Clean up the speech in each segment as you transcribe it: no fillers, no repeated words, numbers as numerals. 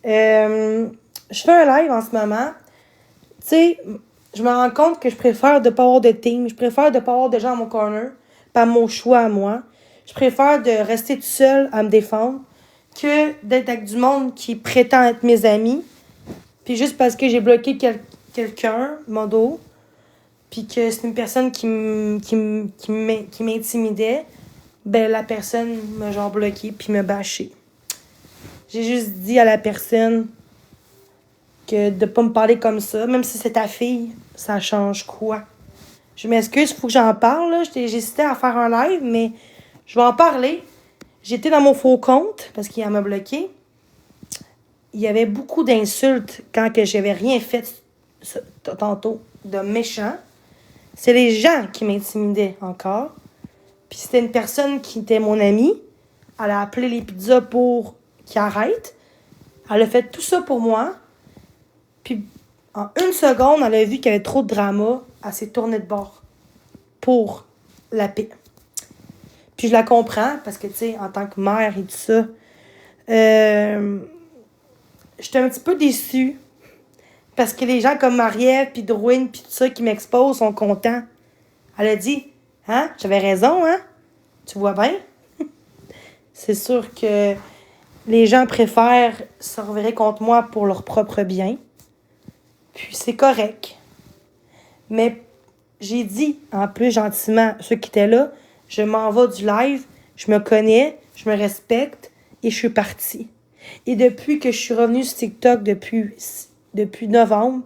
Je fais un live en ce moment. Tu sais, je me rends compte que je préfère de pas avoir de team. Je préfère de pas avoir de gens à mon corner. Pas mon choix à moi. Je préfère de rester tout seul à me défendre que d'être avec du monde qui prétend être mes amis. Puis juste parce que j'ai bloqué quelqu'un, mon dos, puis que c'est une personne qui m'intimidait, ben la personne m'a genre bloqué puis m'a bâché. J'ai juste dit à la personne que de pas me parler comme ça, même si c'est ta fille, ça change quoi? Je m'excuse, il faut que j'en parle, là. J'hésitais à faire un live, mais je vais en parler. J'étais dans mon faux compte, parce qu'il m'a bloqué. Il y avait beaucoup d'insultes quand que j'avais rien fait tantôt de méchant. C'est les gens qui m'intimidaient encore. Puis c'était une personne qui était mon amie. Elle a appelé les pizzas pour qu'ils arrêtent. Elle a fait tout ça pour moi. Puis en une seconde, elle a vu qu'il y avait trop de drama. Elle s'est tournée de bord pour la paix. Puis je la comprends parce que, tu sais, en tant que mère et tout ça, j'étais un petit peu déçue. Parce que les gens comme Marie-Ève, puis Drouine, puis tout ça qui m'exposent sont contents. Elle a dit, hein, j'avais raison, hein? Tu vois bien? C'est sûr que les gens préfèrent se revirer contre moi pour leur propre bien. Puis c'est correct. Mais j'ai dit, en plus gentiment, ceux qui étaient là, je m'en vais du live, je me connais, je me respecte et je suis partie. Et depuis que je suis revenue sur TikTok depuis novembre,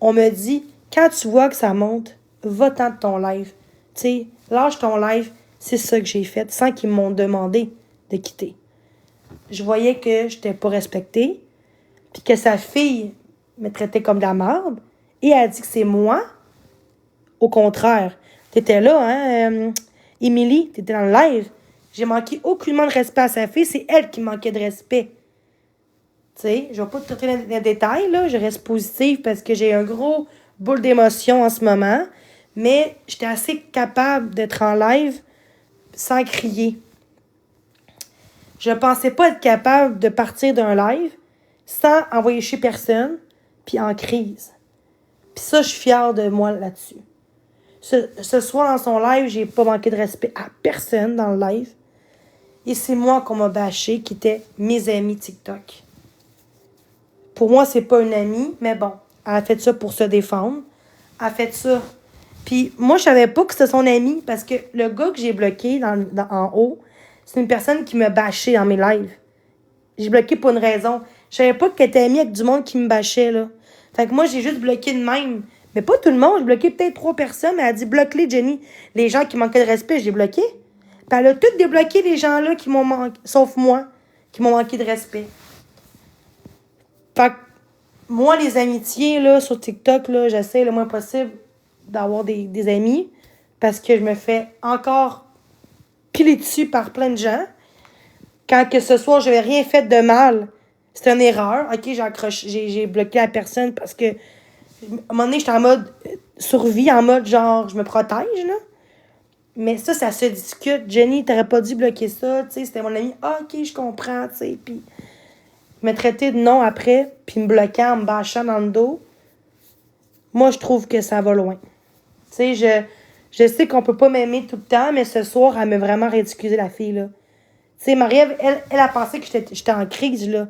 on me dit, quand tu vois que ça monte, va-t'en de ton live. Tu sais, lâche ton live. C'est ça que j'ai fait, sans qu'ils m'ont demandé de quitter. Je voyais que je n'étais pas respectée, puis que sa fille me traitait comme de la merde, et elle a dit que c'est moi. Au contraire, t'étais là, hein, Émilie, t'étais dans le live. J'ai manqué aucunement de respect à sa fille, c'est elle qui manquait de respect. Tu sais, je vais pas te traiter dans les détails, là, je reste positive parce que j'ai un gros boule d'émotion en ce moment, mais j'étais assez capable d'être en live sans crier. Je pensais pas être capable de partir d'un live sans envoyer chez personne, puis en crise. Puis ça, je suis fière de moi là-dessus. Ce soir, dans son live, j'ai pas manqué de respect à personne dans le live. Et c'est moi qu'on m'a bâché, qui étaient mes amis TikTok. Pour moi, c'est pas une amie, mais bon, elle a fait ça pour se défendre. Elle a fait ça. Puis moi, je savais pas que c'était son ami, parce que le gars que j'ai bloqué en haut, c'est une personne qui m'a bâché dans mes lives. J'ai bloqué pour une raison. Je savais pas qu'elle était amie avec du monde qui me bâchait, là. Fait que moi, j'ai juste bloqué de même. Mais pas tout le monde. J'ai bloqué peut-être 3 personnes. Mais elle a dit, bloque-les, Jenny. Les gens qui manquaient de respect, j'ai bloqué. Puis elle a tout débloqué les gens-là qui m'ont manqué, sauf moi, qui m'ont manqué de respect. Fait que moi, les amitiés, là, sur TikTok, là, j'essaie le moins possible d'avoir des amis. Parce que je me fais encore piler dessus par plein de gens. Quand que ce soir, je n'avais rien fait de mal, c'était une erreur. OK, j'ai bloqué la personne parce que, à un moment donné, j'étais en mode survie, en mode genre, je me protège, là. Mais ça se discute. Jenny, t'aurais pas dû bloquer ça, tu sais, c'était mon ami. Ah, OK, je comprends, tu sais, puis me traiter de non après, puis me bloquer en me bâchant dans le dos. Moi, je trouve que ça va loin. Tu sais, je sais qu'on peut pas m'aimer tout le temps, mais ce soir, elle m'a vraiment ridiculisé, la fille, là. Tu sais, Marie-Ève, elle a pensé que j'étais en crise, là.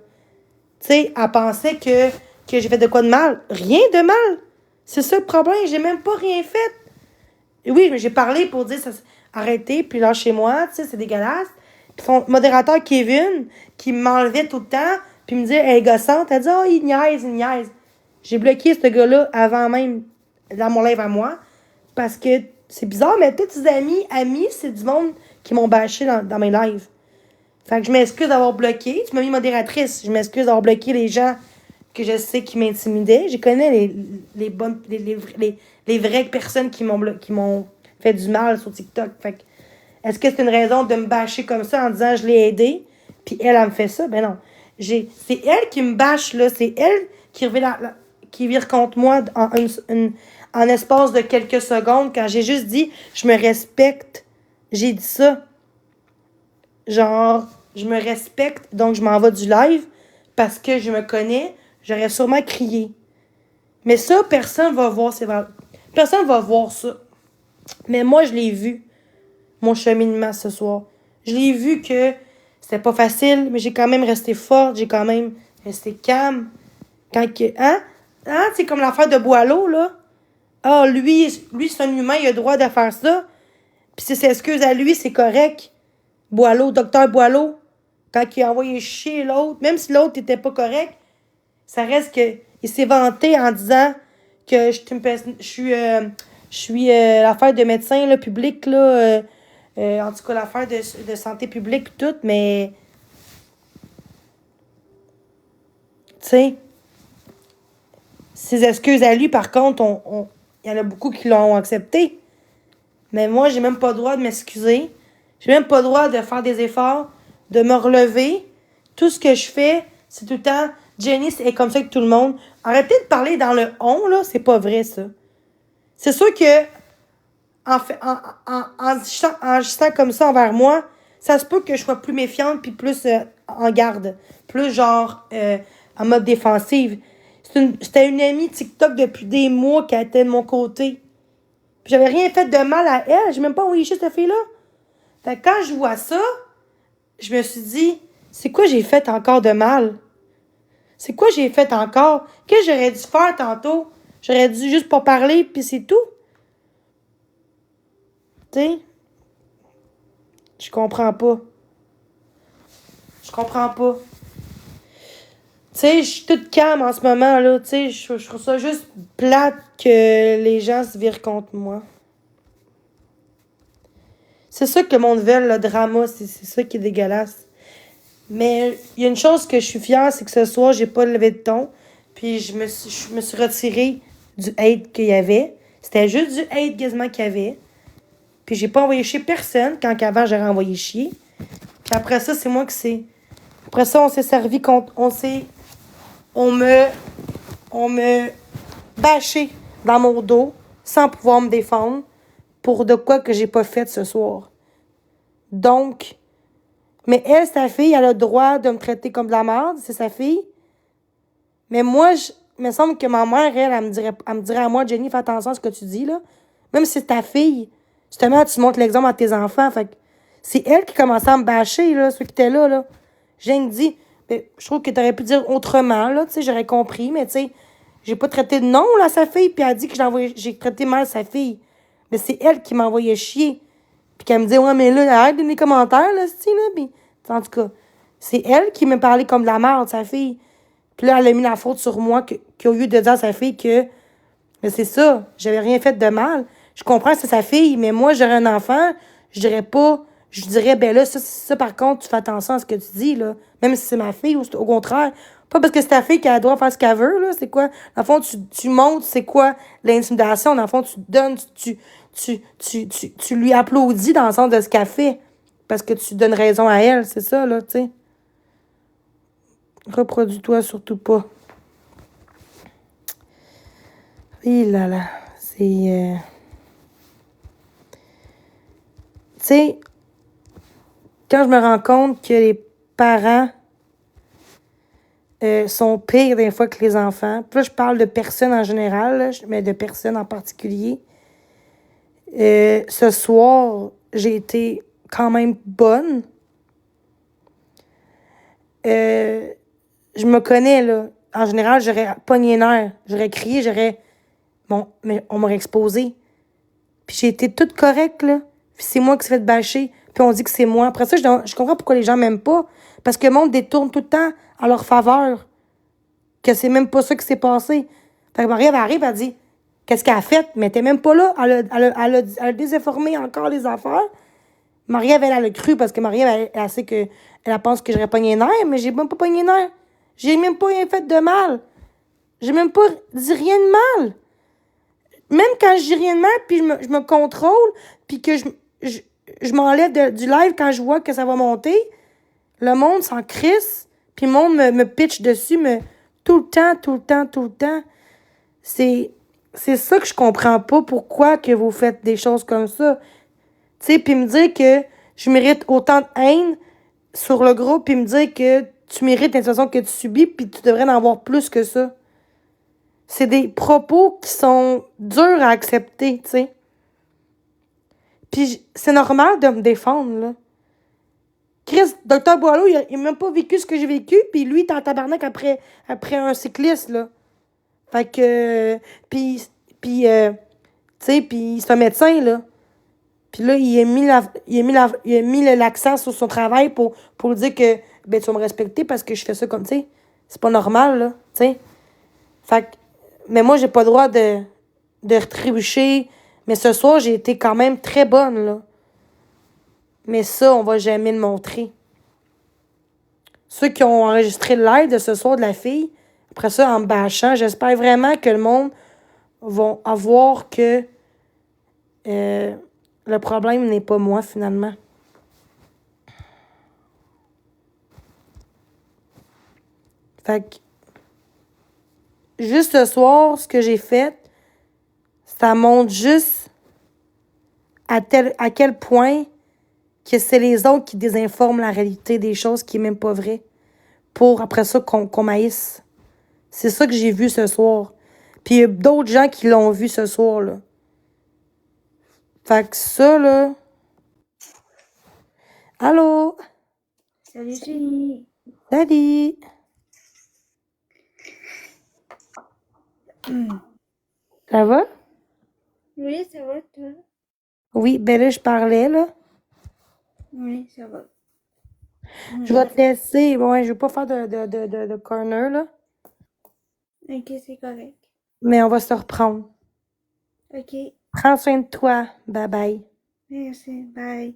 Tu sais, elle pensait que j'ai fait de quoi de mal. Rien de mal. C'est ça le problème. J'ai même pas rien fait. Et oui, mais j'ai parlé pour dire arrêtez, puis lâchez-moi, tu sais, c'est dégueulasse. Puis son modérateur Kevin, qui m'enlevait tout le temps, puis me disait, elle est gossante, elle dit, oh, il niaise. J'ai bloqué ce gars-là avant même dans mon live à moi, parce que c'est bizarre, mais tous tes amis, c'est du monde qui m'ont bâché dans mes lives. Fait que je m'excuse d'avoir bloqué. Tu m'as mis modératrice. Je m'excuse d'avoir bloqué les gens que je sais qui m'intimidaient. Je connais les vraies personnes qui m'ont fait du mal sur TikTok. Fait que, est-ce que c'est une raison de me bâcher comme ça en disant je l'ai aidée, puis elle me fait ça? Ben non. C'est elle qui me bâche, là. C'est elle qui vire contre moi en espace de quelques secondes quand j'ai juste dit je me respecte. J'ai dit ça. Genre, je me respecte, donc je m'en vais du live parce que je me connais, j'aurais sûrement crié. Mais ça, personne va voir personne va voir ça. Mais moi, je l'ai vu, mon cheminement ce soir. Je l'ai vu que c'était pas facile, mais j'ai quand même resté forte, j'ai quand même resté calme. Quand que, hein? Hein? C'est comme l'affaire de Boileau, là. Ah, lui, c'est un humain, il a le droit de faire ça. Puis si c'est excuse à lui, c'est correct. Boileau, docteur Boileau, quand il a envoyé chier l'autre, même si l'autre n'était pas correct, ça reste que il s'est vanté en disant que je suis l'affaire de médecin là, public, là, en tout cas l'affaire de santé publique, tout, mais tu sais, ses excuses à lui, par contre, il y en a beaucoup qui l'ont accepté. Mais moi, j'ai même pas le droit de m'excuser. J'ai même pas le droit de faire des efforts, de me relever. Tout ce que je fais, c'est tout le temps, Jenny est comme ça avec tout le monde. Arrêtez de parler dans le on, là, c'est pas vrai, ça. C'est sûr que, en agissant comme ça envers moi, ça se peut que je sois plus méfiante puis plus en garde. Plus genre en mode défensive. C'était une amie TikTok depuis des mois qui était de mon côté. Puis j'avais rien fait de mal à elle. J'ai même pas envoyé chez cette fille-là. Fait que quand je vois ça, je me suis dit, c'est quoi j'ai fait encore de mal? C'est quoi j'ai fait encore? Qu'est-ce que j'aurais dû faire tantôt? J'aurais dû juste pas parler, puis c'est tout. Tu sais? Je comprends pas. Je comprends pas. Tu sais, je suis toute calme en ce moment, là. Tu sais, je trouve ça juste plate que les gens se virent contre moi. C'est ça que le monde veut, le drama. C'est ça qui est dégueulasse. Mais il y a une chose que je suis fière, c'est que ce soir, j'ai pas levé de ton. Puis je me suis retirée du hate qu'il y avait. C'était juste du hate quasiment qu'il y avait. Puis j'ai pas envoyé chier personne, quand qu'avant, j'aurais envoyé chier. Puis après ça, c'est moi qui sais. Après ça, on s'est servi contre... On me bâché dans mon dos sans pouvoir me défendre pour de quoi que j'ai pas fait ce soir. Donc, mais elle, sa fille, elle a le droit de me traiter comme de la merde, c'est sa fille. Mais moi, il me semble que ma mère, elle me dirait à moi, Jenny, fais attention à ce que tu dis, là. Même si c'est ta fille, justement, tu montres l'exemple à tes enfants. Fait que c'est elle qui commençait à me bâcher, là, ceux qui étaient là, là. J'ai dit, ben, je trouve que t'aurais pu dire autrement, là, tu sais, j'aurais compris, mais tu sais, j'ai pas traité de nom, là, sa fille, puis elle a dit que j'ai traité mal sa fille. Mais c'est elle qui m'envoyait chier. Puis qu'elle me dit, ouais, mais là, arrête de mes commentaires, là, c'ti, là. Puis, en tout cas, c'est elle qui me parlait comme de la merde, sa fille. Puis là, elle a mis la faute sur moi, qu'au lieu de dire à sa fille que, mais c'est ça, j'avais rien fait de mal. Je comprends que c'est sa fille, mais moi, j'aurais un enfant, je dirais pas, je dirais, ben là, ça, par contre, tu fais attention à ce que tu dis, là. Même si c'est ma fille, ou au contraire. Pas parce que c'est ta fille qu'elle doit faire ce qu'elle veut, là. C'est quoi? Dans le fond, tu montres c'est quoi l'intimidation. Dans le fond, tu donnes, tu lui applaudis dans le sens de ce qu'elle fait. Parce que tu donnes raison à elle, c'est ça, là, tu sais. Reproduis-toi surtout pas. Oui, là, là. C'est. Tu sais, quand je me rends compte que les parents sont pires des fois que les enfants, puis là, je parle de personnes en général, là, mais de personnes en particulier. Ce soir, j'ai été quand même bonne. Je me connais, là. En général, j'aurais pogné les nerfs. J'aurais crié, bon, mais on m'aurait exposé. Puis j'ai été toute correcte, là. Puis c'est moi qui s'est fait bâcher. Puis on dit que c'est moi. Après ça, je comprends pourquoi les gens m'aiment pas. Parce que le monde détourne tout le temps à leur faveur. Que c'est même pas ça qui s'est passé. Fait que Marie-Ève arrive, elle dit, qu'est-ce qu'elle a fait? Mais t'es même pas là. Elle a désinformé encore les affaires. Marie-Ève, elle a cru parce que Marie-Ève, elle sait que elle pense que j'aurais pogné les nerfs, mais j'ai même pas pogné les nerfs. J'ai même pas rien fait de mal. J'ai même pas dit rien de mal. Même quand je dis rien de mal, puis je me contrôle, puis que je m'enlève du live quand je vois que ça va monter, le monde s'en crisse, puis le monde me pitch dessus, tout le temps. C'est ça que je comprends pas, pourquoi que vous faites des choses comme ça. Tu sais, puis me dire que je mérite autant de haine sur le groupe, puis me dire que tu mérites l'intimidation que tu subis, puis tu devrais en avoir plus que ça. C'est des propos qui sont durs à accepter, tu sais. Puis c'est normal de me défendre, là. Chris, Docteur Boileau, il a même pas vécu ce que j'ai vécu, puis lui, il est en tabarnak après un cycliste, là. Fait que... tu sais, puis c'est un médecin, là. Puis là, il a mis l'accent sur son travail pour dire que, ben, tu vas me respecter parce que je fais ça comme, tu sais. C'est pas normal, là, tu sais. Fait que... Mais moi, j'ai pas le droit de trébucher. Mais ce soir, j'ai été quand même très bonne, là. Mais ça, on va jamais le montrer. Ceux qui ont enregistré le live de ce soir de la fille, après ça, en me bâchant, j'espère vraiment que le monde va avoir que le problème n'est pas moi, finalement. Fait que, juste ce soir, ce que j'ai fait, ça montre juste à quel point que c'est les autres qui désinforment la réalité des choses qui est même pas vrai. Pour, après ça, qu'on maïsse. C'est ça que j'ai vu ce soir. Puis il y a d'autres gens qui l'ont vu ce soir, là. Fait que ça, là... Allô? Salut Julie. Salut! Ça va? Oui, ça va toi? Oui, ben là, je parlais, là. Oui, ça va. Je vais te laisser. Ouais, je vais pas faire de corner, là. Ok, c'est correct. Mais on va se reprendre. Ok, Prends soin de toi. Bye bye. merci, bye.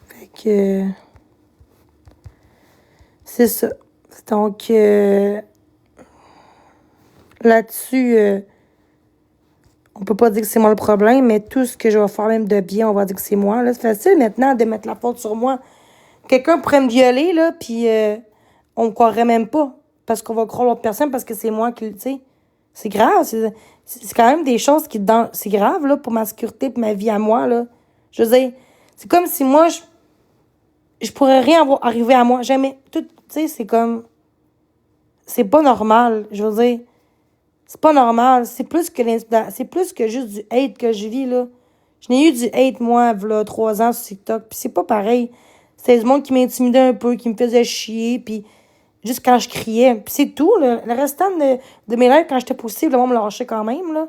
Fait que... C'est ça. Donc, là-dessus, on peut pas dire que c'est moi le problème, mais tout ce que je vais faire, même de bien, on va dire que c'est moi. Là, c'est facile maintenant de mettre la faute sur moi. Quelqu'un pourrait me violer, là, puis on me croirait même pas. Parce qu'on va croire l'autre personne parce que c'est moi qui le... Tu sais, c'est grave. C'est quand même des choses qui... C'est grave, là, pour ma sécurité, pour ma vie à moi, là. Je veux dire, c'est comme si moi, je pourrais rien arriver à moi. Jamais. Tout, tu sais, c'est comme... C'est pas normal. Je veux dire, c'est pas normal. C'est plus que juste du hate que je vis, là. Je n'ai eu du hate, moi, là, 3 ans sur TikTok. Puis c'est pas pareil. C'était du monde qui m'intimidait un peu, qui me faisait chier, puis juste quand je criais. Puis c'est tout, là. Le restant de mes rêves, quand j'étais possible, le monde me lâchait quand même, là.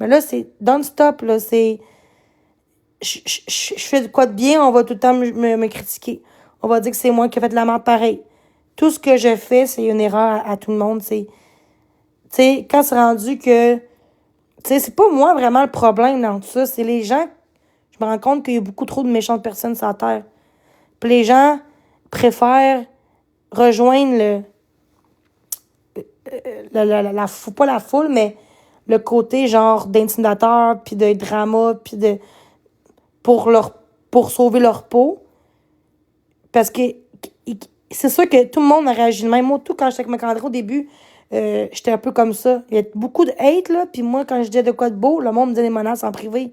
Mais là, c'est non-stop, là. C'est... Je fais de quoi de bien, on va tout le temps me critiquer. On va dire que c'est moi qui ai fait de la merde pareil. Tout ce que je fais, c'est une erreur à tout le monde. Tu sais, quand c'est rendu que... Tu sais, c'est pas moi vraiment le problème dans tout ça. C'est les gens... Je me rends compte qu'il y a beaucoup trop de méchantes personnes sur la Terre. Puis les gens préfèrent rejoindre pas la foule, mais le côté genre d'intimidateur, puis de drama, puis de... pour sauver leur peau. Parce que c'est sûr que tout le monde a réagi de même. Moi, tout quand j'étais avec Marc-André au début, j'étais un peu comme ça. Il y a beaucoup de hate, là. Puis moi, quand je disais de quoi de beau, le monde me disait des menaces en privé.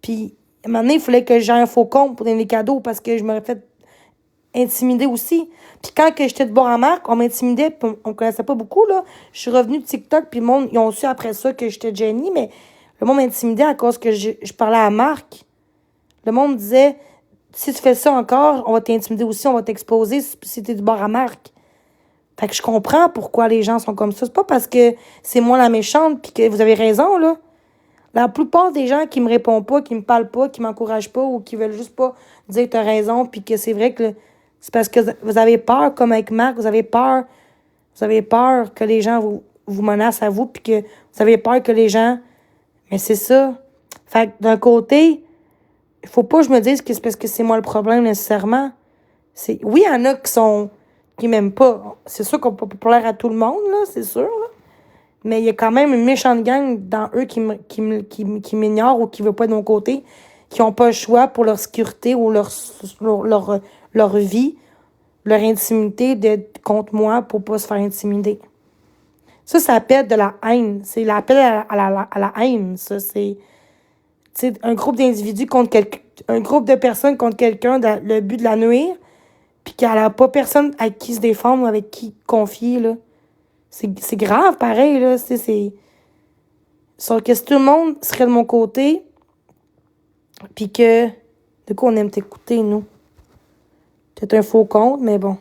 Puis, à un moment donné, il fallait que j'aie un faux compte pour donner des cadeaux parce que je m'aurais fait intimider aussi. Puis quand que j'étais de bord en marque, on m'intimidait, puis on me connaissait pas beaucoup, là. Je suis revenue de TikTok, puis le monde, ils ont su après ça que j'étais Jenny, mais le monde m'intimidait à cause que je parlais à Marc. Le monde me disait, si tu fais ça encore, on va t'intimider aussi, on va t'exposer si t'es du bord à Marc. Fait que je comprends pourquoi les gens sont comme ça. C'est pas parce que c'est moi la méchante, puis que vous avez raison, là. La plupart des gens qui me répondent pas, qui me parlent pas, qui m'encouragent pas ou qui veulent juste pas dire que t'as raison, puis que c'est vrai que c'est parce que vous avez peur, comme avec Marc, vous avez peur que les gens vous menacent à vous, puis que vous avez peur que les gens... Mais c'est ça. Fait que d'un côté, il faut pas que je me dise que c'est parce que c'est moi le problème nécessairement. Oui, il y en a qui m'aiment pas. C'est sûr qu'on peut pas plaire à tout le monde, là, c'est sûr, là. Mais il y a quand même une méchante gang dans eux qui m'ignorent ou qui ne veulent pas de mon côté, qui n'ont pas le choix pour leur sécurité ou leur vie, leur intimité d'être contre moi pour pas se faire intimider. Ça appelle de la haine. C'est l'appel à la haine, ça. C'est... Tu sais, un groupe d'individus contre quelqu'un, un groupe de personnes contre quelqu'un dans le but de la nuire, puis qu'elle n'a pas personne à qui se défendre ou avec qui confier, là. C'est grave, pareil, là. Sauf que si tout le monde serait de mon côté, puis que... De quoi on aime t'écouter, nous? Peut-être un faux compte, mais bon.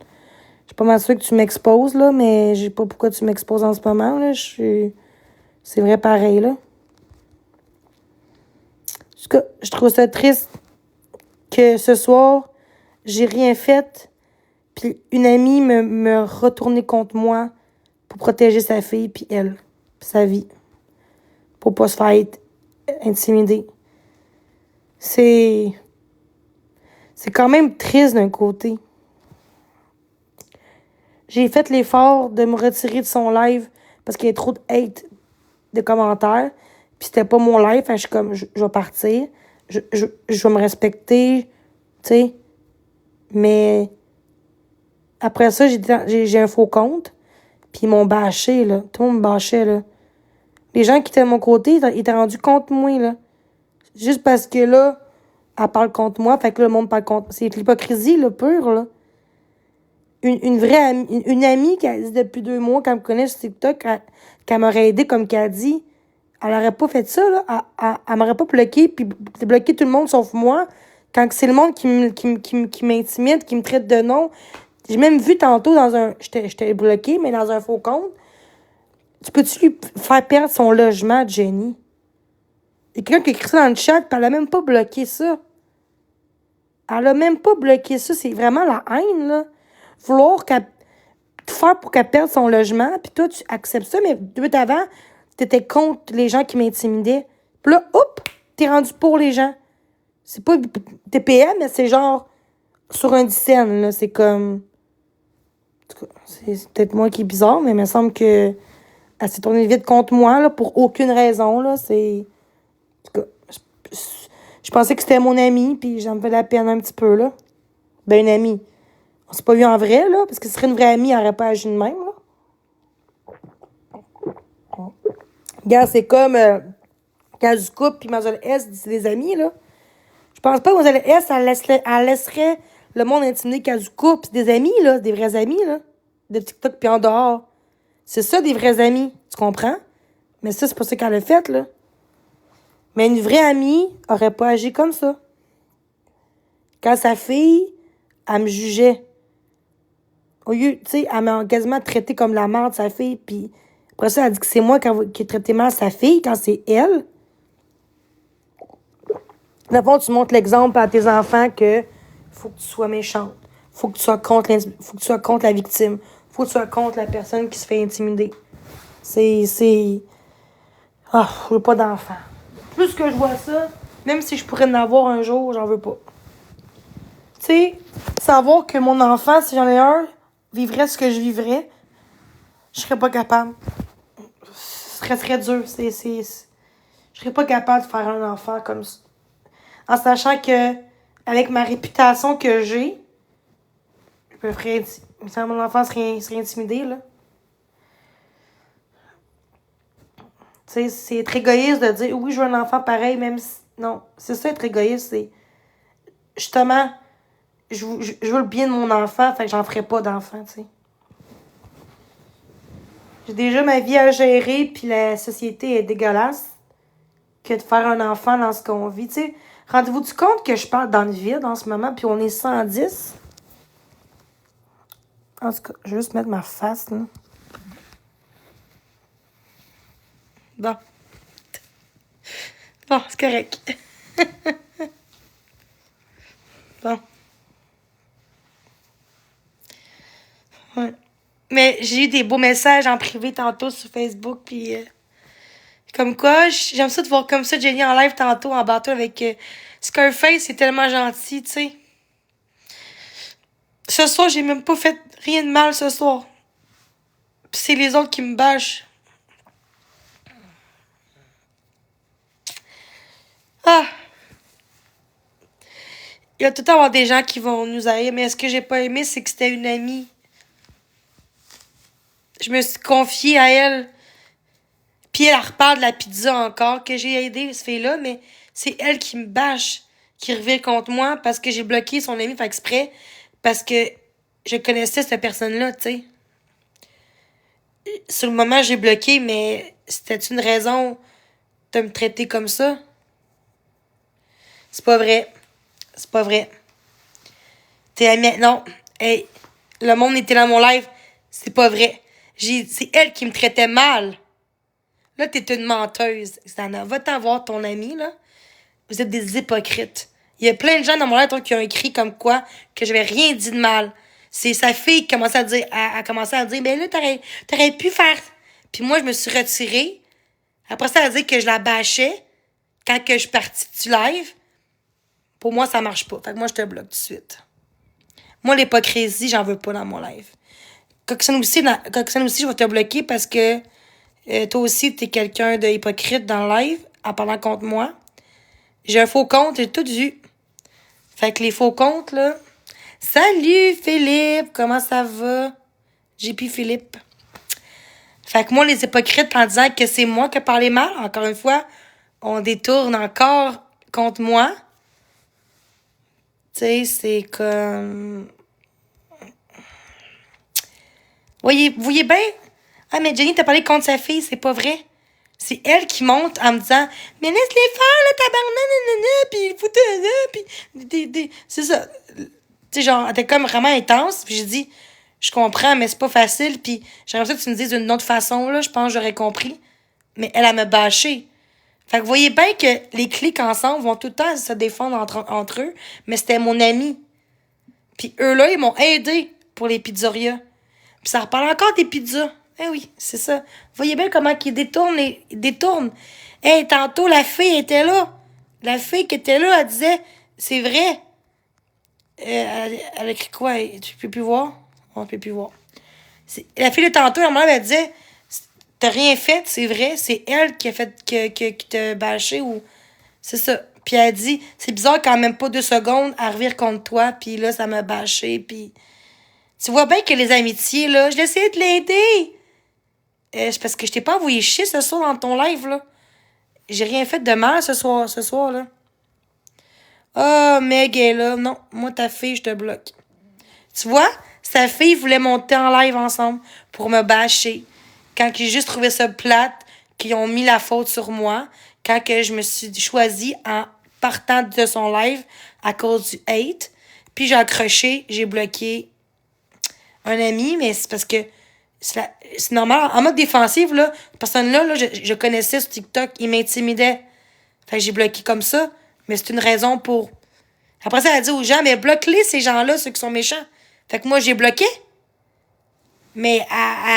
Je suis pas mal sûre que tu m'exposes, là, mais je sais pas pourquoi tu m'exposes en ce moment, là. C'est vrai pareil, là. En tout cas, je trouve ça triste que ce soir, j'ai rien fait, puis une amie me retournait contre moi pour protéger sa fille, puis elle, puis sa vie, pour pas se faire intimider. C'est quand même triste d'un côté. J'ai fait l'effort de me retirer de son live parce qu'il y a trop de hate de commentaires. Puis c'était pas mon live. Fait que je suis comme, je vais partir. Je vais me respecter. Tu sais. Mais après ça, j'ai un faux compte. Puis ils m'ont bâché, là. Tout le monde me bâchait, là. Les gens qui étaient de mon côté, ils étaient rendus contre moi, là. Juste parce que là, elle parle contre moi, fait que là, le monde parle contre moi. C'est l'hypocrisie, là, pure, là. Une vraie amie, une amie qui a dit depuis 2 mois qu'elle me connaît sur TikTok, qu'elle m'aurait aidé comme qu'elle a dit, elle aurait pas fait ça, là. Elle m'aurait pas bloqué, puis bloqué tout le monde sauf moi. Quand c'est le monde qui m'intimide, qui me traite de nom. J'ai même vu tantôt dans un... J'étais bloqué, mais dans un faux compte. Tu peux-tu lui faire perdre son logement, Jenny? Il y a quelqu'un qui a écrit ça dans le chat, puis elle a même pas bloqué ça. Elle a même pas bloqué ça. C'est vraiment la haine, là. Vouloir tout faire pour qu'elle perde son logement, puis toi, tu acceptes ça, mais 2 minutes avant, t'étais contre les gens qui m'intimidaient. Puis là, hop, t'es rendu pour les gens. C'est pas TPM, mais c'est genre sur un dizaine, là. C'est comme... En tout cas, c'est peut-être moi qui est bizarre, mais il me semble que elle s'est tournée vite contre moi, là, pour aucune raison, là. C'est... En tout cas, je pensais que c'était mon ami, puis j'en me fais la peine un petit peu, là. Ben, une amie. On s'est pas vu en vrai, là, parce que ce serait une vraie amie, elle n'aurait pas agi de même, là. Regarde, c'est comme Kazu Coupe puis Mademoiselle S, c'est des amis, là. Je pense pas que Mademoiselle S, elle laisserait le monde intimider Kazu Coupe. C'est des amis, là, des vrais amis, là. De TikTok puis en dehors. C'est ça, des vrais amis. Tu comprends? Mais ça, c'est pas ça qu'elle a fait, là. Mais une vraie amie aurait pas agi comme ça. Quand sa fille, elle me jugeait. Au lieu, tu sais, elle m'a quasiment traité comme la mère de sa fille, puis après ça, elle dit que c'est moi qui ai traité mal sa fille, quand c'est elle. Dans le fond, tu montres l'exemple à tes enfants que faut que tu sois méchante. Faut que tu sois contre la victime. Faut que tu sois contre la personne qui se fait intimider. Ah, je veux pas d'enfants. Plus que je vois ça, même si je pourrais en avoir un jour, j'en veux pas. Tu sais, savoir que mon enfant, si j'en ai un, vivrait ce que je vivrais, je serais pas capable. Ce serait très dur. Je serais pas capable de faire un enfant comme ça. En sachant que, avec ma réputation que j'ai, je me ferais... Mon enfant serait intimidé, là. Tu sais, c'est être égoïste de dire, oui, je veux un enfant pareil, même si... Non, c'est ça, être égoïste, c'est... Justement, je veux le bien de mon enfant, fait que j'en ferai pas d'enfant, tu sais. J'ai déjà ma vie à gérer, puis la société est dégueulasse que de faire un enfant dans ce qu'on vit, tu sais. Rendez-vous-tu compte que je parle dans le vide en ce moment, puis on est 110? En tout cas, je vais juste mettre ma face, là. Bon. Bon, c'est correct. Bon. Ouais. Mais j'ai eu des beaux messages en privé tantôt sur Facebook, puis comme quoi, j'aime ça de voir comme ça Jenny en live tantôt en bateau avec Scarface, c'est tellement gentil, tu sais. Ce soir, j'ai même pas fait rien de mal ce soir. Puis c'est les autres qui me bâchent. Ah! Il va tout le temps avoir des gens qui vont nous haïr, mais ce que j'ai pas aimé, c'est que c'était une amie. Je me suis confiée à elle. Puis elle reparle de la pizza encore, que j'ai aidé, cette fille-là, mais c'est elle qui me bâche, qui revient contre moi parce que j'ai bloqué son ami fait exprès, parce que je connaissais cette personne-là, tu sais. Sur le moment, j'ai bloqué, mais c'était une raison de me traiter comme ça? C'est pas vrai. C'est pas vrai. T'es amie. Non. Hey, le monde était dans mon live. C'est pas vrai. C'est elle qui me traitait mal. Là, t'es une menteuse. Xana, va-t'en voir ton ami, là. Vous êtes des hypocrites. Il y a plein de gens dans mon live qui ont écrit comme quoi que j'avais rien dit de mal. C'est sa fille qui commençait à dire, a commencé à dire, ben là, t'aurais pu faire. Puis moi, je me suis retirée. Après ça, elle a dit que je la bâchais quand que je suis partie du live. Pour moi, ça marche pas. Fait que moi, je te bloque tout de suite. Moi, l'hypocrisie, j'en veux pas dans mon live. Coxane aussi, je vais te bloquer parce que toi aussi, t'es quelqu'un de hypocrite dans le live en parlant contre moi. J'ai un faux compte, j'ai tout vu. Fait que les faux comptes, là... Salut, Philippe! Comment ça va? JP Philippe. Fait que moi, les hypocrites, en disant que c'est moi qui ai parlé mal, encore une fois, on détourne encore contre moi. Tu sais, c'est comme... Voyez bien? Ah, mais Jenny t'a parlé contre sa fille, c'est pas vrai. C'est elle qui monte en me disant « Mais laisse-les faire, là, tabarnak, nanana, pis foutez-le, pis... C'est ça. » Tu sais, genre, elle était comme vraiment intense, puis j'ai dit « Je comprends, mais c'est pas facile, puis j'aimerais ça que tu me dises d'une autre façon, là, je pense que j'aurais compris. » Mais elle me bâché. Fait que vous voyez bien que les clics ensemble vont tout le temps se défendre entre eux, mais c'était mon ami. Puis eux, là, ils m'ont aidé pour les pizzerias. Puis ça reparle encore des pizzas. Eh oui, c'est ça. Vous voyez bien comment ils détournent. Hey, tantôt, la fille était là. La fille qui était là, elle disait, c'est vrai. Elle a écrit quoi? Tu peux plus voir? On peut plus voir. La fille de tantôt, elle disait, t'as rien fait, c'est vrai. C'est elle qui a fait, qui t'a bâché ou... C'est ça. Puis elle dit, c'est bizarre quand même pas 2 secondes, elle revire contre toi, puis là, ça m'a bâché, puis... Tu vois bien que les amitiés, là, je l'essayais de l'aider. C'est parce que je t'ai pas envoyé chier ce soir dans ton live, là. J'ai rien fait de mal ce soir, là. Ah, Meg est là. Non, moi, ta fille, je te bloque. Tu vois, sa fille voulait monter en live ensemble pour me bâcher. Quand j'ai juste trouvé ça plate, qu'ils ont mis la faute sur moi, quand que je me suis choisie en partant de son live à cause du hate, puis j'ai accroché, j'ai bloqué un ami, mais c'est parce que c'est normal. En mode défensif, là, cette personne-là, là, je connaissais sur TikTok, il m'intimidait. Fait que j'ai bloqué comme ça, mais c'est une raison pour... Après ça, elle a dit aux gens, mais bloque-les, ces gens-là, ceux qui sont méchants. Fait que moi, j'ai bloqué. Mais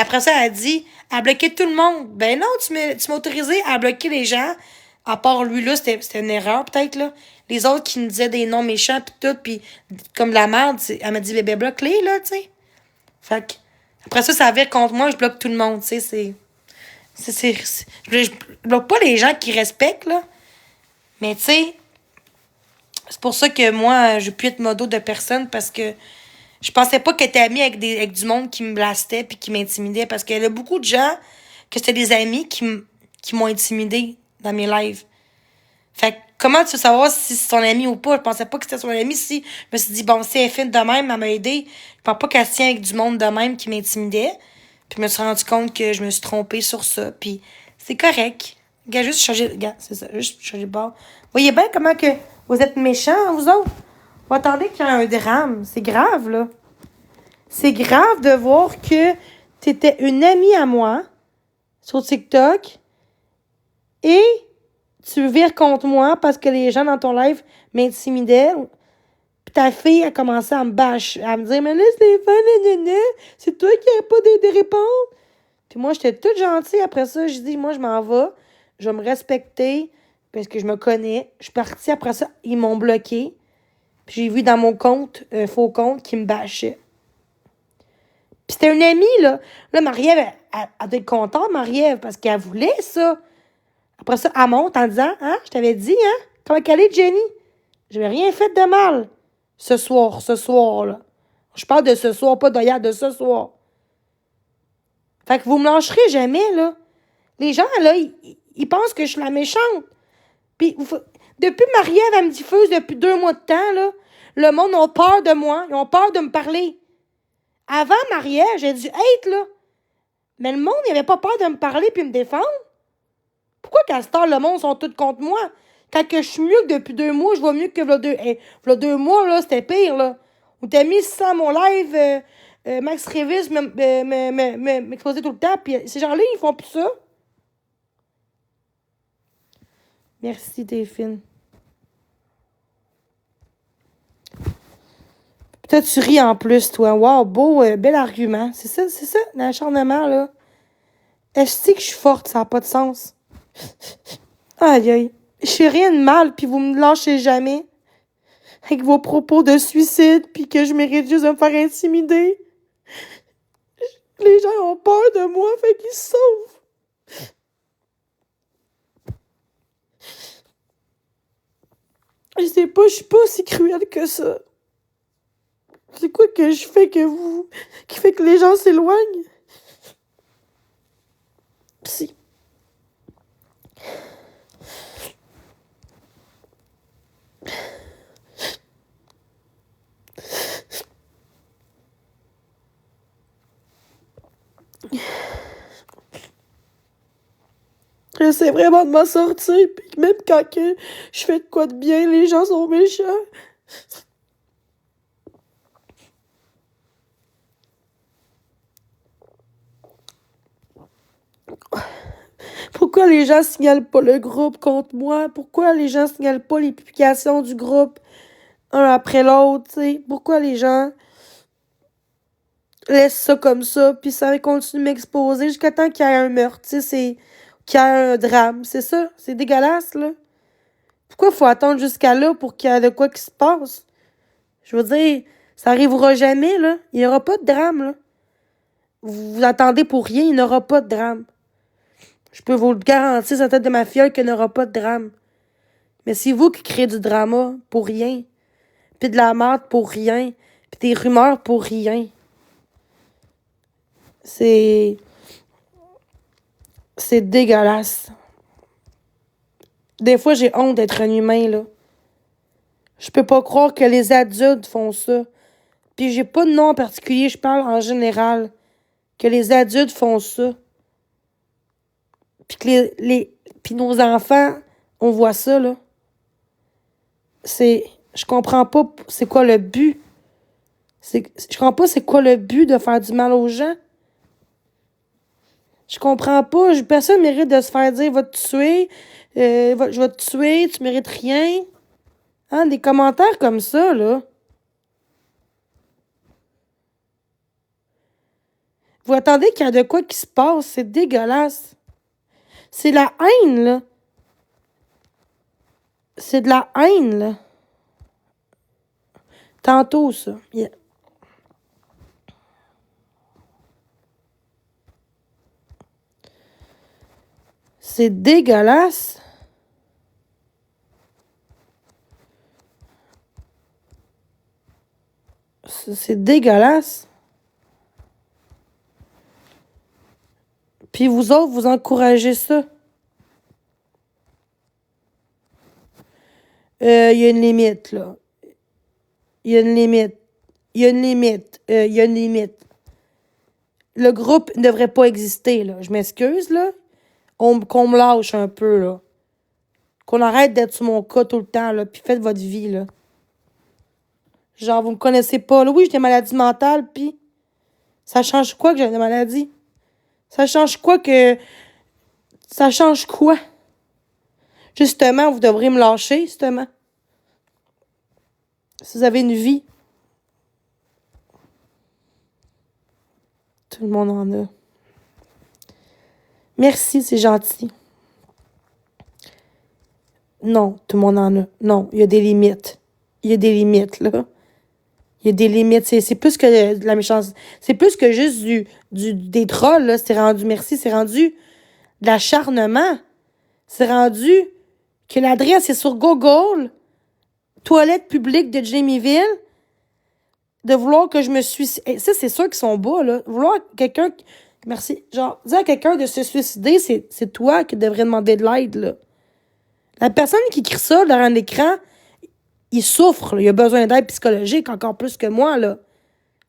après ça, elle a dit, elle a bloqué tout le monde. Ben non, tu m'as autorisé à bloquer les gens. À part lui, là, c'était une erreur, peut-être, là. Les autres qui me disaient des noms méchants, pis tout, pis comme de la merde, elle m'a dit, bébé, bloque-les, là, tu sais. Fait que, après ça, ça vire contre moi, je bloque tout le monde, tu sais, je bloque pas les gens qui respectent, là. Mais, tu sais, c'est pour ça que moi, je peux être modo de personne parce que je pensais pas qu'elle était amie avec du monde qui me blastait puis qui m'intimidait parce qu'il y a beaucoup de gens que c'était des amis qui m'ont intimidé dans mes lives. Fait que comment tu veux savoir si c'est son ami ou pas? Je pensais pas que c'était son ami. Si je me suis dit, bon, si elle est fine de même, elle m'a aidé. Je pense pas qu'elle se tient avec du monde de même qui m'intimidait. Puis je me suis rendu compte que je me suis trompée sur ça. Puis c'est correct. Regarde, juste changer... Regarde, c'est ça. Juste changer de bord. Voyez bien comment que vous êtes méchants, vous autres? Vous attendez qu'il y ait un drame. C'est grave, là. C'est grave de voir que t'étais une amie à moi sur TikTok et tu vires contre moi parce que les gens dans ton live m'intimidaient. Puis ta fille a commencé à me bâcher, à me dire « Mais là, Stéphane, c'est toi qui n'as pas de répondre. » Puis moi, j'étais toute gentille. Après ça, je dis « Moi, je m'en vais. Je vais me respecter parce que je me connais. » Je suis partie. Après ça, ils m'ont bloqué. Puis j'ai vu dans mon compte, un faux compte, qui me bâchait. Puis c'était une amie, là. Là, Marie-Ève, elle doit être contente, Marie-Ève, parce qu'elle voulait ça. Après ça, elle monte en disant, hein, je t'avais dit, hein, comment qu'elle est, Jenny? J'avais rien fait de mal. Ce soir, là. Je parle de ce soir, pas d'hier, de ce soir. Fait que vous me lâcherez jamais, là. Les gens, là, ils pensent que je suis la méchante. Puis, depuis Marie-Ève, elle me diffuse depuis 2 mois de temps, là, le monde a peur de moi. Ils ont peur de me parler. Avant Marie-Ève, j'ai dû être, là. Mais le monde, il n'avait pas peur de me parler puis me défendre. Pourquoi qu'à cette heure, le monde sont tous contre moi? Quand que je suis mieux que depuis 2 mois, je vois mieux que v'là 2 mois, là, c'était pire, là. On t'a mis ça à mon live, Max Révis m'exposait tout le temps, puis ces gens-là, ils font plus ça. Merci, Téphine. Peut-être tu ris en plus, toi. Wow, beau, bel argument. C'est ça, l'acharnement, là. Est-ce que je suis forte? Ça n'a pas de sens. Aïe, aïe. Je fais rien de mal, puis vous me lâchez jamais. Avec vos propos de suicide, puis que je mérite juste de me faire intimider. Les gens ont peur de moi, fait qu'ils se sauvent. Je sais pas, je suis pas si cruelle que ça. C'est quoi que je fais qui fait que les gens s'éloignent? Si. J'essaie vraiment de m'en sortir, puis même quand que je fais de quoi de bien, les gens sont méchants. Pourquoi les gens signalent pas le groupe contre moi? Pourquoi les gens signalent pas les publications du groupe un après l'autre, tu sais? Pourquoi les gens laissent ça comme ça, puis ça continue de m'exposer jusqu'à temps qu'il y ait un meurtre, tu sais, qu'il y ait un drame, c'est ça? C'est dégueulasse, là. Pourquoi faut attendre jusqu'à là pour qu'il y ait de quoi qui se passe? Je veux dire, ça arrivera jamais, là. Il n'y aura pas de drame, là. Vous attendez pour rien, il n'y aura pas de drame. Je peux vous le garantir sur la tête de ma filleule qu'il n'y aura pas de drame. Mais c'est vous qui créez du drama pour rien. Puis de la merde pour rien. Puis des rumeurs pour rien. C'est dégueulasse. Des fois, j'ai honte d'être un humain, là. Je peux pas croire que les adultes font ça. Puis j'ai pas de nom en particulier, je parle en général. Que les adultes font ça. Puis que puis nos enfants, on voit ça, là. Je comprends pas c'est quoi le but. Je comprends pas c'est quoi le but de faire du mal aux gens. Je comprends pas. Personne mérite de se faire dire va te tuer, je vais te tuer, tu mérites rien. Hein, des commentaires comme ça, là. Vous attendez qu'il y a de quoi qui se passe. C'est dégueulasse. C'est la haine, là. C'est de la haine, là. Tantôt, ça. Yeah. C'est dégueulasse. C'est dégueulasse. Puis vous autres, vous encouragez ça. Il y a une limite, là. Il y a une limite. Il y a une limite. Il y a une limite. Le groupe ne devrait pas exister, là. Je m'excuse, là. Qu'on me lâche un peu, là. Qu'on arrête d'être sur mon cas tout le temps, là. Puis faites votre vie, là. Genre, vous me connaissez pas. Là, oui, j'ai des maladies mentales, puis ça change quoi que j'ai des maladies? Ça change quoi que... Ça change quoi? Justement, vous devriez me lâcher, justement. Si vous avez une vie. Tout le monde en a. Merci, c'est gentil. Non, tout le monde en a. Non, il y a des limites. Il y a des limites, là. Il y a des limites. C'est plus que de la méchanceté. C'est plus que juste des trolls, là. C'est rendu, merci, c'est rendu de l'acharnement. C'est rendu que l'adresse est sur Google. Toilette publique de Jamesville. De vouloir que je me suis... Ça, c'est sûr qu'ils sont bas, là. Vouloir quelqu'un Merci. Genre, dire à quelqu'un de se suicider, c'est toi qui devrais demander de l'aide, là. La personne qui écrit ça derrière un écran, il souffre, là. Il a besoin d'aide psychologique encore plus que moi, là.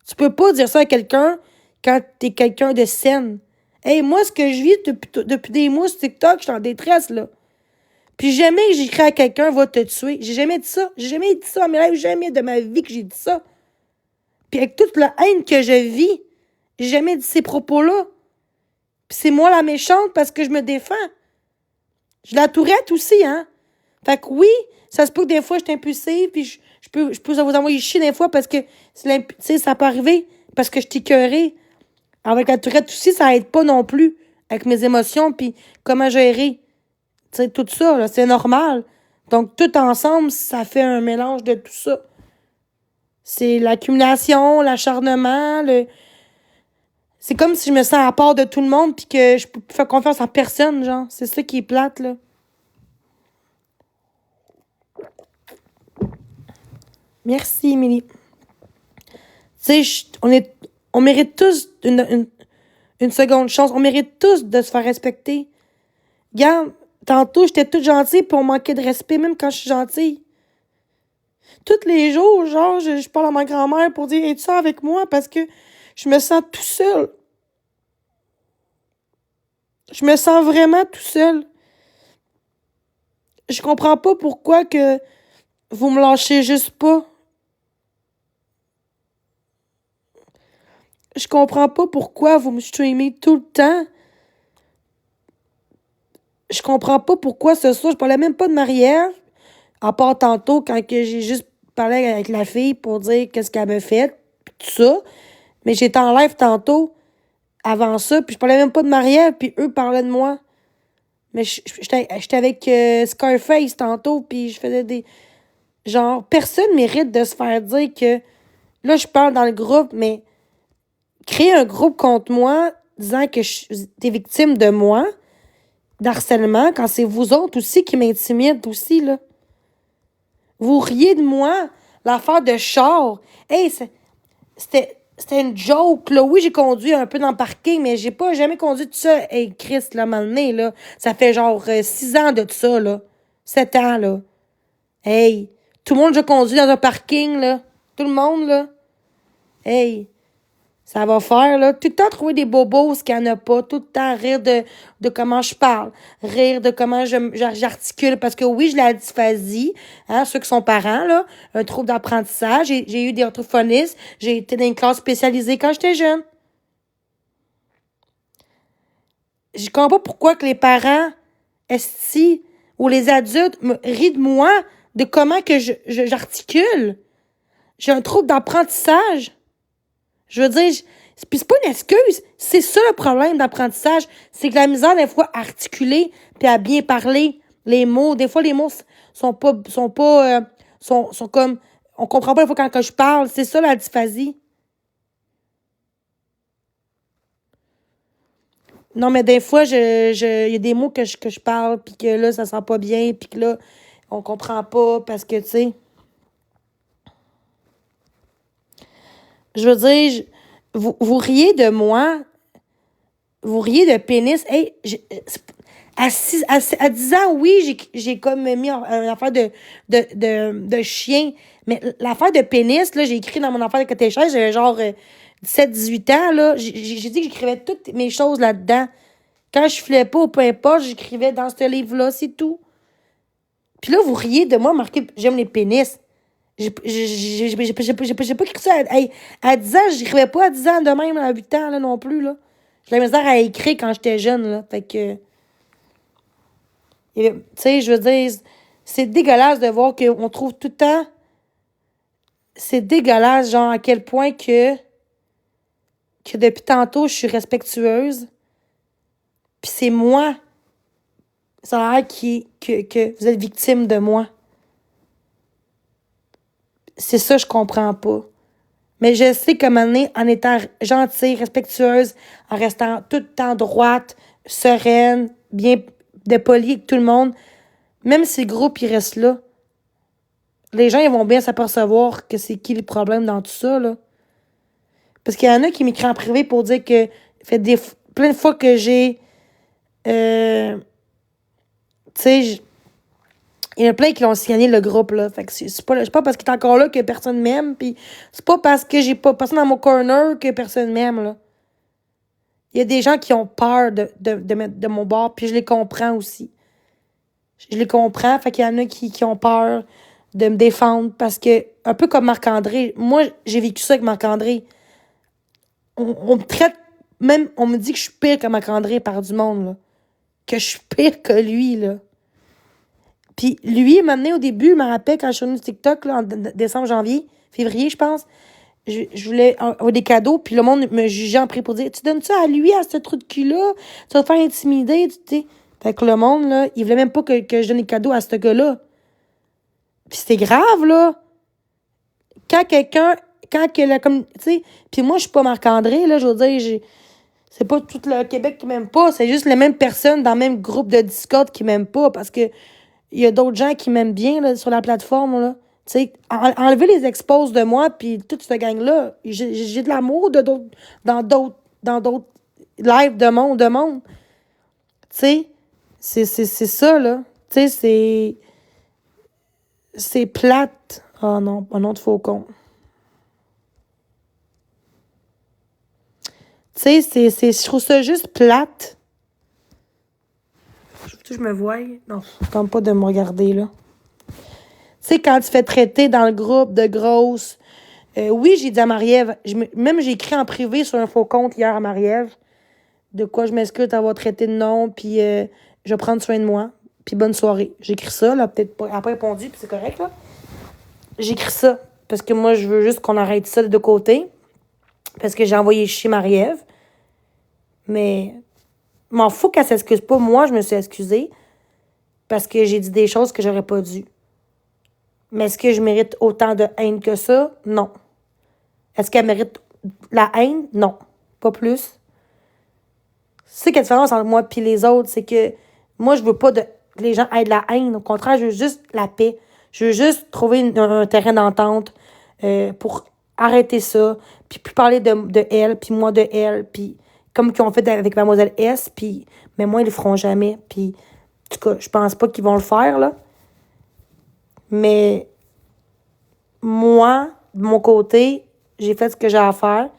Tu peux pas dire ça à quelqu'un quand t'es quelqu'un de saine. Hey, moi, ce que je vis depuis des mois sur TikTok, je suis en détresse, là. Puis jamais que j'écris à quelqu'un va te tuer. J'ai jamais dit ça. J'ai jamais dit ça à mes rêves, jamais de ma vie que j'ai dit ça. Puis avec toute la haine que je vis, j'ai jamais dit ces propos-là. Puis c'est moi la méchante parce que je me défends. Je la tourette aussi, hein. Fait que oui, ça se peut que des fois, je suis impulsive, puis je peux vous envoyer chier des fois parce que, tu sais, ça peut arriver parce que je t'écœurais. Avec la tourette aussi, ça aide pas non plus avec mes émotions, puis comment gérer. Tu sais, tout ça, là, c'est normal. Donc, tout ensemble, ça fait un mélange de tout ça. C'est l'accumulation, l'acharnement, c'est comme si je me sens à part de tout le monde puis que je peux plus faire confiance à personne, genre. C'est ça qui est plate, là. Merci, Émilie. Tu sais, on mérite tous une seconde chance. On mérite tous de se faire respecter. Regarde, tantôt, j'étais toute gentille puis on manquait de respect, même quand je suis gentille. Tous les jours, genre, je parle à ma grand-mère pour dire, es-tu ça avec moi? Parce que je me sens tout seul. Je me sens vraiment tout seul. Je comprends pas pourquoi que vous me lâchez juste pas. Je comprends pas pourquoi vous me streamez tout le temps. Je comprends pas pourquoi ce soir, je parlais même pas de Marie-Ève, à part tantôt quand que j'ai juste parlé avec la fille pour dire qu'est-ce qu'elle me fait, tout ça. Mais j'étais en live tantôt, avant ça, puis je parlais même pas de Marie-Ève, puis eux parlaient de moi. Mais j'étais avec Scarface tantôt, puis je faisais des... Genre, personne mérite de se faire dire que... Là, je parle dans le groupe, mais créer un groupe contre moi, disant que t'es victime de moi, d'harcèlement, quand c'est vous autres aussi qui m'intimident aussi, là. Vous riez de moi, l'affaire de char. Hey, c'était une joke, là. Oui, j'ai conduit un peu dans le parking, mais j'ai pas jamais conduit tout ça. Hey, Christ, là, maintenant, là. Ça fait genre 6 ans de tout ça, là. 7 ans, là. Hey, tout le monde, je conduis dans un parking, là. Tout le monde, là. Hey, ça va faire, là. Tout le temps trouver des bobos qu'il n'y en a pas. Tout le temps rire de comment je parle. Rire de comment j'articule. Parce que oui, j'ai la dysphasie. Hein, ceux qui sont parents, là. Un trouble d'apprentissage. J'ai eu des orthophonistes. J'ai été dans une classe spécialisée quand j'étais jeune. Je comprends pas pourquoi que les parents, esti, ou les adultes me rient de moi, de comment que j'articule. J'ai un trouble d'apprentissage. Je veux dire, puis c'est pas une excuse. C'est ça le problème d'apprentissage. C'est que la misère, des fois, à articuler puis à bien parler les mots. Des fois, les mots sont comme, on comprend pas des fois quand je parle. C'est ça la dysphasie. Non, mais des fois, il y a des mots que je parle puis que là, ça sent pas bien puis que là, on comprend pas parce que, tu sais, je veux dire, vous riez de moi, vous riez de pénis. Hey, à 10 ans, oui, j'ai comme mis une affaire de chien. Mais l'affaire de pénis, là, j'ai écrit dans mon affaire de catéchèse, j'avais genre 17-18 ans, là. J'ai dit que j'écrivais toutes mes choses là-dedans. Quand je filais pas ou peu importe, j'écrivais dans ce livre-là, c'est tout. Puis là, vous riez de moi, marqué j'aime les pénis. J'ai pas écrit ça. À 10 ans, j'écrivais pas à 10 ans de même, à 8 ans, là, non plus, là. J'ai la misère à écrire quand j'étais jeune, là. Fait que... Tu sais, je veux dire, c'est dégueulasse de voir qu'on trouve tout le temps... C'est dégueulasse, genre, à quel point que depuis tantôt, je suis respectueuse. Puis c'est moi, ça a l'air que vous êtes victime de moi. C'est ça, je comprends pas. Mais je sais qu'à un moment donné, en étant gentille, respectueuse, en restant tout le temps droite, sereine, bien de polie avec tout le monde, même si le groupe, il reste là, les gens, ils vont bien s'apercevoir que c'est qui le problème dans tout ça, là. Parce qu'il y en a qui m'écrivent en privé pour dire que plein de fois que j'ai... tu sais, il y en a plein qui l'ont signé le groupe, là. Fait que c'est pas parce qu'il est encore là que personne m'aime, puis c'est pas parce que j'ai pas personne dans mon corner que personne m'aime, là. Il y a des gens qui ont peur de mettre de mon bord, puis je les comprends aussi. Je les comprends, fait qu'il y en a qui ont peur de me défendre, parce que, un peu comme Marc-André, moi, j'ai vécu ça avec Marc-André. On me traite, même, on me dit que je suis pire que Marc-André par du monde, là. Que je suis pire que lui, là. Puis lui, il m'a amené au début, il me rappelle quand je suis venue sur TikTok, là, en décembre, janvier, février, je pense, je voulais avoir des cadeaux, puis le monde me jugeait en prix pour dire, tu donnes ça à lui, à ce trou de cul-là, tu vas te faire intimider, tu sais. Fait que le monde, là, il voulait même pas que je donne des cadeaux à ce gars-là. Puis c'est grave, là. Quand comme, tu sais, puis moi, je suis pas Marc-André, là, je veux dire, c'est pas tout le Québec qui m'aime pas, c'est juste les mêmes personnes dans le même groupe de Discord qui m'aiment pas, parce que il y a d'autres gens qui m'aiment bien là, sur la plateforme. Là. Tu sais, enlever les exposes de moi, puis toute cette gang-là, j'ai de l'amour dans d'autres lives de monde. Tu sais, c'est ça, là. Tu sais, c'est plate. Oh non, un nom de faucon. Tu sais, je trouve ça juste plate. Je me vois. Non, je tente pas de me regarder, là. Tu sais, quand tu fais traiter dans le groupe de grosse... oui, j'ai dit à Marie-Ève, même j'ai écrit en privé sur un faux compte hier à Marie-Ève, de quoi je m'excuse d'avoir traité de nom, puis je vais prendre soin de moi, puis bonne soirée. J'ai écrit ça, là, peut-être pas, elle n'a pas répondu, puis c'est correct, là. J'ai écrit ça, parce que moi, je veux juste qu'on arrête ça de deux côtés, parce que j'ai envoyé chier Marie-Ève, mais m'en fous qu'elle s'excuse pas. Moi, je me suis excusée, parce que j'ai dit des choses que j'aurais pas dû. Mais est-ce que je mérite autant de haine que ça? Non. Est-ce qu'elle mérite la haine? Non. Pas plus. C'est quelle différence entre moi et les autres, c'est que moi, je veux pas que les gens aient de la haine. Au contraire, je veux juste la paix. Je veux juste trouver un terrain d'entente pour arrêter ça, puis plus parler de elle, puis moi de elle, puis comme qu'ils ont fait avec Mademoiselle S, puis mais moi, ils le feront jamais. Puis, en tout cas, je pense pas qu'ils vont le faire, là. Mais moi, de mon côté, j'ai fait ce que j'ai à faire.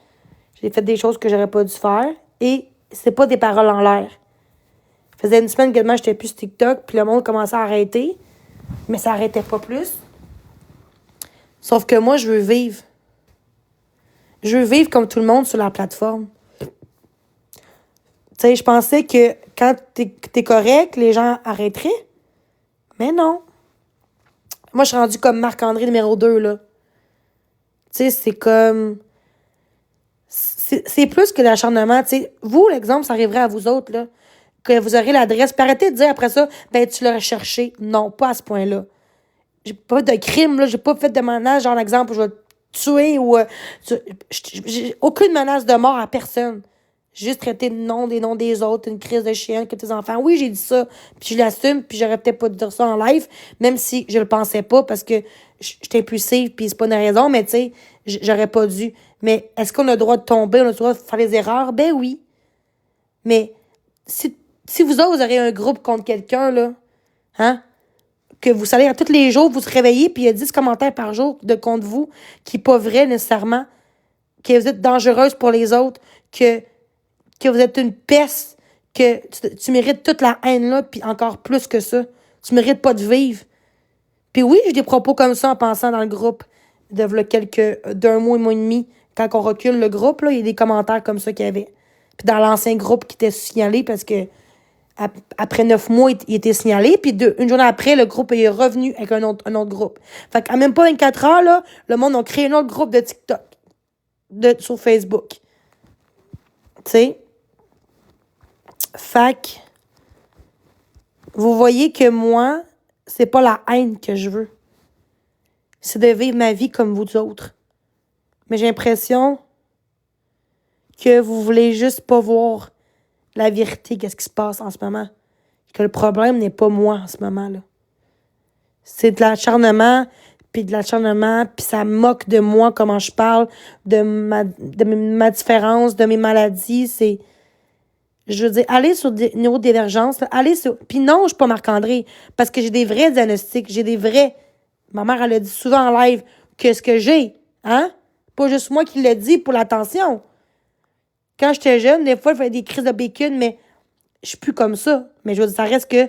J'ai fait des choses que j'aurais pas dû faire. Et c'est pas des paroles en l'air. Ça faisait une semaine que demain, j'étais plus sur TikTok, puis le monde commençait à arrêter. Mais ça arrêtait pas plus. Sauf que moi, je veux vivre. Je veux vivre comme tout le monde sur la plateforme. Tu sais, je pensais que quand t'es correct, les gens arrêteraient. Mais non. Moi, je suis rendue comme Marc-André numéro 2, là. Tu sais, c'est comme... C'est plus que l'acharnement. Tu sais, vous, l'exemple, ça arriverait à vous autres, là, que vous aurez l'adresse. Puis arrêtez de dire après ça, ben, tu l'aurais cherché. Non, pas à ce point-là. J'ai pas fait de crime, là. J'ai pas fait de menace, genre, exemple, je vais te tuer ou... j'ai aucune menace de mort à personne. J'ai juste traité de nom, des noms des autres, une crise de chien, que tes enfants. Oui, j'ai dit ça, puis je l'assume, puis j'aurais peut-être pas dû dire ça en live, même si je le pensais pas, parce que j'étais impulsive, puis c'est pas une raison, mais tu sais, j'aurais pas dû. Mais est-ce qu'on a le droit de tomber, on a le droit de faire des erreurs? Ben oui. Mais si vous autres, vous aurez un groupe contre quelqu'un, là, hein, que vous savez, à tous les jours, vous se réveillez, puis il y a 10 commentaires par jour de contre vous, qui n'est pas vrai nécessairement, que vous êtes dangereuse pour les autres, que vous êtes une peste, que tu mérites toute la haine-là, puis encore plus que ça. Tu mérites pas de vivre. Puis oui, j'ai des propos comme ça en pensant dans le groupe d'un mois et demi. Quand on recule le groupe, là, il y a des commentaires comme ça qu'il y avait. Puis dans l'ancien groupe qui était signalé, parce que après 9 mois, il était signalé, puis une journée après, le groupe est revenu avec un autre groupe. Fait qu'en même pas 24 heures, là, le monde a créé un autre groupe de TikTok sur Facebook. Tu sais? Fait que, vous voyez que moi, c'est pas la haine que je veux. C'est de vivre ma vie comme vous autres. Mais j'ai l'impression que vous voulez juste pas voir la vérité, qu'est-ce qui se passe en ce moment. Que le problème n'est pas moi en ce moment-là. C'est de l'acharnement, puis ça moque de moi, comment je parle, de ma différence, de mes maladies. Je veux dire, allez sur des neurodivergences, là, allez sur... Puis non, je suis pas Marc-André, parce que j'ai des vrais diagnostics, j'ai des vrais... Ma mère, elle a dit souvent en live que ce que j'ai, hein? Pas juste moi qui le dis pour l'attention. Quand j'étais jeune, des fois, je faisais des crises de bacon, mais je suis plus comme ça. Mais je veux dire, ça reste que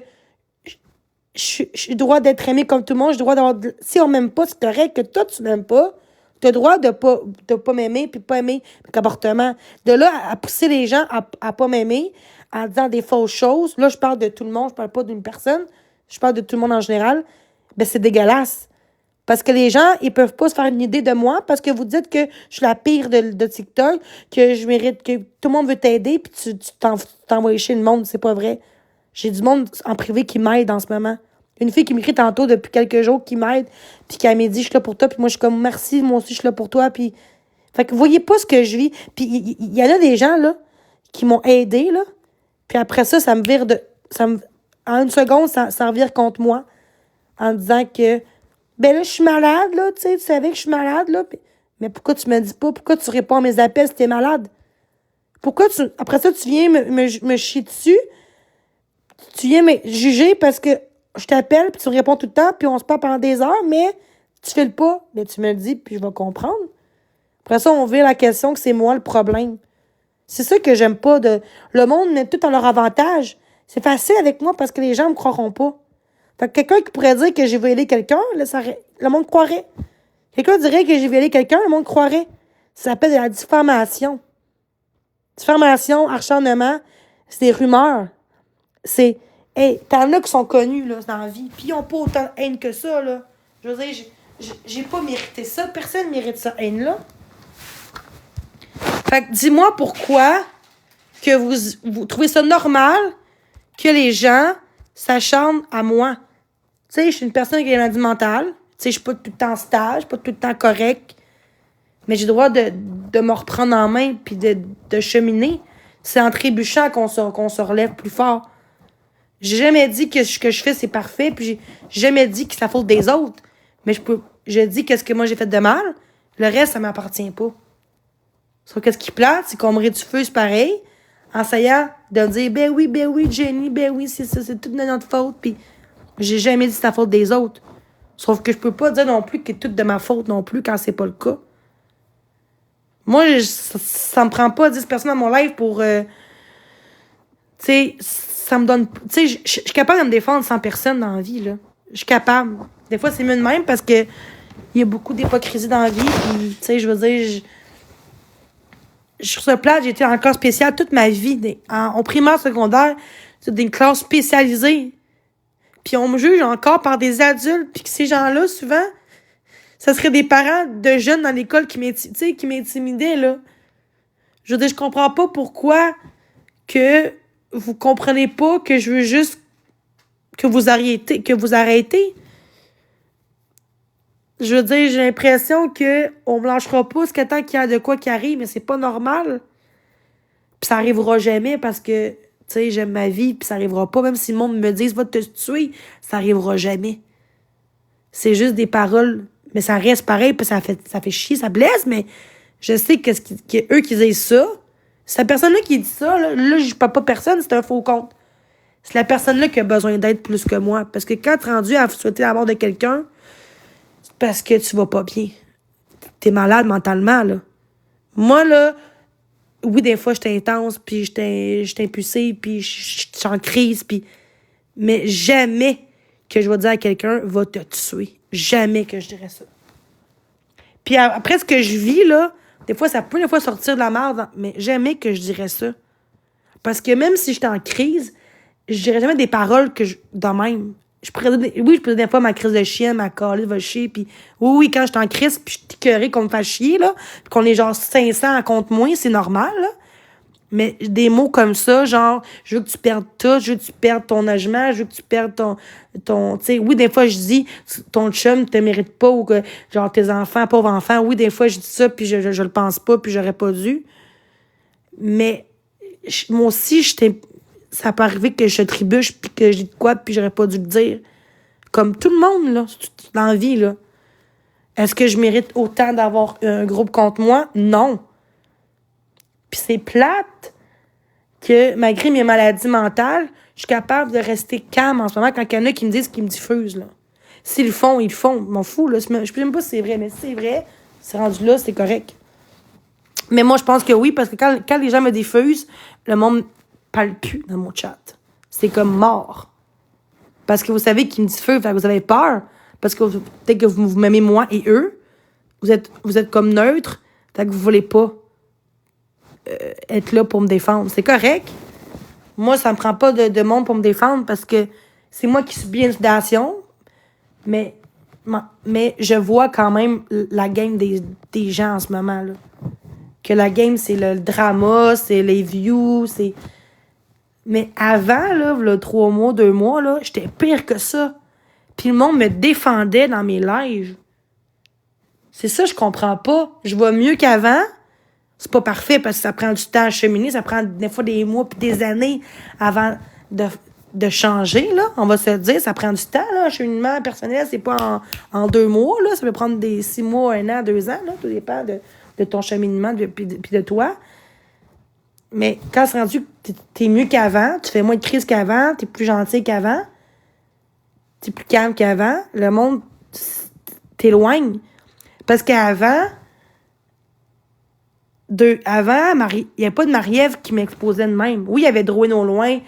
j'ai le droit d'être aimé comme tout le monde. J'ai le droit d'avoir... Si on m'aime pas, c'est correct que toi, tu m'aimes pas. Tu as le droit de pas m'aimer puis pas aimer mes comportements. De là à pousser les gens à pas m'aimer en disant des fausses choses. Là, je parle de tout le monde. Je parle pas d'une personne. Je parle de tout le monde en général. Ben, c'est dégueulasse. Parce que les gens, ils peuvent pas se faire une idée de moi parce que vous dites que je suis la pire de TikTok, que je mérite, que tout le monde veut t'aider, puis tu t'envoies chez le monde. C'est pas vrai. J'ai du monde en privé qui m'aide en ce moment. Une fille qui m'écrit tantôt depuis quelques jours qui m'aide, puis qui m'a dit, je suis là pour toi, puis moi, je suis comme, merci, moi aussi, je suis là pour toi, puis... Fait que vous voyez pas ce que je vis. Puis il y en a des gens, là, qui m'ont aidé, là, puis après ça, ça me vire de... En une seconde, ça revire contre moi, en disant que, ben là, je suis malade, là, tu savais que je suis malade, là, mais pourquoi tu me dis pas, pourquoi tu réponds à mes appels si t'es malade? Pourquoi après ça, tu viens me chier dessus, tu viens me juger parce que je t'appelle, puis tu me réponds tout le temps, puis on se parle pendant des heures, mais tu fais le pas. Mais tu me le dis, puis je vais comprendre. Après ça, on vire la question que c'est moi le problème. C'est ça que j'aime pas. Le monde met tout en leur avantage. C'est facile avec moi parce que les gens me croiront pas. Fait que quelqu'un qui pourrait dire que j'ai violé quelqu'un, là, le monde croirait. Quelqu'un dirait que j'ai violé quelqu'un, le monde croirait. Ça s'appelle de la diffamation. Diffamation, acharnement, c'est des rumeurs. C'est... Hey, t'en as qui sont connus, là, dans la vie. Puis ils ont pas autant de haine que ça, là. Je veux dire, j'ai pas mérité ça. Personne mérite cette haine-là. Fait que dis-moi pourquoi que vous trouvez ça normal que les gens s'acharnent à moi. Tu sais, je suis une personne qui a une maladie mentale. Tu sais, je suis pas tout le temps stable, je suis pas tout le temps correct. Mais j'ai le droit de me reprendre en main puis de cheminer. C'est en trébuchant qu'on se relève plus fort. J'ai jamais dit que ce que je fais, c'est parfait, puis j'ai jamais dit que c'est la faute des autres. Mais je dis qu'est-ce que moi j'ai fait de mal. Le reste, ça m'appartient pas. Sauf que ce qui plate, c'est qu'on me rétufuse pareil, en essayant de me dire, ben oui, Jenny, ben oui, c'est ça, c'est toute notre faute, puis j'ai jamais dit que c'est la faute des autres. Sauf que je peux pas dire non plus que c'est tout de ma faute non plus quand c'est pas le cas. Moi, ça me prend pas 10 personnes à mon live pour, tu sais, ça me donne... Tu sais, je suis capable de me défendre sans personne dans la vie, là. Je suis capable. Des fois, c'est mieux de même parce que il y a beaucoup d'hypocrisie dans la vie. Puis, tu sais, je veux dire, sur ce plat, j'ai été en classe spéciale toute ma vie. En primaire, secondaire, c'est une classe spécialisée. Puis on me juge encore par des adultes. Puis que ces gens-là, souvent, ça serait des parents de jeunes dans l'école qui m'intimidaient, là. Je veux dire, je comprends pas pourquoi que vous comprenez pas que je veux juste que vous arrêtez. Je veux dire, j'ai l'impression que on me lâchera pas jusqu'à temps qu'il y a de quoi qui arrive, mais c'est pas normal. Puis ça arrivera jamais parce que, tu sais, j'aime ma vie, puis ça arrivera pas. Même si le monde me dise, va te tuer, ça arrivera jamais. C'est juste des paroles, mais ça reste pareil, puis ça fait chier, ça blesse, mais je sais que eux qui disent ça, c'est la personne-là qui dit ça, là je parle pas personne, c'est un faux compte. C'est la personne-là qui a besoin d'aide plus que moi. Parce que quand tu es rendu à souhaiter la mort de quelqu'un, c'est parce que tu vas pas bien. T'es malade mentalement, là. Moi, là, oui, des fois, j'étais intense, puis j'étais impulsive, puis je suis en crise, puis... Mais jamais que je vais dire à quelqu'un, va te tuer. Jamais que je dirais ça. Puis après ce que je vis, là, des fois, ça peut des fois sortir de la merde, mais jamais que je dirais ça. Parce que même si j'étais en crise, je dirais jamais des paroles de même. Je pourrais dire des fois ma crise de chienne, ma calée va chier, puis oui, quand j'étais en crise, puis je suis écœurée qu'on me fasse chier, là, puis qu'on est genre 500 contre moi, c'est normal, là. Mais des mots comme ça, genre, je veux que tu perdes tout, je veux que tu perdes ton logement, je veux que tu perdes ton tu sais, oui, des fois, je dis, ton chum te mérite pas, ou que, genre, tes enfants, pauvres enfants, oui, des fois, je dis ça, puis je le pense pas, puis j'aurais pas dû. Mais, moi aussi, ça peut arriver que je trébuche, puis que je dis de quoi, puis j'aurais pas dû le dire. Comme tout le monde, là, dans la vie, là. Est-ce que je mérite autant d'avoir un groupe contre moi? Non. Puis c'est plate. que malgré mes maladies mentales, je suis capable de rester calme en ce moment quand il y en a qui me disent qu'ils me diffusent, là. S'ils le font, ils le font. Je m'en fous, là. Je ne sais même pas si c'est vrai, mais si c'est vrai, c'est rendu là, c'est correct. Mais moi, je pense que oui, parce que quand les gens me diffusent, le monde parle plus dans mon chat. C'est comme mort. Parce que vous savez qu'ils me diffusent, fait que vous avez peur. Parce que peut-être que vous m'aimez moi et eux. Vous êtes comme neutre, fait que vous voulez pas être là pour me défendre. C'est correct. Moi, ça me prend pas de monde pour me défendre parce que c'est moi qui subis l'intimidation. Mais je vois quand même la game des gens en ce moment, là. Que la game, c'est le drama, c'est les views, c'est... Mais avant, là, 3 mois, 2 mois, là, j'étais pire que ça. Puis le monde me défendait dans mes lives. C'est ça, je comprends pas. Je vois mieux qu'avant. C'est pas parfait parce que ça prend du temps à cheminer. Ça prend des fois des mois puis des années avant de changer, là. On va se le dire, ça prend du temps, là. Un cheminement personnel, c'est pas en 2 mois, là. Ça peut prendre des 6 mois, 1 an, 2 ans, là. Tout dépend de ton cheminement puis de toi. Mais quand c'est rendu que t'es mieux qu'avant, tu fais moins de crises qu'avant, t'es plus gentil qu'avant, t'es plus calme qu'avant, le monde t'éloigne. Parce qu'avant, il n'y avait pas de Marie-Ève qui m'exposait de même. Oui, il y avait Drouin au loin,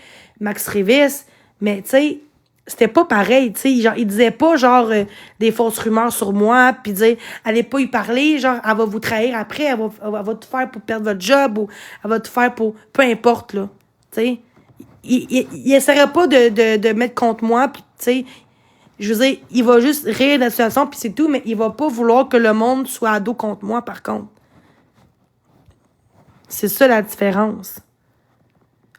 Max Révis, mais tu sais, c'était pas pareil, tu sais. Genre, il disait pas, genre, des fausses rumeurs sur moi, puis dire, allez pas y parler, genre, elle va vous trahir après, elle va tout faire pour perdre votre job, ou elle va tout faire pour... Peu importe, là, tu sais. Il essaierait pas de mettre contre moi, puis, tu sais, je veux dire, il va juste rire de la situation, puis c'est tout, mais il va pas vouloir que le monde soit à dos contre moi, par contre. C'est ça, la différence.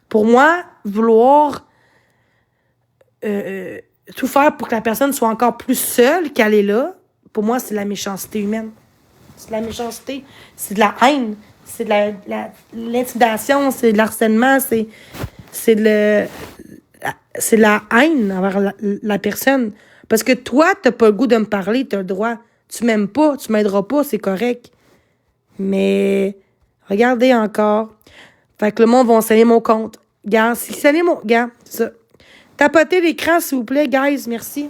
Pour moi, vouloir tout faire pour que la personne soit encore plus seule qu'elle est là, pour moi, c'est de la méchanceté humaine. C'est de la méchanceté, c'est de la haine, c'est de l'intimidation, c'est de l'harcèlement, c'est de la haine envers la personne. Parce que toi, t'as pas le goût de me parler, t'as le droit. Tu m'aimes pas, tu m'aideras pas, c'est correct. Mais regardez encore. Fait que le monde va enseigner mon compte. Regarde, si ça n'est mon... Regarde, c'est ça. Tapotez l'écran, s'il vous plaît, guys. Merci.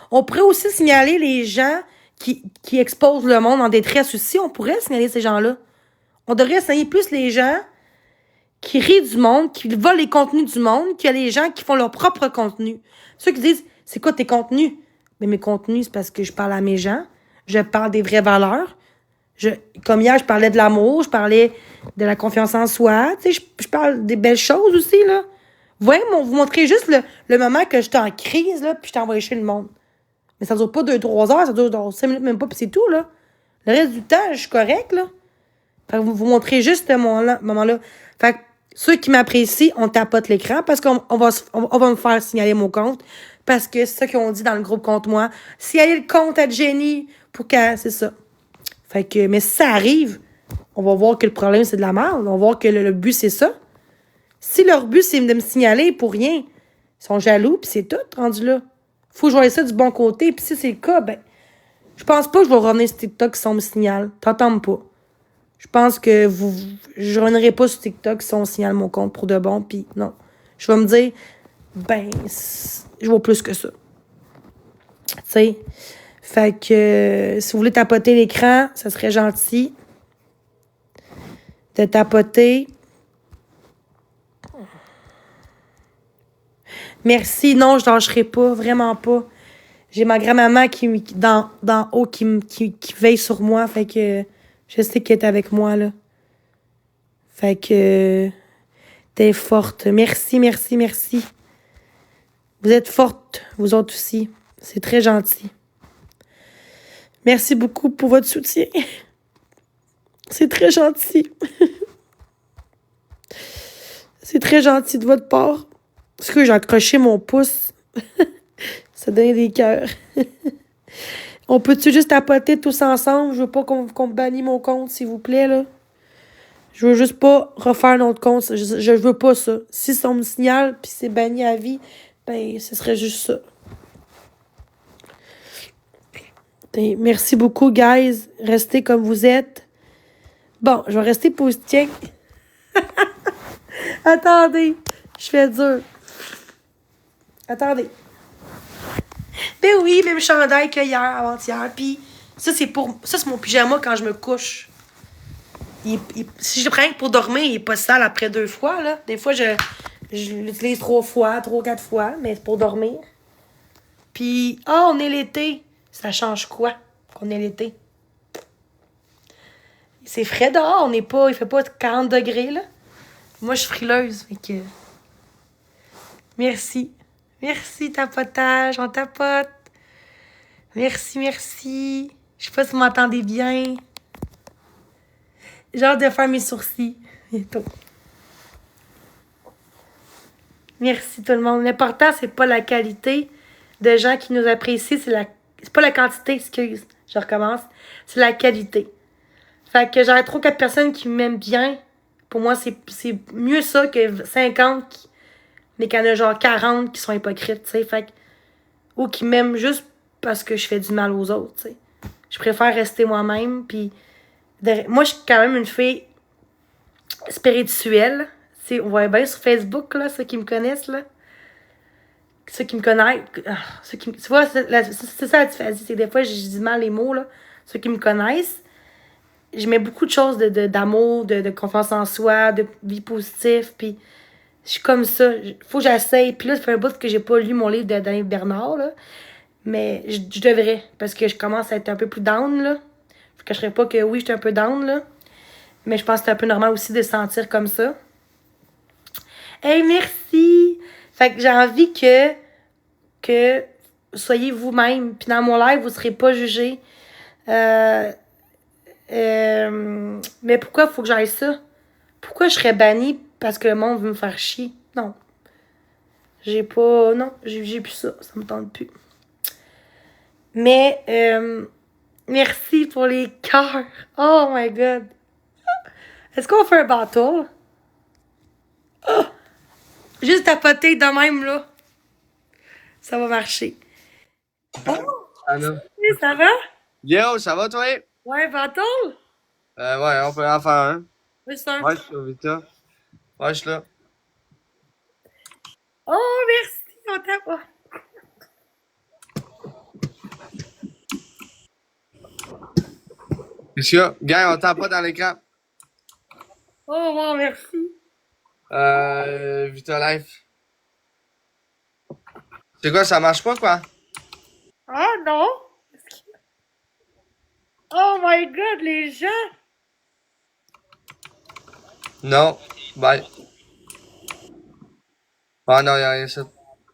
On pourrait aussi signaler les gens qui exposent le monde en détresse aussi. On pourrait signaler ces gens-là. On devrait signaler plus les gens qui rient du monde, qui volent les contenus du monde, que les gens qui font leur propre contenu. Ceux qui disent, c'est quoi tes contenus? Mais mes contenus, c'est parce que je parle à mes gens. Je parle des vraies valeurs. Comme hier, je parlais de l'amour, je parlais de la confiance en soi. Tu sais, je parle des belles choses aussi, là. Vous montrez juste le moment que j'étais en crise, là, puis je t'ai envoyé chez le monde. Mais ça dure pas 2-3 heures, ça dure 5 minutes même pas, puis c'est tout, là. Le reste du temps, je suis correcte, là. Fait que vous montrez juste ce moment-là. Fait que ceux qui m'apprécient, on tapote l'écran parce qu'on va me faire signaler mon compte. Parce que c'est ça qu'ils ont dit dans le groupe contre moi. Signaler le compte à Jenny pour qu'elle... C'est ça. Fait que, mais si ça arrive, on va voir que le problème, c'est de la merde. On va voir que le but, c'est ça. Si leur but, c'est de me signaler pour rien, ils sont jaloux, puis c'est tout rendu là. Faut que je voie ça du bon côté. Puis si c'est le cas, ben, je pense pas que je vais revenir sur TikTok si on me signale. T'entends pas. Je pense que je reviendrai pas sur TikTok si on signale mon compte pour de bon, puis non. Je vais me dire, ben, je vaux plus que ça. Tu sais. Fait que si vous voulez tapoter l'écran, ça serait gentil de tapoter. Merci. Non, je lâcherai pas. Vraiment pas. J'ai ma grand-maman dans haut qui veille sur moi. Fait que je sais qu'elle est avec moi, là. Fait que t'es forte. Merci, merci, merci. Vous êtes forte, vous autres aussi. C'est très gentil. Merci beaucoup pour votre soutien. C'est très gentil. C'est très gentil de votre part. Parce que j'ai accroché mon pouce. Ça donnait des cœurs. On peut-tu juste tapoter tous ensemble? Je veux pas qu'on bannisse mon compte, s'il vous plaît, là. Je veux juste pas refaire notre compte. Je veux pas ça. Si ça me signale puis c'est banni à vie, ben, ce serait juste ça. Et merci beaucoup, guys. Restez comme vous êtes. Bon, je vais rester positive. Attendez, je fais dur. Attendez. Ben oui, même chandail que hier, avant-hier. Puis ça, c'est mon pyjama quand je me couche. Si je le prends pour dormir, il est pas sale après 2 fois, là. Des fois, je l'utilise 3 fois, 3 ou 4 fois, mais c'est pour dormir. Puis, on est l'été. Ça change quoi qu'on est l'été? C'est frais dehors, il fait pas 40 degrés, là. Moi, je suis frileuse, fait que... Merci. Merci, tapotage, on tapote. Merci, merci. Je sais pas si vous m'entendez bien. J'ai hâte de faire mes sourcils bientôt. Merci tout le monde. L'important, c'est pas la qualité de gens qui nous apprécient, c'est pas la quantité, excuse. Je recommence. C'est la qualité. Fait que j'aurais 3-4 personnes qui m'aiment bien. Pour moi, c'est mieux ça que 50, mais qu'il y en a genre 40 qui sont hypocrites, tu sais. Fait que, ou qui m'aiment juste parce que je fais du mal aux autres, tu sais. Je préfère rester moi-même, puis... Moi, je suis quand même une fille spirituelle. T'sais, on voit bien sur Facebook, là, ceux qui me connaissent, là. Ceux qui me connaissent. Tu vois, c'est ça la différence. C'est que des fois, je dis mal les mots, là. Ceux qui me connaissent, je mets beaucoup de choses d'amour, de confiance en soi, de vie positive, puis je suis comme ça. Faut que j'essaye. Puis là, ça fait un bout que j'ai pas lu mon livre de Daniel Bernard, là. Mais je devrais, parce que je commence à être un peu plus down, là. Je ne cacherai pas que oui, j'étais un peu down, là. Mais je pense que c'est un peu normal aussi de se sentir comme ça. Hey, merci! Fait que j'ai envie que soyez vous-même. Puis dans mon live, vous ne serez pas jugés. Mais pourquoi il faut que j'aille ça? Pourquoi je serais bannie parce que le monde veut me faire chier? Non. J'ai pas... Non, j'ai plus ça. Ça me tente plus. Mais... merci pour les cœurs. Oh my God. Est-ce qu'on fait un battle? Oh! Juste tapoter de même, là. Ça va marcher. Oh! Allô? Oui, ça va? Yo, ça va toi? Ouais, battle? Ouais, on peut en faire un. Oui, c'est un. Ouais, je suis au Vita. Ouais, je suis là. Oh, merci. On tape. Qu'est-ce qu'il y a? Gars, on tape pas dans l'écran. Oh, wow, merci. Vita Live. C'est quoi, ça marche pas, quoi? Ah, non. Oh my God, les gens. Non. Bye. Ah non, y'a rien, ça.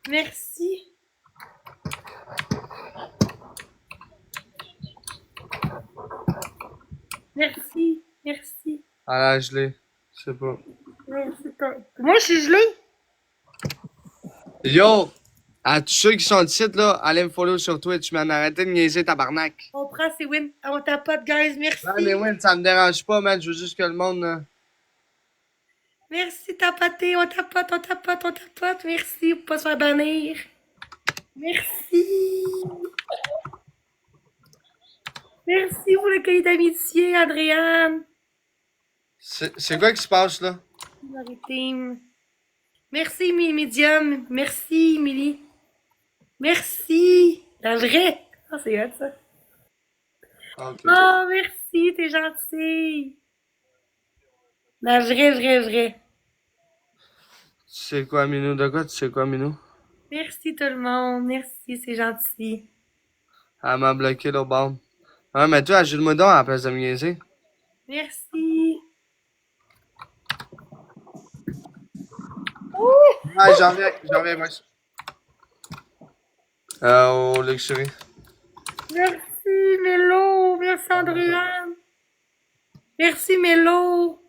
Merci. Merci. Merci. Ah là, je l'ai. Je sais pas. Merci. Moi, je suis gelée. Yo! À tous ceux qui sont ici, là, allez me follow sur Twitch, man. Arrêtez de niaiser, tabarnak. On prend, c'est win. On tapote, guys. Merci. Non, mais ouais, ça me dérange pas, man. Je veux juste que le monde, là. Merci, tapoter. On tapote, on tapote, on tapote. Merci pour pas se faire bannir. Merci. Merci pour le cahier d'amitié, Adriane. C'est quoi qui se passe, là? Merci, Medium. Merci, Emily. Merci. La vraie. Ah, c'est hot, ça. Ok. Oh, merci, t'es gentil. La vraie. Tu sais quoi, Minou? De quoi tu sais quoi, Minou? Merci tout le monde. Merci, c'est gentil. Elle m'a bloqué le bord. Ouais, mais toi, ajoute-moi donc à la place de me niaiser. Merci. Ouais, j'en viens, moi. Au Luxury. Merci, Mélo. Merci, Andréane. Merci, Mélo.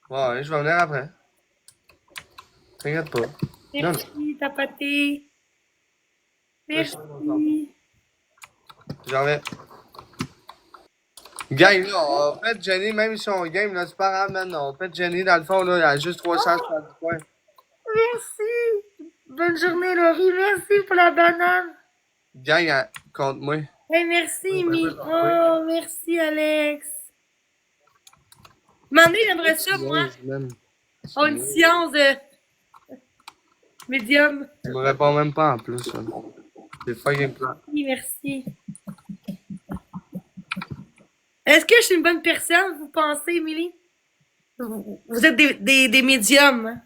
Ouais, je vais venir après. T'inquiète pas. Merci, Tapaté. Merci. J'en viens. Gang, là, on pète Jenny, même si on game, là, c'est pas grave, man. On pète Jenny, dans le fond, là, il y a juste 370 points. Merci. Bonne journée, Laurie. Merci pour la banane. Gang, contre moi. Hey, merci, Oh, merci, Alex. Mandé, j'aimerais ça, moi. Oh, une science de Médium. Tu me réponds même pas en plus. Là. C'est fucking plat. Oui, merci. Est-ce que je suis une bonne personne, vous pensez, Émilie? Vous êtes des médiums, hein?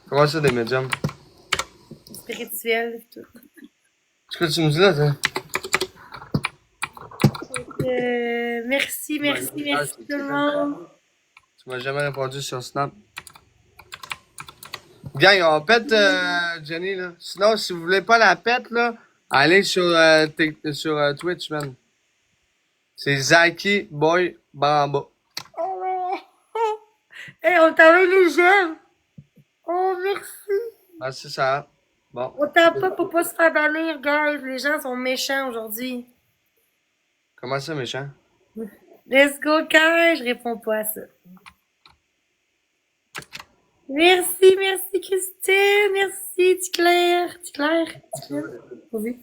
Comment ça, des médiums? Spirituels, tout. Ce que tu me dis là, toi? Merci tout le monde. Tu m'as jamais répondu sur Snap. Gang, on pète Jenny, là. Sinon, si vous voulez pas la pète, là, allez sur, Twitch, man. C'est Zaki Boy Bamba. Hey, on t'envoie les j'aime. Oh, merci. Ah, c'est ça. Bon. On tape pas pour pas se faire bannir, guys. Les gens sont méchants aujourd'hui. Comment ça, méchant? Let's go, Kai. Je réponds pas à ça. Merci Christine. Merci, Claire. Oui.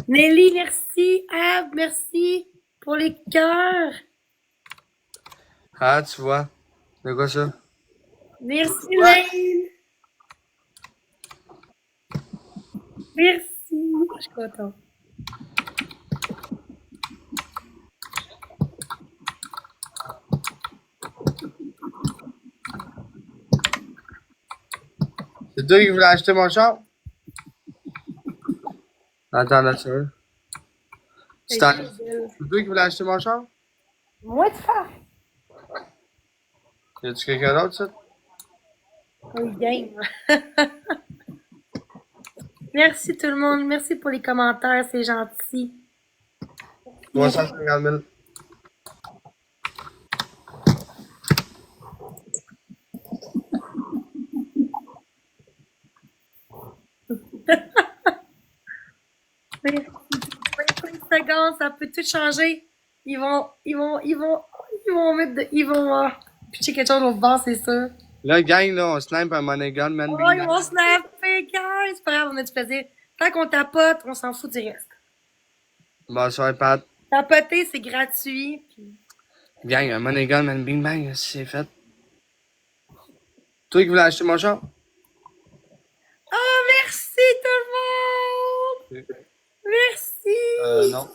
Nelly, merci. Ab, merci pour les cœurs. Ah, tu vois. C'est quoi ça? Merci, Lane. Merci. Je suis contente. C'est toi qui voulais acheter mon char? Attends, là, ça va. C'est toi qui voulais acheter mon char? Moi, tu fais. Y a-tu quelqu'un d'autre, ça? Oui, game. Merci tout le monde. Merci pour les commentaires. C'est gentil. 350 000. Merci. 25 secondes, ça peut tout changer. Ils vont pitcher quelque chose au bord, c'est sûr. Là, gang, là, on snipe un money gun, man. Oh, ils vont snapper, guys. C'est pas grave, on a du plaisir. Tant qu'on tapote, on s'en fout du reste. Bonsoir, Pat. Tapoter, c'est gratuit. Puis... Gang, un money gun, man. Bing bang, c'est fait. Toi qui voulais acheter mon char? Oh, merci tout le monde! Merci! Non.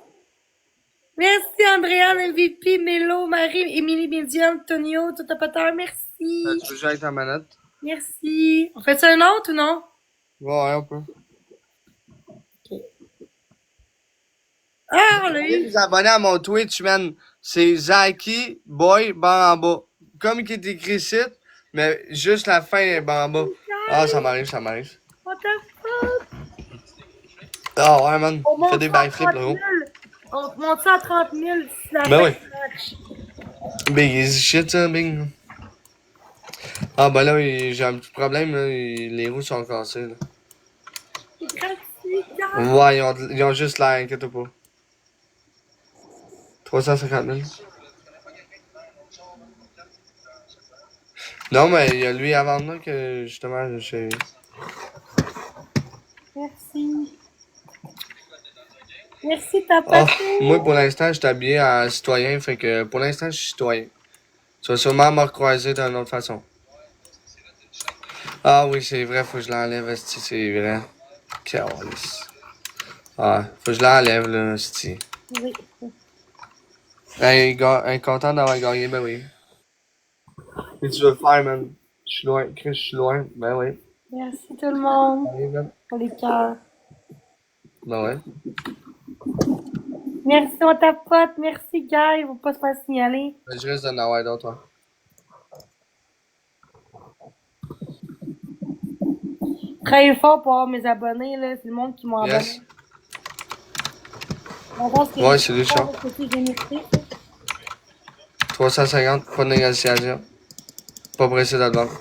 Merci Andréane, MVP, Mélo, Marie, Émilie Médium, Tonio, tout tapoteur, merci! Tu veux jouer avec ta manette? Merci! On fait ça un autre ou non? Ouais, on peut. Ok. Ah, on l'a Allez eu! vous abonner à mon Twitch, man. C'est Zaki Boy Bamba. Comme il est écrit ici, mais juste la fin est Bamba. Ah, ça m'arrive. What the fuck? Ah ouais, man. On monte Fais des ça à backflips, 30 000. là-haut. On monte ça à 30 000 si la Ben fin oui. du match. Big easy shit, ça, Big. Ah, ben là, j'ai un petit problème, là. Les roues sont cassées, là. C'est gratuit, gars! Ouais, ils ont juste l'air, inquiète pas. 350 000. Non, mais il y a lui à vendre, là, que justement, je... Merci. Merci, t'as Oh, pas moi, pour l'instant, je suis habillé en citoyen, fait que pour l'instant, je suis citoyen. Tu vas sûrement me recroiser d'une autre façon. Ah oui, c'est vrai, faut que je l'enlève, esti, c'est vrai. Calice. Ah, faut que je l'enlève, là, esti. Oui. Hey, content d'avoir gagné, ben oui. Qu'est-ce que tu veux faire, man? Je suis loin, Chris, je suis loin, ben oui. Merci tout le monde Allez, man. pour les cœurs. Ben ouais. Merci, on tapote. Merci, Guy. Faut pas se faire signaler. Ben, je risque d'en avoir d'autres, toi. Très fort pour avoir mes abonnés, là. C'est le monde qui m'a abonné. Yes. On pense que Ouais, c'est lui, ça. 350, pas de négociation. Pas pressé de le vendre.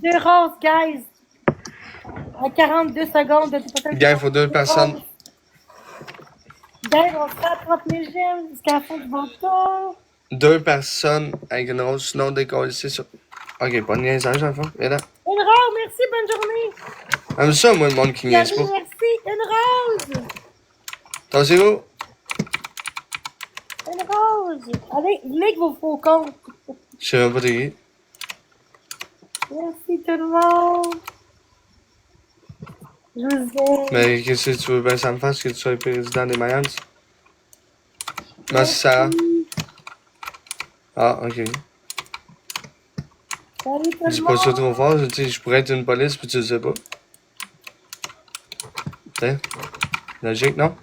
2 roses, guys. À 42 secondes de tout Gars, il faut 2 personnes. Guys, on sera à 30 000 gemmes jusqu'à la fin du montant. 2 personnes avec une rose, sinon décoller ici sur. Ok, pas de niaisage, en fait. Viens là. Une rose, merci, bonne journée. J'aime ça, moi, le monde qui niaise pas. Merci, une rose. T'en sais où? Une rose. Allez, venez avec vos faux comptes. Je sais même pas t'es qui. Merci tout le monde. Je vous aime. Mais qu'est-ce que tu veux bien ça me fasse que tu sois le président des Mayans? Merci, Sarah. Ah, ok. Salut tout Dis le pas ça monde. trop fort, tu sais, je pourrais être une police puis tu le sais pas. T'sais? Logique, non?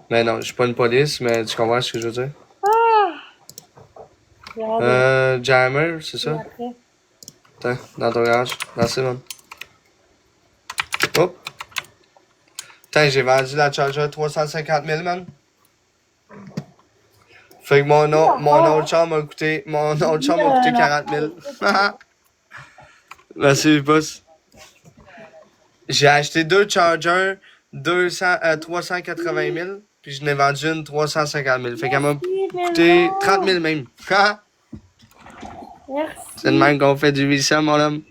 Mais non, je suis pas une police, mais tu comprends ce que je veux dire? J'ai hâte de Jammer, c'est voir ça? après. Tiens, dans ton garage. Merci, man. Oh! Tiens, j'ai vendu la Charger à 350 000, man. Fait que mon autre char m'a coûté, mon autre char m'a coûté 40 000. Merci, boss. J'ai acheté deux Chargers 380 000, puis je n'ai vendu une 350 000. Fait qu'elle m'a coûté 30 000 même. Merci. C'est de même qu'on fait du 800, mon homme.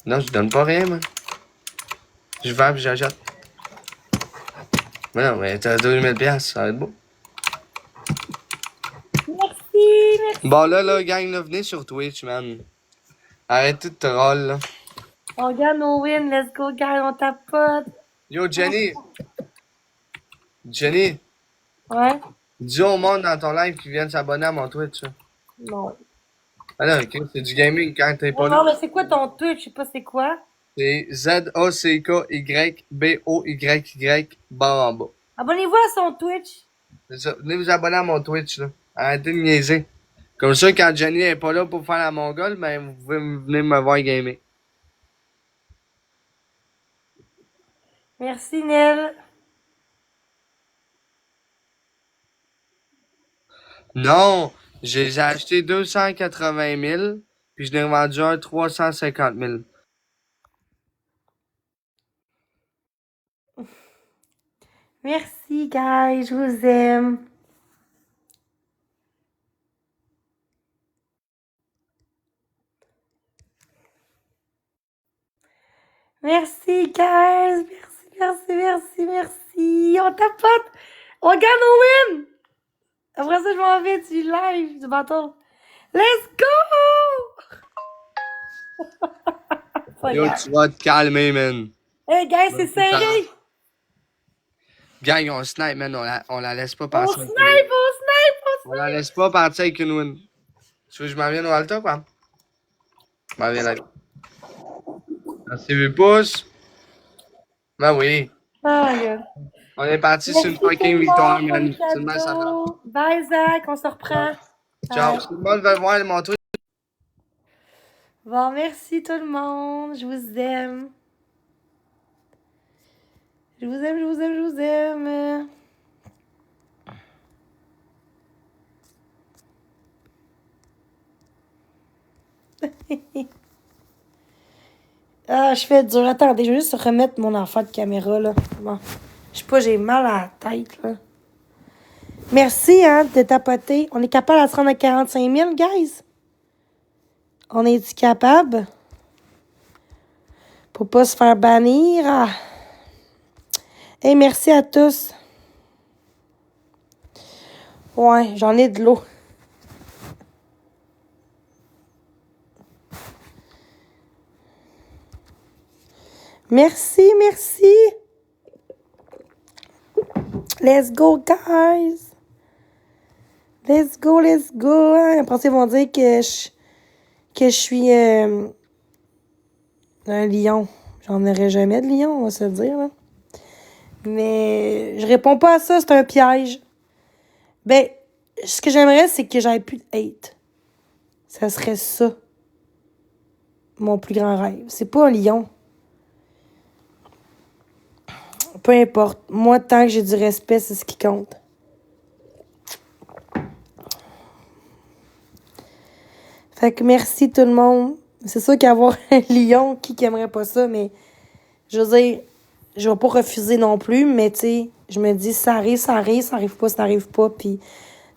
Non, je donne pas rien, man. Je vends puis j'achète. Mais non, mais t'as 2000 $, ça va être beau. Merci. Bon, là, gang, là, venez sur Twitch, man. Arrêtez de troll, là. On gagne nos wins. Let's go, guys. On tapote. Yo, Jenny! Jenny, Ouais? dis au monde dans ton live qu'ils viennent s'abonner à mon Twitch, ça. Non. Ah non, ok, c'est du gaming quand t'es pas Non, là. mais c'est quoi ton Twitch? Je sais pas c'est quoi. C'est ZACKYBOYY barre en bas. Abonnez-vous à son Twitch. C'est ça. Venez vous abonner à mon Twitch, là. Arrêtez de niaiser. Comme ça, quand Jenny est pas là pour faire la mongole, ben, vous pouvez venir me voir gamer. Merci, Nel. Non! J'ai acheté 280 000, puis je l'ai revendu un 350 000. Merci, guys. Je vous aime. Merci, guys. Merci. On tapote. On gagne au win. Après ça, je m'en vais du live, du bateau. Let's go! Yo, tu vas te calmer, man. Hey, guys, c'est serré. Gang, on snipe, man. On la laisse pas On passer. snipe. On la laisse pas partir avec une win. Tu veux que je m'en vienne au Alta, quoi? Je m'en viens là. Merci, 8 pouces. Ben oui. Oh my god. On est parti sur une fucking victoire, man. C'est une belle ça. Bye, Zach. On se reprend. Ciao. Tout le monde veut voir mon truc. Bon, merci tout le monde. Je vous aime. Je vous aime. Ah, je fais dur. Attendez, je vais juste remettre mon enfant de caméra, là. Bon. Je sais pas, j'ai mal à la tête, là. Merci, hein, de tapoter. On est capable de se rendre à 45 000, guys? On est-tu capable? Pour pas se faire bannir. Ah. Hey, merci à tous. Ouais, j'en ai de l'eau. Merci. Let's go, guys. Let's go. Après, ils vont dire que je suis un lion. J'en aurais jamais de lion, on va se le dire, là. Mais je réponds pas à ça, c'est un piège. Ben, ce que j'aimerais, c'est que j'aille plus de hate. Ça serait ça. Mon plus grand rêve. C'est pas un lion. Peu importe. Moi, tant que j'ai du respect, c'est ce qui compte. Fait que merci tout le monde. C'est sûr qu'avoir un lion, qui aimerait pas ça, mais je veux dire, je vais pas refuser non plus, mais tu sais, je me dis, ça arrive pas, ça n'arrive pas, puis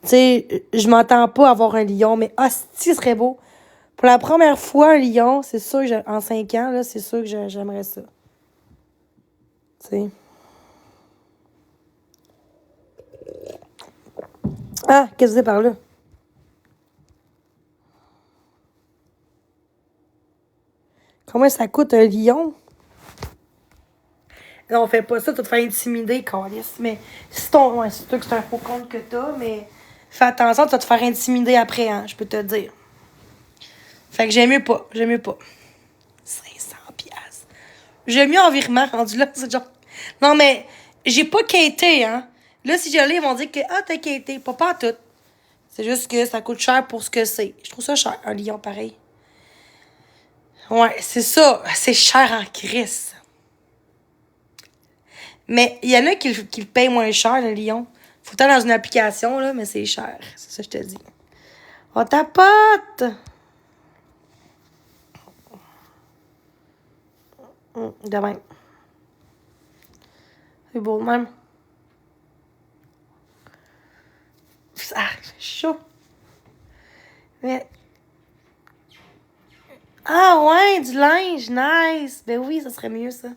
tu sais, je m'entends pas avoir un lion, mais hostie, ce serait beau. Pour la première fois, un lion, c'est sûr que en 5 ans, là, c'est sûr que j'aimerais ça. Tu sais. Ah, qu'est-ce que c'est par là? Combien ça coûte un lion? Non, on fait pas ça, tu vas te faire intimider, Calice. Mais si ton. Ouais, c'est sûr que c'est un faux compte que t'as, mais fais attention, tu vas te faire intimider après, hein, je peux te dire. Fait que j'aime mieux pas, j'aime mieux pas. 500 piastres. J'aime mieux en virement rendu là, c'est genre. Non, mais j'ai pas quêté, hein. Là, si j'allais, ils vont dire que, ah, t'as quêté. Pas tout. C'est juste que ça coûte cher pour ce que c'est. Je trouve ça cher, un lion pareil. Ouais, c'est ça. C'est cher en crise. Mais il y en a qui le payent moins cher, le lion. Faut que t'ailles dans une application, là, mais c'est cher. C'est ça que je te dis. On tapote! De même. C'est beau, même. Ah, c'est chaud. Mais... Ah ouais, du linge, nice. Ben oui, ça serait mieux, ça.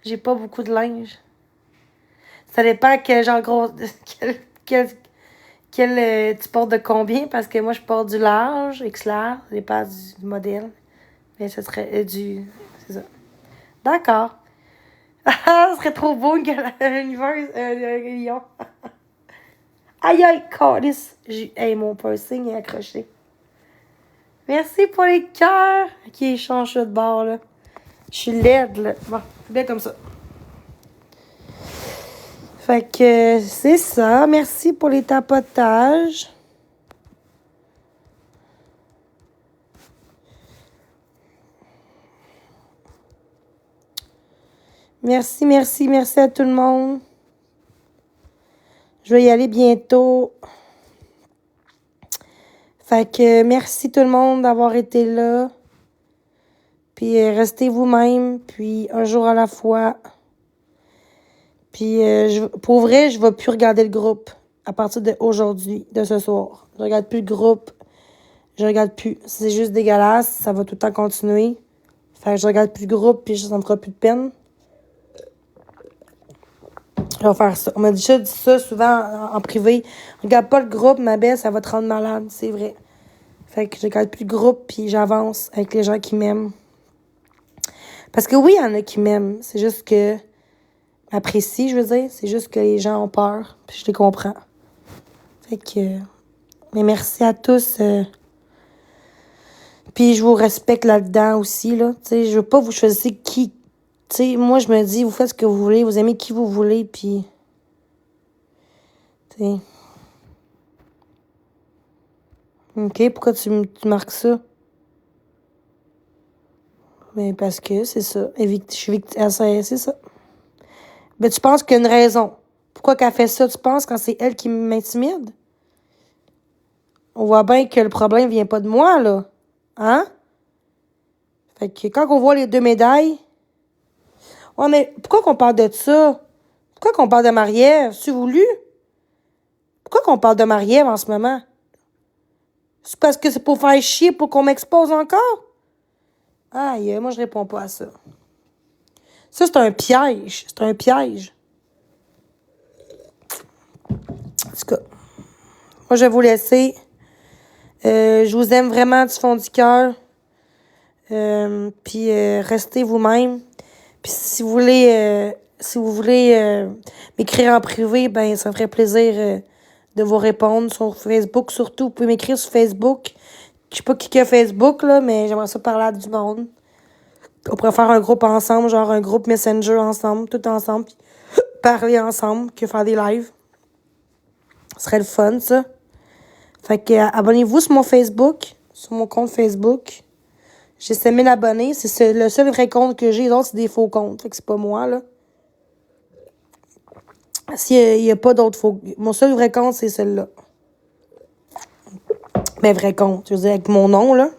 J'ai pas beaucoup de linge. Ça dépend quel genre gros... tu portes de combien, parce que moi, je porte du large, X-large, ça dépend du modèle. Mais ce serait du... C'est ça. D'accord. Ah, ce serait trop beau un univers, un lion. Aïe, aïe, calice. Hey, mon piercing est accroché. Merci pour les cœurs. Qui change ça de bord, là. Je suis laide, là. Bon, c'est bien comme ça. Fait que c'est ça. Merci pour les tapotages. Merci, merci, merci à tout le monde. Je vais y aller bientôt. Fait que merci tout le monde d'avoir été là. Puis restez vous-même. Puis un jour à la fois. Puis pour vrai, je ne vais plus regarder le groupe à partir d'aujourd'hui, de ce soir. Je regarde plus le groupe. Je regarde plus. C'est juste dégueulasse. Ça va tout le temps continuer. Fait que je regarde plus le groupe. Puis ça me fera plus de peine. Je vais faire ça. On m'a déjà dit ça souvent en privé. Regarde pas le groupe, ma belle, ça va te rendre malade. C'est vrai. Fait que je regarde plus le groupe, puis j'avance avec les gens qui m'aiment. Parce que oui, il y en a qui m'aiment. C'est juste que... M'apprécient, je veux dire. C'est juste que les gens ont peur, puis je les comprends. Fait que... Mais merci à tous. Puis je vous respecte là-dedans aussi, là. Tu sais, je veux pas vous choisir qui... Tu sais, moi, je me dis, vous faites ce que vous voulez, vous aimez qui vous voulez, puis... Tu sais... OK, pourquoi tu marques ça? Mais parce que c'est ça. Je suis victime. C'est ça. Ben, tu penses qu'il y a une raison. Pourquoi qu'elle fait ça, tu penses, quand c'est elle qui m'intimide? On voit bien que le problème vient pas de moi, là. Hein? Fait que quand on voit les deux médailles... Ouais, mais pourquoi qu'on parle de ça? Pourquoi qu'on parle de Marie-Ève? C'est voulu? Pourquoi qu'on parle de Marie-Ève en ce moment? C'est parce que c'est pour faire chier, pour qu'on m'expose encore? Aïe, moi, je réponds pas à ça. Ça, c'est un piège. C'est un piège. En tout cas, moi, je vais vous laisser. Je vous aime vraiment du fond du cœur. Puis, restez vous-même. Puis, si vous voulez m'écrire en privé, ben ça me ferait plaisir de vous répondre sur Facebook. Surtout, vous pouvez m'écrire sur Facebook. Je sais pas qui a Facebook, là, mais j'aimerais ça parler à du monde. On pourrait faire un groupe ensemble, genre un groupe Messenger ensemble, tout ensemble, puis parler ensemble, que faire des lives. Ce serait le fun, ça. Fait que abonnez-vous sur mon Facebook, sur mon compte Facebook. J'ai 5000 abonnés. C'est le seul vrai compte que j'ai. Les autres, c'est des faux comptes. Fait que c'est pas moi, là. S'il y a pas d'autres faux... Mon seul vrai compte, c'est celui-là. Mais vrai compte, je veux dire, avec mon nom, là.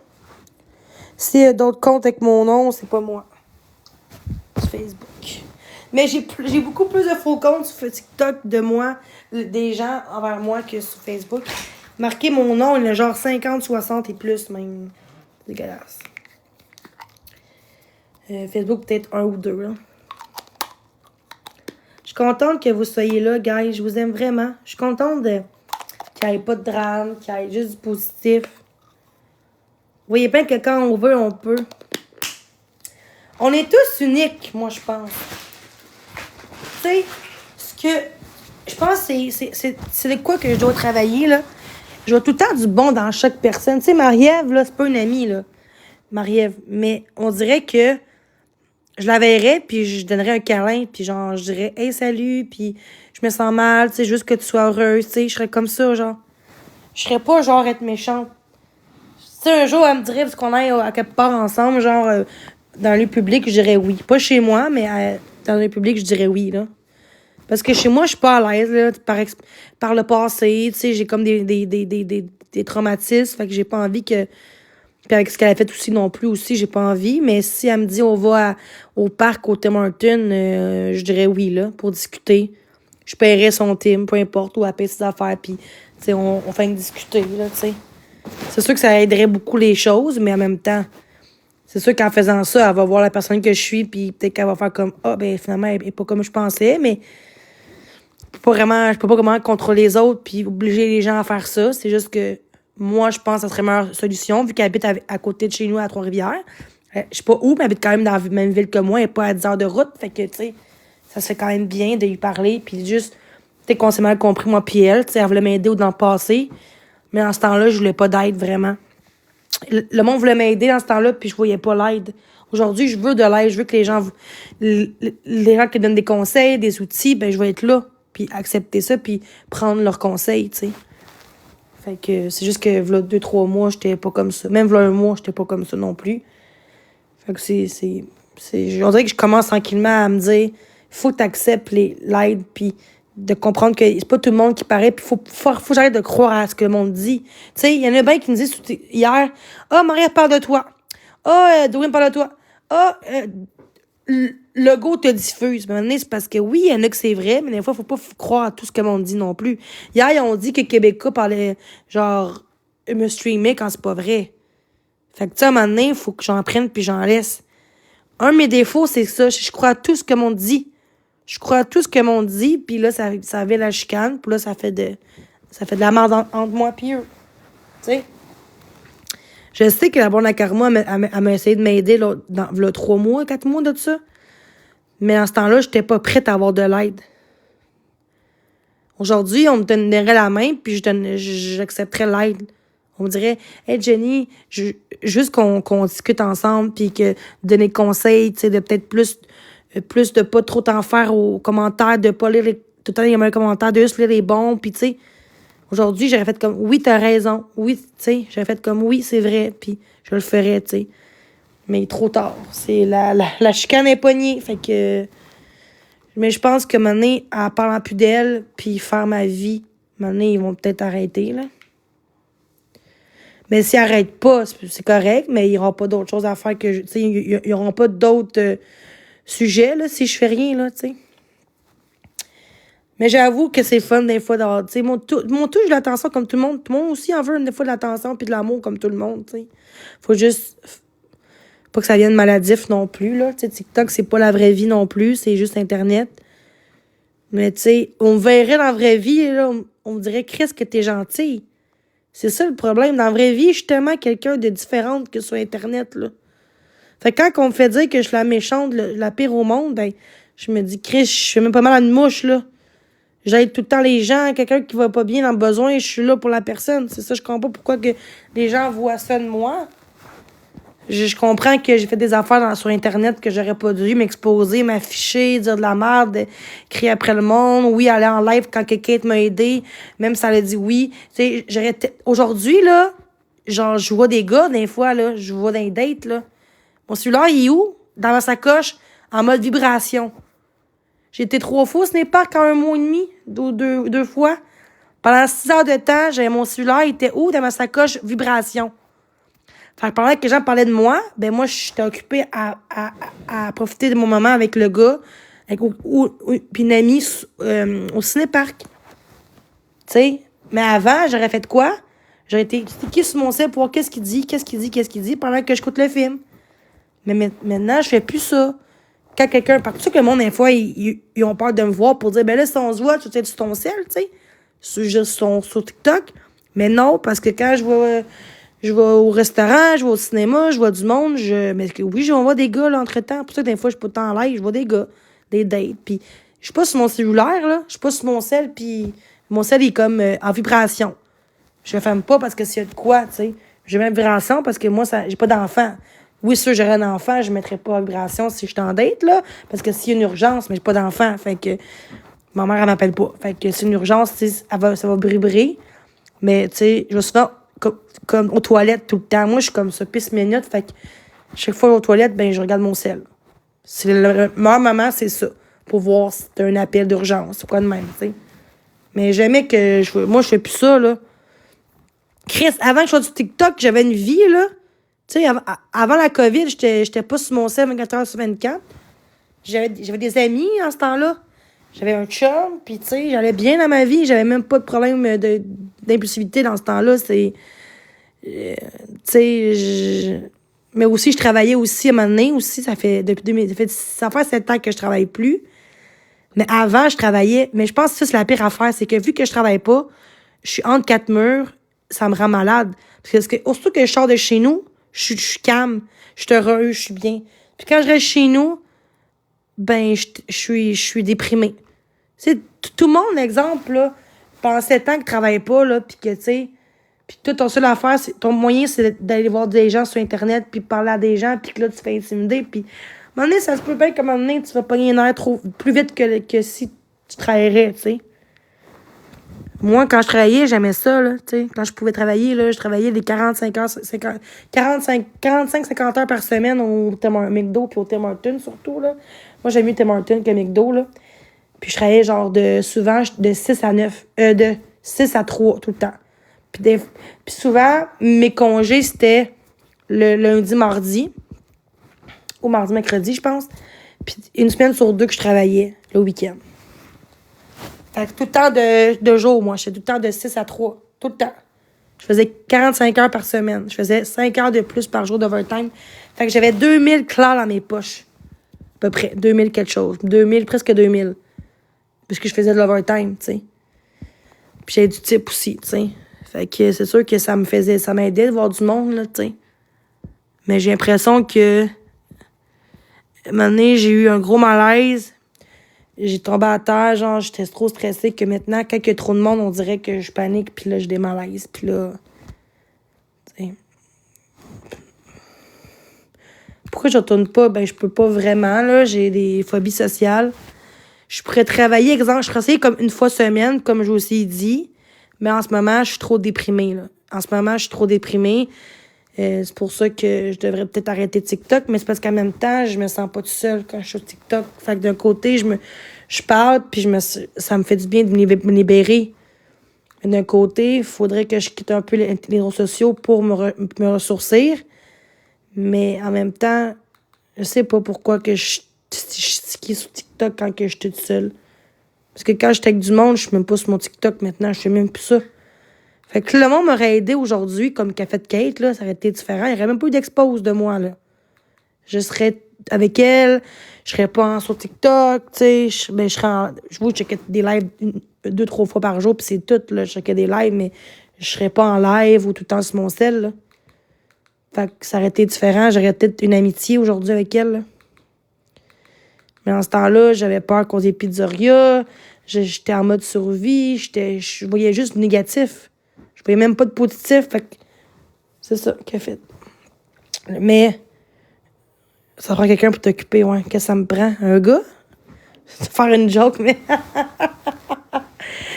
S'il y a d'autres comptes avec mon nom, c'est pas moi. Sur Facebook. Mais j'ai beaucoup plus de faux comptes sur TikTok de moi, des gens envers moi, que sur Facebook. Marquez mon nom, il y a genre 50, 60 et plus, même. Dégueulasse. Facebook, peut-être 1 ou 2, là. Je suis contente que vous soyez là, guys. Je vous aime vraiment. Je suis contente qu'il n'y ait pas de drame, qu'il y ait juste du positif. Vous voyez bien que quand on veut, on peut. On est tous uniques, moi, je pense. Tu sais, ce que je pense, c'est de quoi que je dois travailler, là. Je vois tout le temps du bon dans chaque personne. Tu sais, Marie-Ève, là, c'est pas une amie, là. Marie-Ève. Mais on dirait que je la verrais, puis je donnerais un câlin, puis genre, je dirais « Hey, salut », puis je me sens mal, tu sais, juste que tu sois heureuse, tu sais. Je serais comme ça, genre. Je serais pas, genre, être méchante. Si un jour, elle me dirait, parce qu'on est à quelque part ensemble, genre, dans le public, je dirais oui. Pas chez moi, mais dans le public, je dirais oui, là. Parce que chez moi, je suis pas à l'aise, là, par le passé, tu sais, j'ai comme des traumatismes, fait que j'ai pas envie que... Puis avec ce qu'elle a fait aussi non plus, aussi, j'ai pas envie. Mais si elle me dit, on va au parc, au Tim Hortons, je dirais oui, là, pour discuter. Je paierais son Tim, peu importe, ou elle paie ses affaires, puis, tu sais, on fait discuter, là, tu sais. C'est sûr que ça aiderait beaucoup les choses, mais en même temps, c'est sûr qu'en faisant ça, elle va voir la personne que je suis, puis peut-être qu'elle va faire comme, ben finalement, elle est pas comme je pensais, mais je peux pas vraiment contrôler les autres, puis obliger les gens à faire ça. C'est juste que moi, je pense que ça serait la meilleure solution, vu qu'elle habite à côté de chez nous, à Trois-Rivières. Je sais pas où, mais elle habite quand même dans la même ville que moi, elle est pas à 10 heures de route, fait que, tu sais, ça se fait quand même bien de lui parler, puis juste, peut-être qu'on s'est mal compris, moi puis elle, tu sais, elle voulait m'aider dans le passé, mais en ce temps-là, je voulais pas d'aide, vraiment. Le monde voulait m'aider dans ce temps-là, puis je voyais pas l'aide. Aujourd'hui, je veux de l'aide, je veux que les gens qui donnent des conseils, des outils, ben je vais être là, puis accepter ça, puis prendre leurs conseils, tu sais. Fait que c'est juste que v'là 2-3 mois, j'étais pas comme ça. Même v'là 1 mois, j'étais pas comme ça non plus. Fait que on dirait que je commence tranquillement à me dire, faut que t'acceptes l'aide, puis de comprendre que c'est pas tout le monde qui paraît, puis faut que j'arrête de croire à ce que le monde dit. Tu sais, il y en a bien qui me disent hier, « Ah, Maria parle de toi. Ah, Dorine parle de toi. Ah, le go te diffuse. » Mais maintenant, c'est parce que oui, il y en a que c'est vrai, mais des fois, faut pas croire à tout ce que le monde dit non plus. Hier, ils ont dit que Québécois parlait, genre, me streamer quand c'est pas vrai. Fait que, tu sais, à un moment donné, faut que j'en prenne puis j'en laisse. Un de mes défauts, c'est ça. Je crois à tout ce que le monde dit. Je crois à tout ce que le monde dit, puis là, ça avait la chicane, puis là, ça fait de la merde entre moi et eux. Tu sais? Je sais que la bonne Karma, elle m'a essayé de m'aider là, dans 3 mois, 4 mois de ça. Mais en ce temps-là, j'étais pas prête à avoir de l'aide. Aujourd'hui, on me donnerait la main, puis j'accepterais l'aide. On me dirait, « Hey, Jenny, juste qu'on discute ensemble, puis que donner conseils, tu sais, de peut-être plus de pas trop t'en faire aux commentaires, de pas lire tout le temps les mauvais commentaires, de juste lire les bons, puis tu sais, aujourd'hui, j'aurais fait comme, oui, t'as raison, oui, tu sais, j'aurais fait comme, oui, c'est vrai, puis je le ferais, tu sais. Mais trop tard, c'est la chicane est pognée, fait que, mais je pense que maintenant, en parlant plus d'elle, puis faire ma vie, maintenant, ils vont peut-être arrêter, là. Mais s'ils n'arrêtent pas, c'est correct, mais il n'y aura pas d'autres choses à faire que, tu sais, il n'y aura pas d'autres sujets, là, si je fais rien, là, tu sais. Mais j'avoue que c'est fun, des fois, d'avoir, tu sais, mon touche de l'attention comme tout le monde. Tout le monde aussi en veut, des fois, de l'attention puis de l'amour comme tout le monde, tu sais. Faut juste, pas que ça vienne maladif non plus, là. Tu sais, TikTok, c'est pas la vraie vie non plus, c'est juste Internet. Mais, tu sais, on me verrait dans la vraie vie, là, on me dirait, Chris, que t'es gentil. C'est ça le problème. Dans la vraie vie, je suis tellement quelqu'un de différente que sur Internet, là. Fait que quand on me fait dire que je suis la méchante, la pire au monde, ben, je me dis, Chris, je fais même pas mal à une mouche, là. J'aide tout le temps les gens, quelqu'un qui va pas bien dans le besoin, je suis là pour la personne. C'est ça, je comprends pas pourquoi que les gens voient ça de moi. Je comprends que j'ai fait des affaires sur Internet que j'aurais pas dû m'exposer, m'afficher, dire de la merde, crier après le monde, oui, aller en live quand quelqu'un m'a aidé, même si elle a dit oui. Tu sais, aujourd'hui, là, genre, je vois des gars, des fois, là, je vois des dates, là. Mon cellulaire, il est où? Dans ma sacoche, en mode vibration. J'ai été 3 fois au ciné-parc en 1 mois et demi, 2 fois. Pendant 6 heures de temps, j'avais mon cellulaire, il était où? Dans ma sacoche, vibration. Fait que pendant que les gens parlaient de moi, ben moi, j'étais occupée à profiter de mon moment avec le gars, puis une amie au ciné-parc. Tu sais? Mais avant, j'aurais fait quoi? J'aurais été cliquée sur mon sel pour voir qu'est-ce qu'il dit, pendant que j'écoute le film. Mais maintenant, je fais plus ça. Quand quelqu'un... Parce que le monde, des fois, ils ont peur de me voir pour dire, ben là, si on se voit, tu sais, sur ton sel, tu sais. sur TikTok. Mais non, parce que quand je vais au restaurant, je vais au cinéma, je vois du monde, mais oui, je vois des gars, là, entre-temps. Pour ça, des fois, je suis pas tant en live, je vois des gars, des dates. Puis, je suis pas sur mon cellulaire, là. Je suis pas sur mon cell, puis mon cell est comme en vibration. Je le ferme pas parce que s'il y a de quoi, tu sais. J'ai même vibration parce que moi, j'ai pas d'enfant. Oui, sûr, j'aurais un enfant, je mettrais pas en vibration si je suis en date, là. Parce que s'il y a une urgence, mais j'ai pas d'enfant. Fait que ma mère, elle m'appelle pas. Fait que c'est une urgence, tu sais, ça va bribrer. Mais, tu sais, je vais souvent comme aux toilettes tout le temps. Moi, je suis comme ça, pisse minute. Fait que chaque fois aux toilettes, ben, je regarde mon sel. C'est le meilleur moment, c'est ça. Pour voir si t'as un appel d'urgence ou quoi de même, tu sais. Mais jamais que moi, je fais plus ça, là. Chris, avant que je sois sur TikTok, j'avais une vie, là. Tu sais, avant la COVID, j'étais pas sur mon sel 24 heures sur 24. J'avais des amis en ce temps-là. J'avais un chum, puis tu sais, j'allais bien dans ma vie. J'avais même pas de problème d'impulsivité dans ce temps-là. Tu sais, mais aussi, je travaillais aussi à un moment donné. Aussi, ça fait 7 ans que je travaille plus. Mais avant, je travaillais. Mais je pense que ça, c'est la pire affaire. C'est que vu que je travaille pas, je suis entre quatre murs, ça me rend malade. Parce que aussitôt que je sors de chez nous, je suis calme, je suis heureuse, je suis bien. Puis quand je reste chez nous, ben, je suis déprimée. Tu sais, tout le monde, exemple, là, pendant 7 ans que tu travailles pas, là, puis que, tu sais, puis toi, ton seul affaire, ton moyen, c'est d'aller voir des gens sur Internet, puis parler à des gens, puis que là, tu te fais intimider, puis à un moment donné, ça se peut bien qu'à un moment donné, tu vas pogner un air plus vite que si tu travaillerais, tu sais. Moi, quand je travaillais, j'aimais ça, là, tu sais. Quand je pouvais travailler, là, je travaillais des 45 heures, 45-50 heures par semaine au McDo puis au Tim Hortons, surtout, là. Moi, j'aime mieux Tim Hortons que McDo, là. Puis je travaillais, genre, souvent, de 6 à 9, de 6 à 3, tout le temps. Puis souvent, mes congés, c'était le lundi, mardi, ou mardi, mercredi, je pense. Puis une semaine sur deux que je travaillais, le week-end. Fait que tout le temps de jour, moi. J'étais tout le temps de 6 à 3. Tout le temps. Je faisais 45 heures par semaine. Je faisais 5 heures de plus par jour d'overtime. Fait que j'avais 2000 clairs dans mes poches. À peu près. 2000 quelque chose. 2000, presque 2000. Parce que je faisais de l'overtime, tu sais. Puis j'avais du type aussi, tu sais. Fait que c'est sûr que ça m'aidait de voir du monde, là, tu sais. Mais j'ai l'impression que... À un moment donné, j'ai eu un gros malaise. J'ai tombé à terre, genre, j'étais trop stressée que maintenant, quand il y a trop de monde, on dirait que je panique, puis là, je démalaise, puis là... T'sais. Pourquoi je retourne pas? Ben, je peux pas vraiment, là, j'ai des phobies sociales. Je pourrais travailler, exemple, je travaille comme une fois semaine, comme je vous aussi dit, mais en ce moment, je suis trop déprimée, là. En ce moment, je suis trop déprimée. C'est pour ça que je devrais peut-être arrêter TikTok, mais c'est parce qu'en même temps, je me sens pas toute seule quand je suis sur TikTok. Fait que d'un côté, je parle, puis ça me fait du bien de me libérer. Mais d'un côté, il faudrait que je quitte un peu les réseaux sociaux pour me ressourcer. Mais en même temps, je sais pas pourquoi que je suis sur TikTok quand que je suis toute seule. Parce que quand j'étais avec du monde, je suis même pas sur mon TikTok maintenant, je fais même plus ça. Fait que le monde m'aurait aidé aujourd'hui, comme qu'a fait Kate, là, ça aurait été différent. Il n'y aurait même pas eu d'expose de moi, là. Je serais avec elle, je serais pas sur TikTok, tu sais. Je vous checkais des lives 2-3 fois par jour, puis c'est tout, là. Je checkais des lives, mais je serais pas en live ou tout le temps sur mon cell, là. Fait que ça aurait été différent. J'aurais peut-être une amitié aujourd'hui avec elle, là. Mais en ce temps-là, j'avais peur qu'on ait pizzeria. J'étais en mode survie. Je voyais juste du négatif. Je voyais même pas de positif. Fait que c'est ça qu'elle a fait. Mais ça prend quelqu'un pour t'occuper, ouais. Qu'est-ce que ça me prend? Un gars? Faire une joke, mais...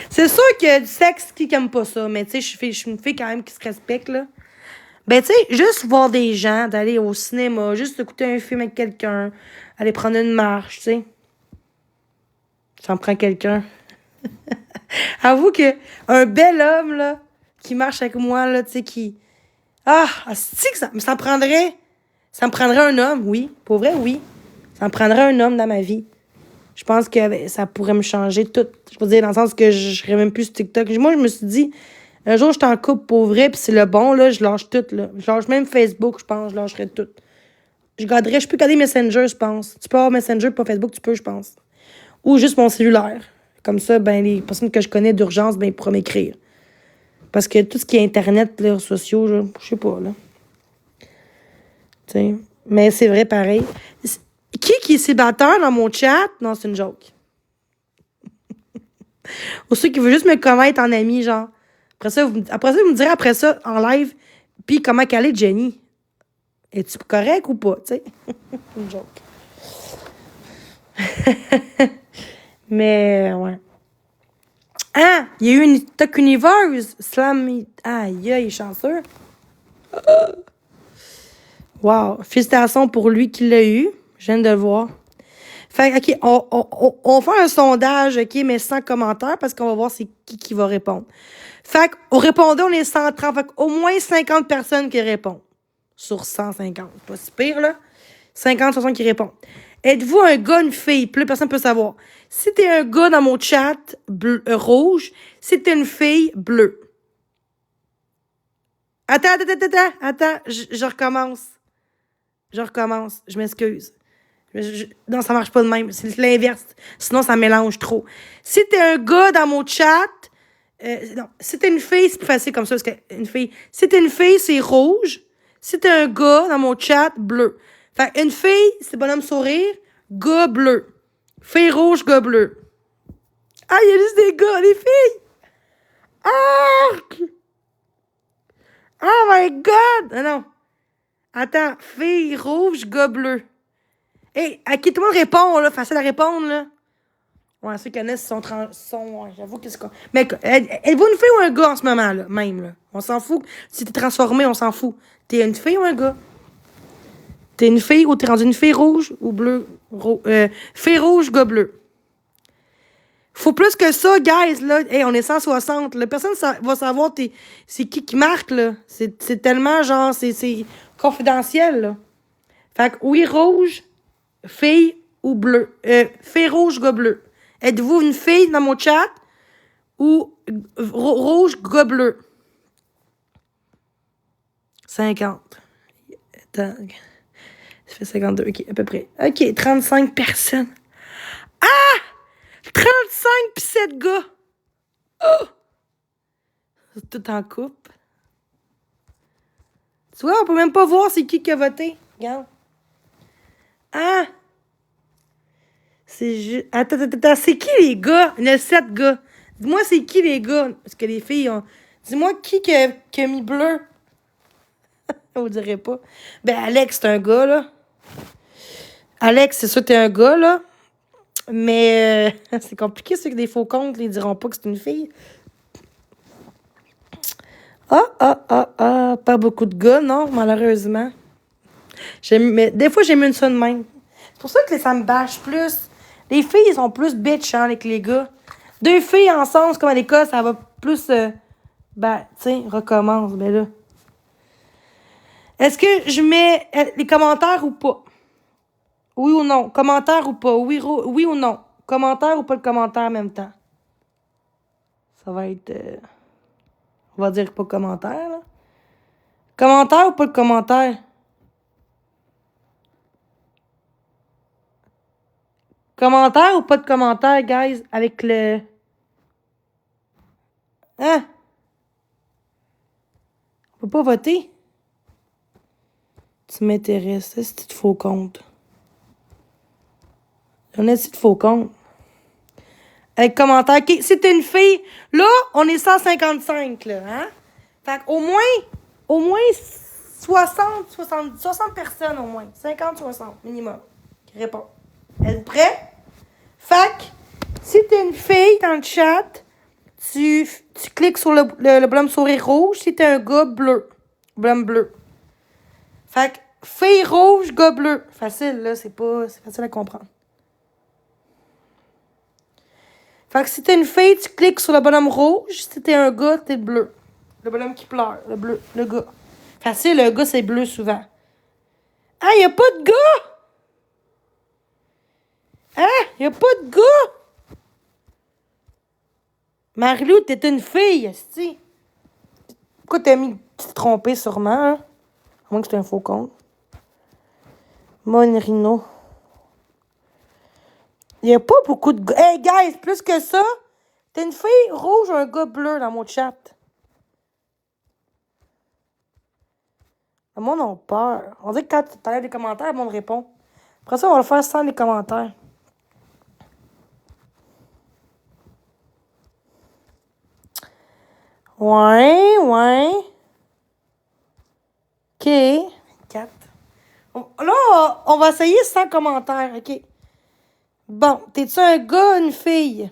C'est sûr qu'il y a du sexe qui aime pas ça. Mais tu sais, je suis une fille quand même qui se respecte, là. Ben, tu sais, juste voir des gens, d'aller au cinéma, juste écouter un film avec quelqu'un, aller prendre une marche, tu sais. Ça me prend quelqu'un. Avoue que un bel homme, là, qui marche avec moi, là, tu sais, qui... Ah, c'est que ça me prendrait... Ça me prendrait un homme, oui. Pour vrai, oui. Ça me prendrait un homme dans ma vie. Je pense que ça pourrait me changer tout. Je veux dire, dans le sens que je serais même plus sur TikTok. Moi, je me suis dit... Un jour, je t'en coupe pour vrai, puis c'est le bon, là, je lâche tout, là. Je lâche même Facebook, je pense, je lâcherais tout. Je peux garder Messenger, je pense. Tu peux avoir Messenger, pas Facebook, tu peux, je pense. Ou juste mon cellulaire. Comme ça, ben, les personnes que je connais d'urgence, ben, ils pourront m'écrire. Parce que tout ce qui est Internet, les réseaux sociaux, je sais pas, là. Tu sais. Mais c'est vrai, pareil. Qui est célibataire dans mon chat? Non, c'est une joke. Ou ceux qui veulent juste me connaître en ami, genre. Après ça, vous me direz après ça, en live, puis comment qu'elle est, Jenny? Es-tu correct ou pas, tu sais? Une joke. Mais, ouais. Ah! Il y a eu une Talk Universe. Slam. Aïe, aïe, chanceux. Wow. Félicitations pour lui qui l'a eu. Je viens de le voir. Fait OK, on fait un sondage, OK, mais sans commentaire, parce qu'on va voir c'est qui va répondre. Fait qu'on répondait, on est 130. Fait qu'au moins 50 personnes qui répondent. Sur 150. Pas si pire, là. 50, 60 qui répondent. Êtes-vous un gars, une fille? Plus personne ne peut savoir. Si t'es un gars dans mon chat, rouge. Si t'es une fille, bleu. Attends, je recommence. Je m'excuse. Non, ça marche pas de même. C'est l'inverse. Sinon, ça mélange trop. Si t'es un gars dans mon chat, non. Si t'es une fille, c'est plus facile comme ça. Parce qu'une fille. Si t'es une fille, c'est rouge. Si t'es un gars dans mon chat, bleu. Fait une fille, c'est bonhomme sourire. Gars bleu. Fille rouge, gars bleu. Ah, il y a juste des gars, des filles. Arc! Oh my God! Ah non. Attends. Fille rouge, gars bleu. Hey, à qui tout le monde répond, là? Facile à répondre, là. Ouais, ceux qui connaissent sont... ouais, j'avoue que c'est quoi. Mais êtes-vous une fille ou un gars en ce moment, là? Même, là. On s'en fout. Si t'es transformé, on s'en fout. T'es une fille ou un gars? T'es une fille ou t'es rendu une fille rouge ou bleu? Fille rouge, gars bleu. Faut plus que ça, guys, là. Hey, on est 160. La personne va savoir c'est qui marque, là. C'est tellement, genre, c'est confidentiel, là. Fait que oui, rouge, fille ou bleu. Fille rouge, gars bleu. Êtes-vous une fille dans mon chat ou rouge, gars bleu? 50. Attends. Ça fait 52, OK, à peu près. OK, 35 personnes. Ah! 35 pis 7 gars. Oh! C'est tout en couple. Tu vois, on peut même pas voir c'est qui a voté. Regarde. Ah! C'est juste... Attends. C'est qui les gars? Il y en a 7 gars. Dis-moi c'est qui les gars? Parce que les filles ont... Dis-moi qui a mis bleu? On dirait pas. Ben, Alex, c'est un gars, là. Alex, c'est sûr que t'es un gars, là. Mais c'est compliqué, ceux qui des faux comptes, ils diront pas que c'est une fille. Pas beaucoup de gars, non, malheureusement. Mais des fois, j'aime une ça de même. C'est pour ça que ça me bâche plus. Les filles, ils sont plus bitch, hein, avec les gars. 2 filles ensemble, c'est comme à l'école, ça va plus... ben, tu sais, recommence, ben là. Est-ce que je mets les commentaires ou pas? Oui ou non? Commentaire ou pas? Oui ou non? Commentaire ou pas le commentaire en même temps? Ça va être... on va dire pas commentaire, là. Commentaire ou pas le commentaire? Commentaire ou pas de commentaire, guys? Avec le... Hein? On peut pas voter? Tu m'intéresses. C'est de faux compte. On a de faux compte. Avec commentaire. Okay. Si t'es une fille, là, on est 155, là, hein? Fait qu'au moins 60 personnes, au moins. 50, 60, minimum, qui répondent. Êtes-vous prêts? Fait que, si t'es une fille dans le chat, tu cliques sur le bonhomme sourire rouge. Si t'es un gars, bleu. Bonhomme bleu. Fait que, fille rouge, gars bleu. Facile, là, c'est facile à comprendre. Fait que si t'es une fille, tu cliques sur le bonhomme rouge. Si t'es un gars, t'es bleu. Le bonhomme qui pleure, le bleu, le gars. Facile, le gars, c'est bleu souvent. Ah, y a pas de gars! Ah, y a pas de gars! Marie-Lou, t'es une fille, esti. Pourquoi t'as t'es trompé sûrement, hein? À moins que c'était un faux compte. Monrino. Il n'y a pas beaucoup de... Hey, guys, plus que ça, t'es une fille rouge ou un gars bleu dans mon chat? Le monde a peur. On dit que quand tu t'enlèves les commentaires, le monde répond. Après ça, on va le faire sans les commentaires. Ouais. OK. 4. Là, on va essayer sans commentaires, OK? Bon, t'es-tu un gars ou une fille?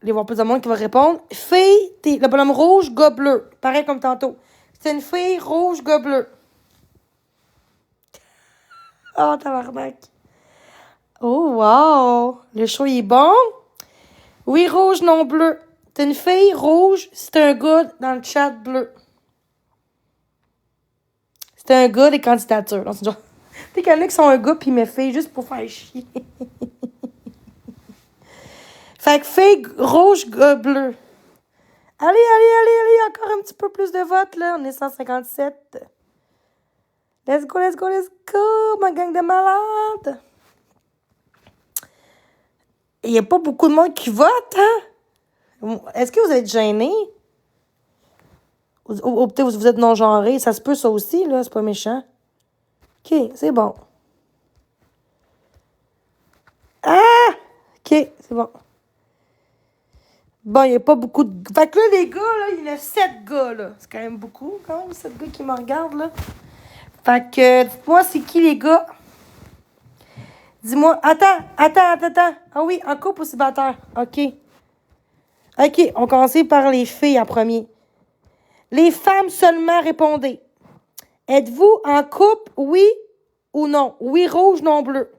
Il va y avoir plus de monde qui va répondre. Fille, t'es le bonhomme rouge, gars bleu. Pareil comme tantôt. C'est une fille rouge, gars bleu. Oh, tabarnak. Oh, wow. Le show, il est bon. Oui, rouge, non bleu. T'es une fille rouge, c'est un gars dans le chat bleu. C'est un gars des candidatures. Tu sais qu'il y en a qui sont un gars pis me fille juste pour faire chier. Fait que fille rouge, gars bleu. Allez, encore un petit peu plus de votes, là. On est 157. Let's go, ma gang de malades. Il n'y a pas beaucoup de monde qui vote, hein? Est-ce que vous êtes gênés? Ou peut-être vous êtes non-genrés. Ça se peut, ça aussi, là. C'est pas méchant. OK, c'est bon. Ah! OK, c'est bon. Bon, il n'y a pas beaucoup de... Fait que là, les gars, là, il y en a 7 gars, là. C'est quand même beaucoup, quand même, 7 gars qui me regardent, là. Fait que, dites-moi, c'est qui, les gars? Dis-moi... Attends. Ah oui, en couple ou célibataire? OK, on commence par les filles en premier. Les femmes seulement, répondez. Êtes-vous en couple, oui ou non? Oui, rouge, non, bleu.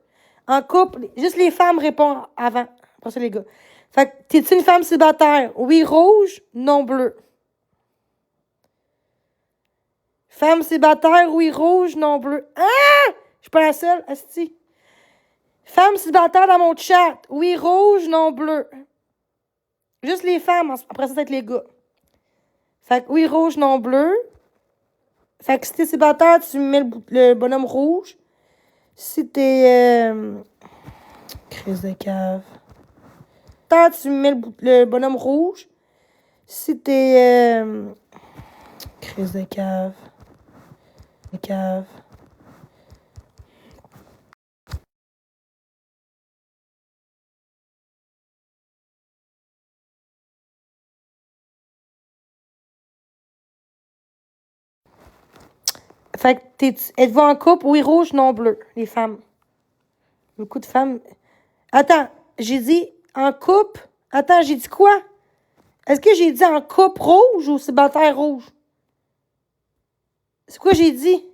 En couple, juste les femmes répondent avant. Pas ça, les gars. Fait que, t'es-tu une femme célibataire? Oui, rouge, non, bleu. Femme célibataire, oui, rouge, non, bleu. Ah! Je suis pas la seule, asti. Femme célibataire dans mon chat. Oui, rouge, non, bleu. Juste les femmes. Après ça, c'est les gars. Fait que oui, rouge, non, bleu. Fait que si t'es célibataire, tu mets le bonhomme rouge. Si t'es... Crise de cave. Tu mets le bonhomme rouge. Si t'es... Crise de cave. Fait que êtes-vous en couple? Oui, rouge, non, bleu. Les femmes. Beaucoup de femmes. Attends, j'ai dit en couple. Attends, j'ai dit quoi? Est-ce que j'ai dit en couple rouge ou célibataire rouge? C'est quoi j'ai dit?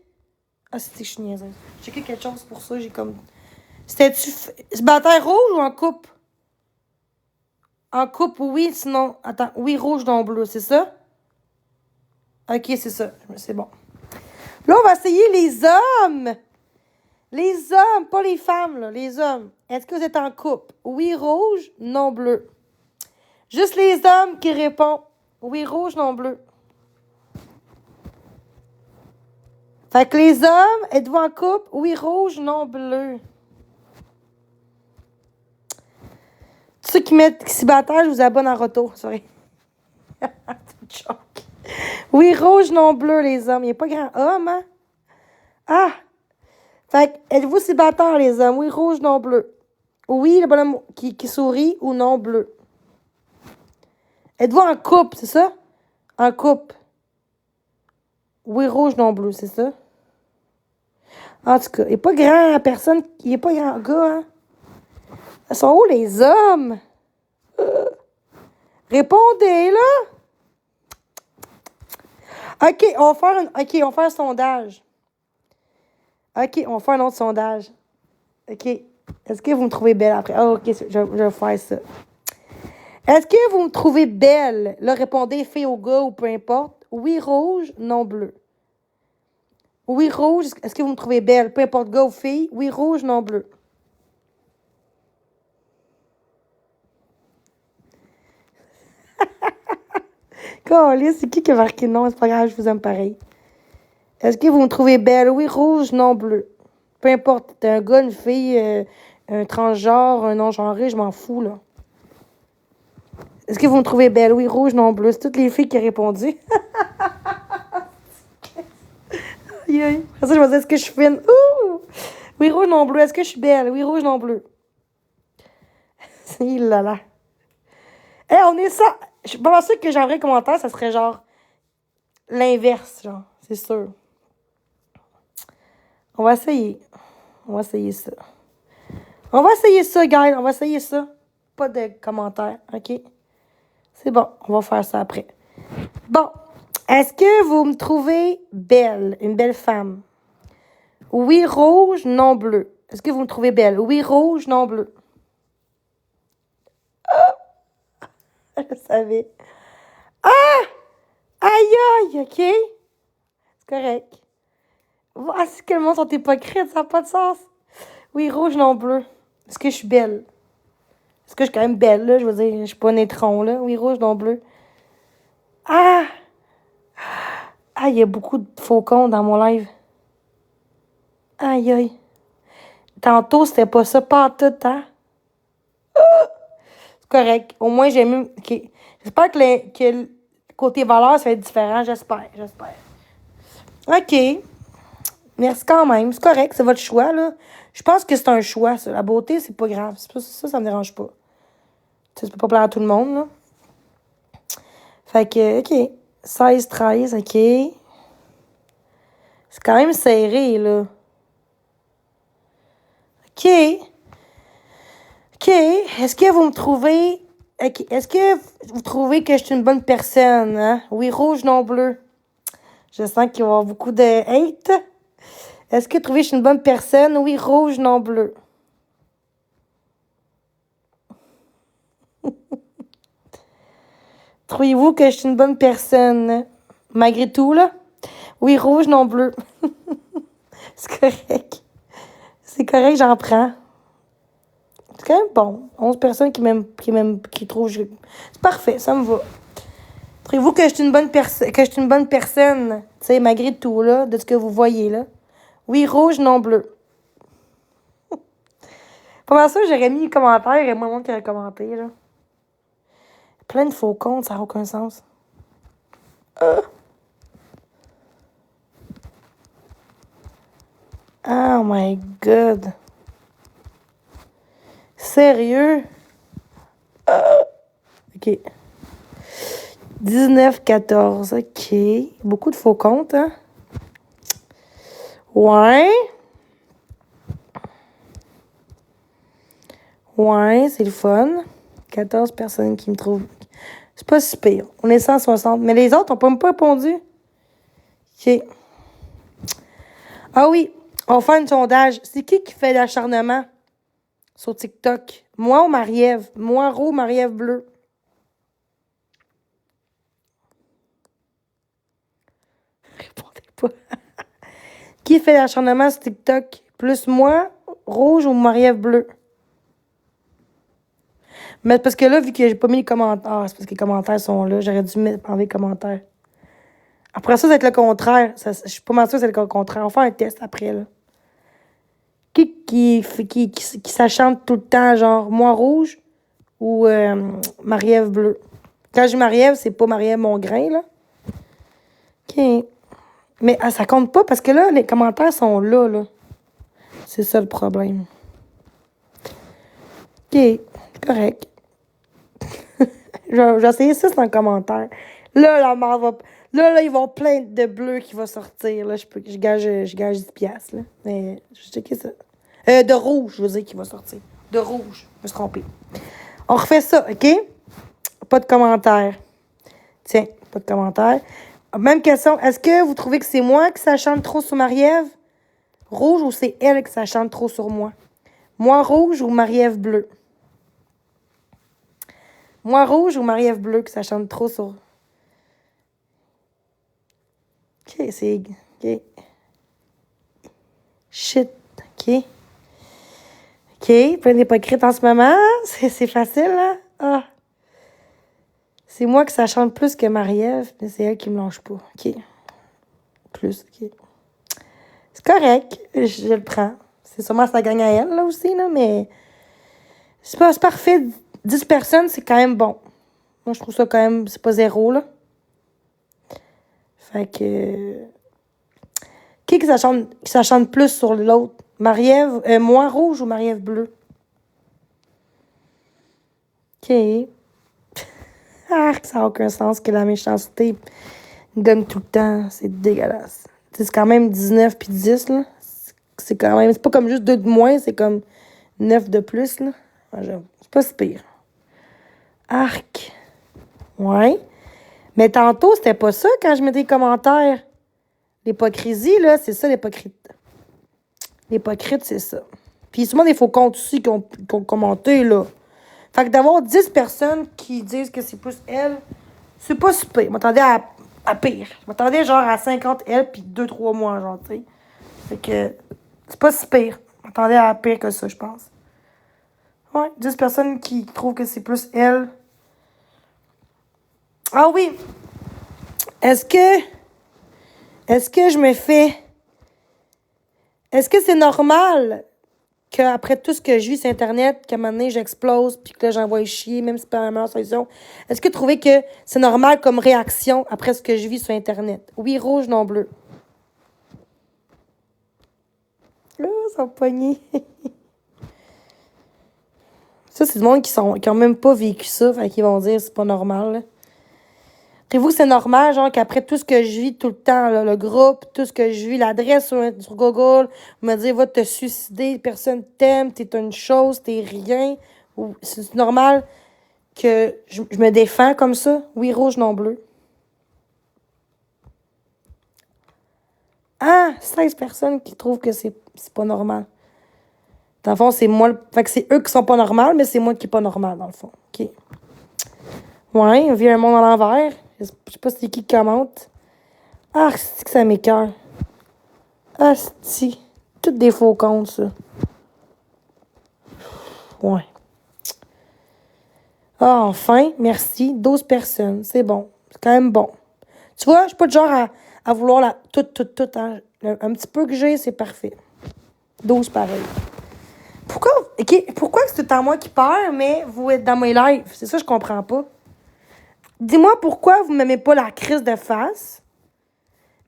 Ah, c'était je suis niaiseuse. J'ai écrit quelque chose pour ça, j'ai comme... C'était-tu célibataire rouge ou en couple? En couple, oui, sinon... Attends, oui, rouge, non, bleu, c'est ça? OK, c'est ça. C'est bon. Là, on va essayer les hommes. Les hommes, pas les femmes, là. Les hommes. Est-ce que vous êtes en couple? Oui, rouge, non, bleu. Juste les hommes qui répondent. Oui, rouge, non, bleu. Fait que les hommes, êtes-vous en couple? Oui, rouge, non, bleu. Tous ceux qui mettent célibataire, je vous abonne en retour. Sorry. C'est une joke. Oui, rouge, non, bleu, les hommes. Il n'y a pas grand homme, hein? Ah! Fait que, êtes-vous célibataire, les hommes? Oui, rouge, non, bleu. Oui, le bonhomme qui sourit ou non, bleu. Êtes-vous en couple, c'est ça? En couple. Oui, rouge, non, bleu, c'est ça? En tout cas, il n'y a pas grand personne, il n'y a pas grand gars, hein? Ils sont où, les hommes? Répondez, là! OK, on va faire un sondage. OK, on va faire un autre sondage. OK. Est-ce que vous me trouvez belle après? Ah, OK, je vais faire ça. Est-ce que vous me trouvez belle? Là, répondez fille ou gars ou peu importe. Oui, rouge, non, bleu. Oui, rouge, est-ce que vous me trouvez belle? Peu importe gars ou fille. Oui, rouge, non, bleu. Caliste, c'est qui a marqué non? C'est pas grave, je vous aime pareil. Est-ce que vous me trouvez belle? Oui, rouge, non, bleu. Peu importe, t'es un gars, une fille, un transgenre, un non-genré, je m'en fous, là. Est-ce que vous me trouvez belle? Oui, rouge, non, bleu. C'est toutes les filles qui ont répondu. Aïe, aïe. Après ça, je me disais, est-ce que je suis fine? Ouh! Oui, rouge, non, bleu. Est-ce que je suis belle? Oui, rouge, non, bleu. Il là là. Hé, on est ça. Je suis pas mal sûre que j'aimerais un commentaire, ça serait genre l'inverse, genre. C'est sûr. On va essayer. On va essayer ça. On va essayer ça, guys. On va essayer ça. Pas de commentaires, OK? C'est bon. On va faire ça après. Bon. Est-ce que vous me trouvez belle? Une belle femme? Oui, rouge, non, bleu. Est-ce que vous me trouvez belle? Oui, rouge, non, bleu. Je savais. Ah! Aïe, aïe, OK? C'est correct. Ah, c'est que le monde sont hypocrites, ça n'a pas de sens. Oui, rouge, non, bleu. Est-ce que je suis belle? Est-ce que je suis quand même belle, là? Je veux dire, je suis pas nétron, là. Oui, rouge, non, bleu. Ah! Ah, il y a beaucoup de faucons dans mon live. Aïe, aïe. Tantôt, c'était pas ça, pas en tout, hein? C'est correct. Au moins, j'ai mieux. OK. J'espère que le côté valeur, ça va être différent. J'espère. OK. Merci quand même. C'est correct, c'est votre choix, là. Je pense que c'est un choix, ça. La beauté, c'est pas grave. Ça me dérange pas. Tu sais, ça peut pas plaire à tout le monde, là. Fait que, OK. 16, 13, OK. C'est quand même serré, là. OK. OK. Est-ce que vous me trouvez... OK. Est-ce que vous trouvez que je suis une bonne personne, hein? Oui, rouge, non, bleu. Je sens qu'il va y avoir beaucoup de hate. Est-ce que vous trouvez que je suis une bonne personne? Oui, rouge, non, bleu. Trouvez-vous que je suis une bonne personne? Malgré tout, là? Oui, rouge, non, bleu. C'est correct. C'est correct, j'en prends. C'est quand même bon. 11 personnes qui trouvent... C'est parfait, ça me va. Trouvez-vous que je suis une bonne personne? Tu sais, malgré tout, là, de ce que vous voyez, là. Oui, rouge, non, bleu. Pas mal ça, j'aurais mis les commentaires et moi, le monde qui aurait commenté, là. Plein de faux comptes, ça n'a aucun sens. Oh my God. Sérieux? OK. 19, 14. OK. Beaucoup de faux comptes, hein? Ouais. Ouais, c'est le fun. 14 personnes qui me trouvent. C'est pas si pire. On est 160. Mais les autres n'ont pas même pas répondu. OK. Ah oui, on va faire un sondage. C'est qui fait l'acharnement sur TikTok? Moi ou Marie-Ève? Moi, rouge, Marie-Ève, bleu. Répondez pas. Qui fait l'acharnement sur TikTok? Plus moi, rouge ou Marie-Ève, bleu? Mais parce que là, vu que j'ai pas mis les commentaires... Ah, c'est parce que les commentaires sont là. J'aurais dû mettre enlever les commentaires. Après ça va être le contraire. Je suis pas mal sûre que c'est le contraire. On va faire un test après, là. Qui s'achante tout le temps, genre, moi rouge ou Marie-Ève bleu? Quand je dis Marie-Ève, c'est pas Marie-Ève Mongrain, là. OK. Mais ça compte pas parce que là, les commentaires sont là, là. C'est ça le problème. OK. Correct. J'ai essayé ça dans le commentaire. Là, la merde va... Là, ils vont plein de bleus qui vont sortir. Là, je gage 10 piastres, là. Mais je vais checker ça. De rouge, je veux dire, qui va sortir. De rouge. Je me suis trompée. On refait ça, OK? Pas de commentaires. Tiens, pas de commentaires. Même question. Est-ce que vous trouvez que c'est moi qui s'achante trop sur Marie-Ève? Rouge ou c'est elle qui s'achante trop sur moi? Moi rouge ou Marie-Ève bleu? Moi rouge ou Marie-Ève bleu qui s'achante trop sur... OK, c'est... OK. Shit. OK. OK, plein d'hypocrites en ce moment. C'est facile, hein? Ah. C'est moi qui s'achante plus que Marie-Ève, mais c'est elle qui me lâche pas. OK. Plus, OK. C'est correct. Je le prends. C'est sûrement sa gang à elle, là, aussi, là, mais c'est parfait. 10 personnes, c'est quand même bon. Moi, je trouve ça quand même, c'est pas zéro, là. Fait que... Qui s'achante plus sur l'autre? Marie-Ève, moi rouge ou Marie-Ève bleu? OK. Ah, ça n'a aucun sens que la méchanceté gagne tout le temps. C'est dégueulasse. T'sais, c'est quand même 19 puis 10, là. C'est quand même... C'est pas comme juste 2 de moins, c'est comme 9 de plus, là. Ah, c'est pas si pire. Arc. Ouais. Mais tantôt, c'était pas ça quand je mettais des commentaires. L'hypocrisie, là, c'est ça, l'hypocrite. L'hypocrite, c'est ça. Puis souvent des faux comptes aussi qui ont commenté, là. Fait que d'avoir 10 personnes qui disent que c'est plus elle, c'est pas super. Je m'attendais à pire. Je m'attendais genre à 50 elle, puis 2-3 mois, genre, tu sais. Fait que c'est pas si pire. Je m'attendais à pire que ça, je pense. Ouais, 10 personnes qui trouvent que c'est plus elle. Ah oui! Est-ce que je me fais... Est-ce que c'est normal qu'après tout ce que je vis sur Internet, qu'à un moment donné, j'explose, puis que là, j'envoie chier, même si c'est pas la meilleure solution, est-ce que vous trouvez que c'est normal comme réaction après ce que je vis sur Internet? Oui, rouge, non bleu. Là, ils sont pognés. Ça, c'est du monde qui ont même pas vécu ça, fait qu'ils vont dire c'est pas normal, là. Trouvez-vous que c'est normal, genre, qu'après tout ce que je vis tout le temps, là, le groupe, tout ce que je vis, l'adresse sur Google, me dire, va te suicider, personne t'aime, t'es une chose, t'es rien. Ou c'est normal que je me défends comme ça? Oui, rouge, non bleu. Ah, 16 personnes qui trouvent que c'est pas normal. Dans le fond, c'est moi. Fait que c'est eux qui sont pas normaux, mais c'est moi qui est pas normal, dans le fond. OK. Ouais, on vit un monde à l'envers. Je sais pas si c'est qui commente. Ah, c'est que ça m'écoeure. Ah, c'est toutes des faux comptes, ça. Ouais. Ah, enfin, merci. 12 personnes. C'est bon. C'est quand même bon. Tu vois, je suis pas du genre à vouloir la tout, hein. Un petit peu que j'ai, c'est parfait. 12 pareil. Pourquoi c'est tout le temps moi qui perds, mais vous êtes dans mes lives? C'est ça, je comprends pas. Dis-moi pourquoi vous m'aimez pas la crise de face,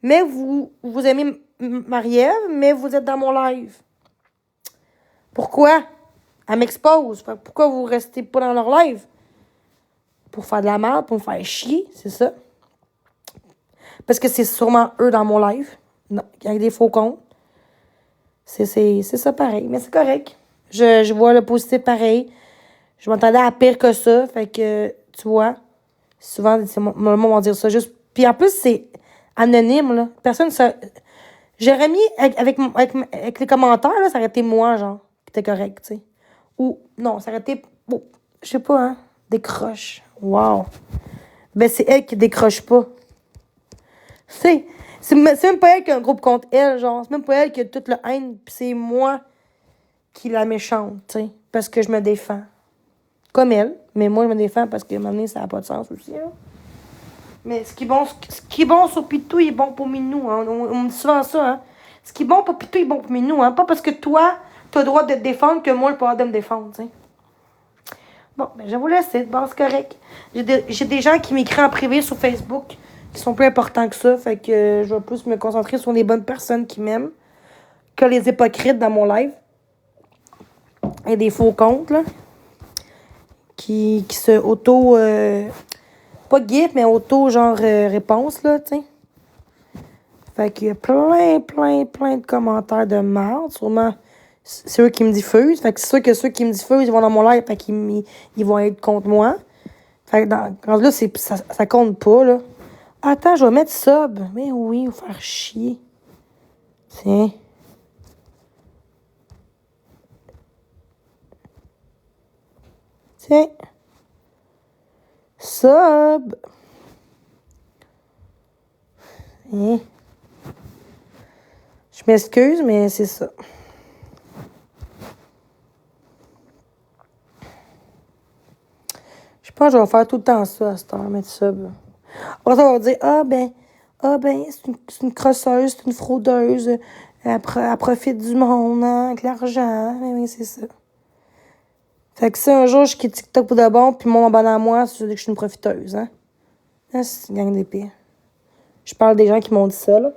mais vous aimez Marie-Ève, mais vous êtes dans mon live. Pourquoi? Elle m'expose. Pourquoi vous restez pas dans leur live? Pour faire de la merde, pour me faire chier, c'est ça. Parce que c'est sûrement eux dans mon live. Non, avec des faux comptes. C'est ça pareil, mais c'est correct. Je vois le positif pareil. Je m'attendais à pire que ça, fait que, tu vois, souvent, le monde va dire ça juste. Puis en plus, c'est anonyme, là. Personne ça. J'aurais mis avec les commentaires, là, ça aurait été moi, genre, qui était correct, tu sais. Ou, non, ça aurait été, bon, je sais pas, hein, décroche. Wow. Ben, c'est elle qui décroche pas. C'est même pas elle qui a un groupe contre elle, genre. C'est même pas elle qui a toute la haine, pis c'est moi qui la méchante, tu sais. Parce que je me défends. Comme elle, mais moi, je me défends parce que, à un moment donné, ça n'a pas de sens aussi, hein. Mais ce qui est bon sur Pitou, il est bon pour Minou, hein. On me dit souvent ça, hein. Ce qui est bon pour Pitou, il est bon pour Minou, hein. Pas parce que toi, t'as le droit de te défendre que moi, je peux avoir de me défendre, tu sais. Bon, ben, je vais vous laisser, bon, c'est correct. J'ai des gens qui m'écrivent en privé sur Facebook qui sont plus importants que ça, fait que je vais plus me concentrer sur les bonnes personnes qui m'aiment que les hypocrites dans mon live. Et des faux comptes, là, qui se auto... pas gif, mais auto, genre, réponse, là, tu sais. Fait qu'il y a plein de commentaires de merde. Sûrement, c'est eux qui me diffusent. Fait que c'est sûr que ceux qui me diffusent, ils vont dans mon live, fait qu'ils ils vont être contre moi. Fait que quand là, ça compte pas, là. Attends, je vais mettre sub. Mais oui, vous faire chier. Tiens. Tiens. Sub. Hein? Je m'excuse, mais c'est ça. Je pense que je vais faire tout le temps ça à cette heure, mettre sub. On va dire, c'est une crosseuse, c'est une fraudeuse, Elle profite du monde, hein, avec l'argent. Mais oui, c'est ça. Fait que si un jour je quitte TikTok pour de bon, puis mon abonne à moi, c'est que je suis une profiteuse, hein. Ah, c'est une gang d'épée. Je parle des gens qui m'ont dit ça, là.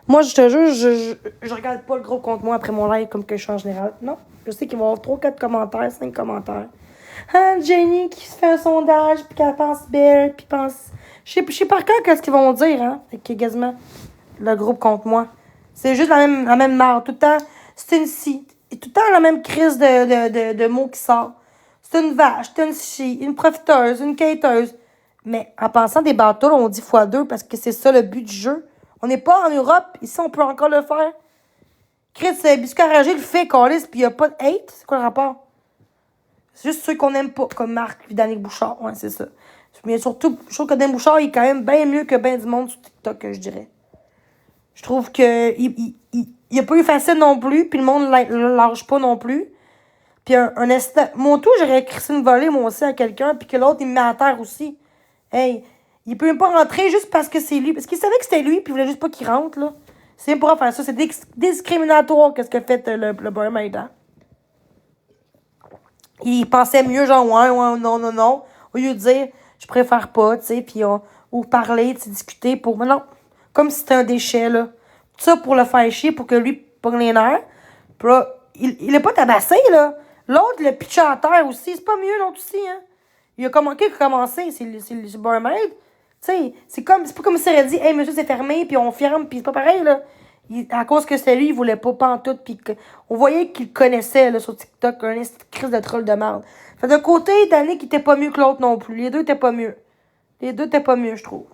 Moi, je te jure, je regarde pas le gros compte moi après mon live comme que je suis en général. Non. Je sais qu'il va y avoir 3, 4 commentaires, 5 commentaires. Ah, Jenny qui se fait un sondage, puis qu'elle pense belle, puis pense. Je sais par cœur qu'est-ce qu'ils vont dire, hein. Fait que quasiment le groupe contre moi. C'est juste la même marre. Tout le temps, c'est une scie. Et tout le temps la même crise de mots qui sort. C'est une vache, c'est une scie, une profiteuse, une quêteuse. Mais en pensant des bateaux, on dit x2 parce que c'est ça le but du jeu. On n'est pas en Europe. Ici, on peut encore le faire. Chris, Biscuit Ragé le fait, Calis, puis il n'y a pas de hate. C'est quoi le rapport? C'est juste ceux qu'on n'aime pas, comme Marc et Daniel Bouchard. Ouais, c'est ça. Mais surtout, je trouve que Daniel Bouchard, il est quand même bien mieux que ben du monde sur TikTok, je dirais. Je trouve que il a pas eu facile non plus, puis le monde ne lâche pas non plus. Puis un instant, mon tout, j'aurais crissé une volée, moi aussi, à quelqu'un, puis que l'autre, il me met à terre aussi. Hey, il peut même pas rentrer juste parce que c'est lui. Parce qu'il savait que c'était lui, puis il voulait juste pas qu'il rentre, là. C'est même pour faire ça. C'est discriminatoire, qu'est-ce que fait le barmaid, hein. Il pensait mieux, genre, ouais, non. Au lieu de dire, je préfère pas, tu sais, puis ou parler, tu sais, discuter pour. Mais non, comme si c'était un déchet, là. Tout ça pour le faire chier, pour que lui pogne les nerfs. Puis là, il est pas tabassé, là. L'autre, le pitché à terre aussi. C'est pas mieux, l'autre aussi, hein. Il a commencé, c'est le barmaid. Tu sais, c'est pas comme s'il aurait dit, hey, monsieur, c'est fermé, puis on ferme, puis c'est pas pareil, là. À cause que c'était lui, il voulait pas pantoute, puis on voyait qu'il connaissait, là, sur TikTok, un crise de troll de merde. Fait d'un côté, Danick, il était pas mieux que l'autre non plus. Les deux étaient pas mieux. Je trouve.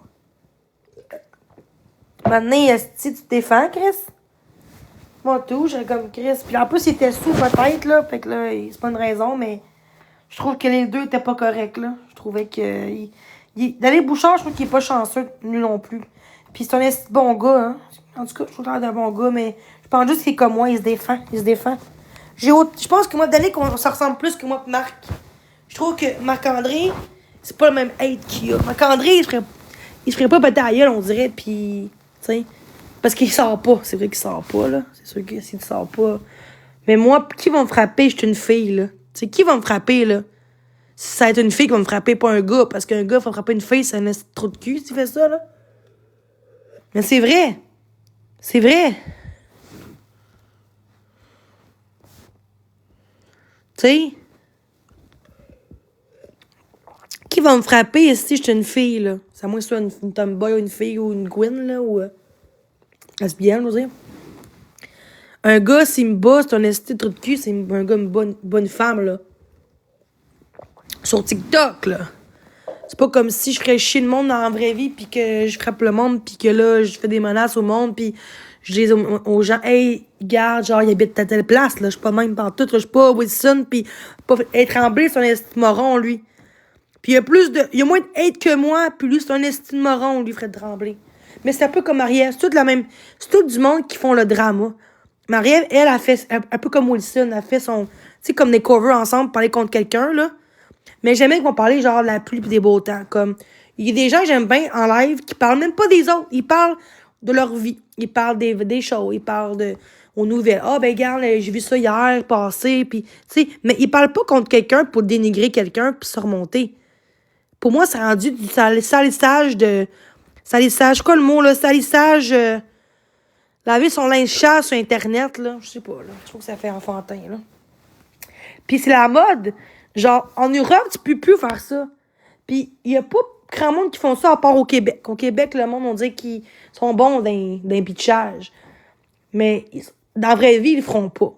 Maintenant, si tu te défends, Chris. Moi, tout, j'ai comme Chris. Puis en plus, il était sous, peut-être, là. Fait que là, c'est pas une raison, mais je trouve que les deux étaient pas corrects, là. Je trouvais que. Daniel Bouchard, je trouve qu'il est pas chanceux, lui non plus. Puis c'est un bon gars, hein. En tout cas, je trouve l'air d'un bon gars, mais je pense juste qu'il est comme moi, il se défend. Je pense que moi, Danick, on se ressemble plus que moi et Marc. Je trouve que Marc-André, c'est pas le même hate qu'il a. Marc-André, il se ferait pas péter à la gueule, on dirait, puis, tu sais, parce qu'il sort pas. C'est vrai qu'il sort pas, là. C'est sûr que s'il sort pas. Mais moi, qui va me frapper? Je suis une fille, là. Tu sais, qui va me frapper, là? Si ça va être une fille qui va me frapper, pas un gars, parce qu'un gars va frapper une fille, c'est un trop de cul s'il fait ça, là. Mais c'est vrai. C'est vrai. Tu sais? Qui va me frapper si je suis une fille, là? C'est à moins que ce soit une tomboy ou une fille ou une Gwyn, là, ou lesbienne, je veux dire. Un gars, s'il me bat, c'est un esti trop de cul, c'est un gars, une bonne femme, là. Sur TikTok, là. C'est pas comme si je ferais chier le monde dans la vraie vie, puis que je frappe le monde, puis que là, je fais des menaces au monde, puis je dis aux gens, hey, regarde, genre, il habite à telle place, là. Je suis pas même partout, là. Je suis pas Wilson, puis pas être tremblé, c'est un esti moron, lui. Puis il y a moins de hate que moi, puis lui, c'est un esti de moron, lui, Fred Tremblay. Mais c'est un peu comme Marie-Ève. C'est tout du monde qui font le drama. Marie-Ève, elle a fait, un peu comme Wilson, elle a fait son, tu sais, comme des covers ensemble, parler contre quelqu'un, là. Mais j'aimais qu'ils vont parler, genre, de la pluie pis des beaux temps. Comme, il y a des gens que j'aime bien en live qui parlent même pas des autres. Ils parlent de leur vie. Ils parlent des shows. Ils parlent aux nouvelles. Ah, ben, regarde, j'ai vu ça hier, passé, pis, tu sais. Mais ils parlent pas contre quelqu'un pour dénigrer quelqu'un pis se remonter. Pour moi, c'est rendu du salissage de. Salissage, quoi le mot, là? Salissage. Laver son linge sale sur Internet, là. Je sais pas, là. Je trouve que ça fait enfantin, là. Puis c'est la mode. Genre, en Europe, tu peux plus faire ça. Puis il y a pas grand monde qui font ça à part au Québec. Au Québec, le monde, on dirait qu'ils sont bons d'un pitchage. Mais dans la vraie vie, ils le feront pas.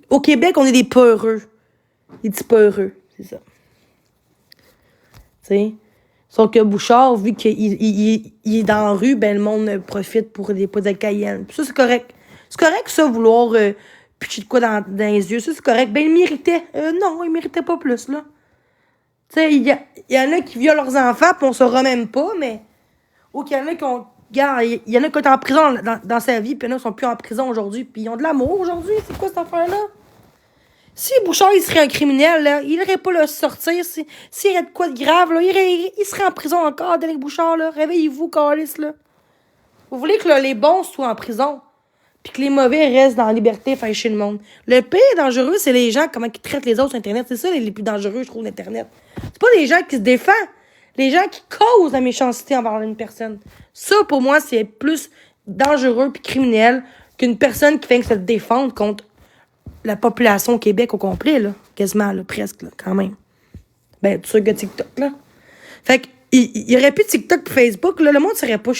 Au Québec, on est des peureux. Des petits peureux, c'est ça. Tu sais. Sauf que Bouchard, vu qu'il est dans la rue, ben le monde profite pour des pots de Cayenne. Puis ça, c'est correct. C'est correct, ça, vouloir pitcher de quoi dans les yeux. Ça, c'est correct. Ben, il méritait. Non, il méritait pas plus, là. Tu sais, il y en a qui violent leurs enfants, puis on saura même pas, mais. Ou qu'il y en a qui ont. Regarde, il y en a qui sont en prison dans sa vie, puis il y en a qui sont plus en prison aujourd'hui, puis ils ont de l'amour aujourd'hui. C'est quoi cette affaire-là? Si Bouchard, il serait un criminel, là, il n'aurait pas le sortir. S'il y aurait de quoi de grave, là, il serait en prison encore, Danick Bouchard, là. Réveillez-vous, Carlis, là. Vous voulez que les bons soient en prison, puis que les mauvais restent dans la liberté, faire chier le monde. Le pire dangereux, c'est les gens, comment ils traitent les autres sur Internet. C'est ça les plus dangereux, je trouve, d'Internet. C'est pas les gens qui se défendent. Les gens qui causent la méchanceté envers une personne. Ça, pour moi, c'est plus dangereux puis criminel qu'une personne qui fait que se défendre contre la population au Québec au complet, là. Quasiment, là, presque, là, quand même. Ben, tout ça que TikTok, là. Fait que, il y aurait plus TikTok et Facebook, là, le monde serait pas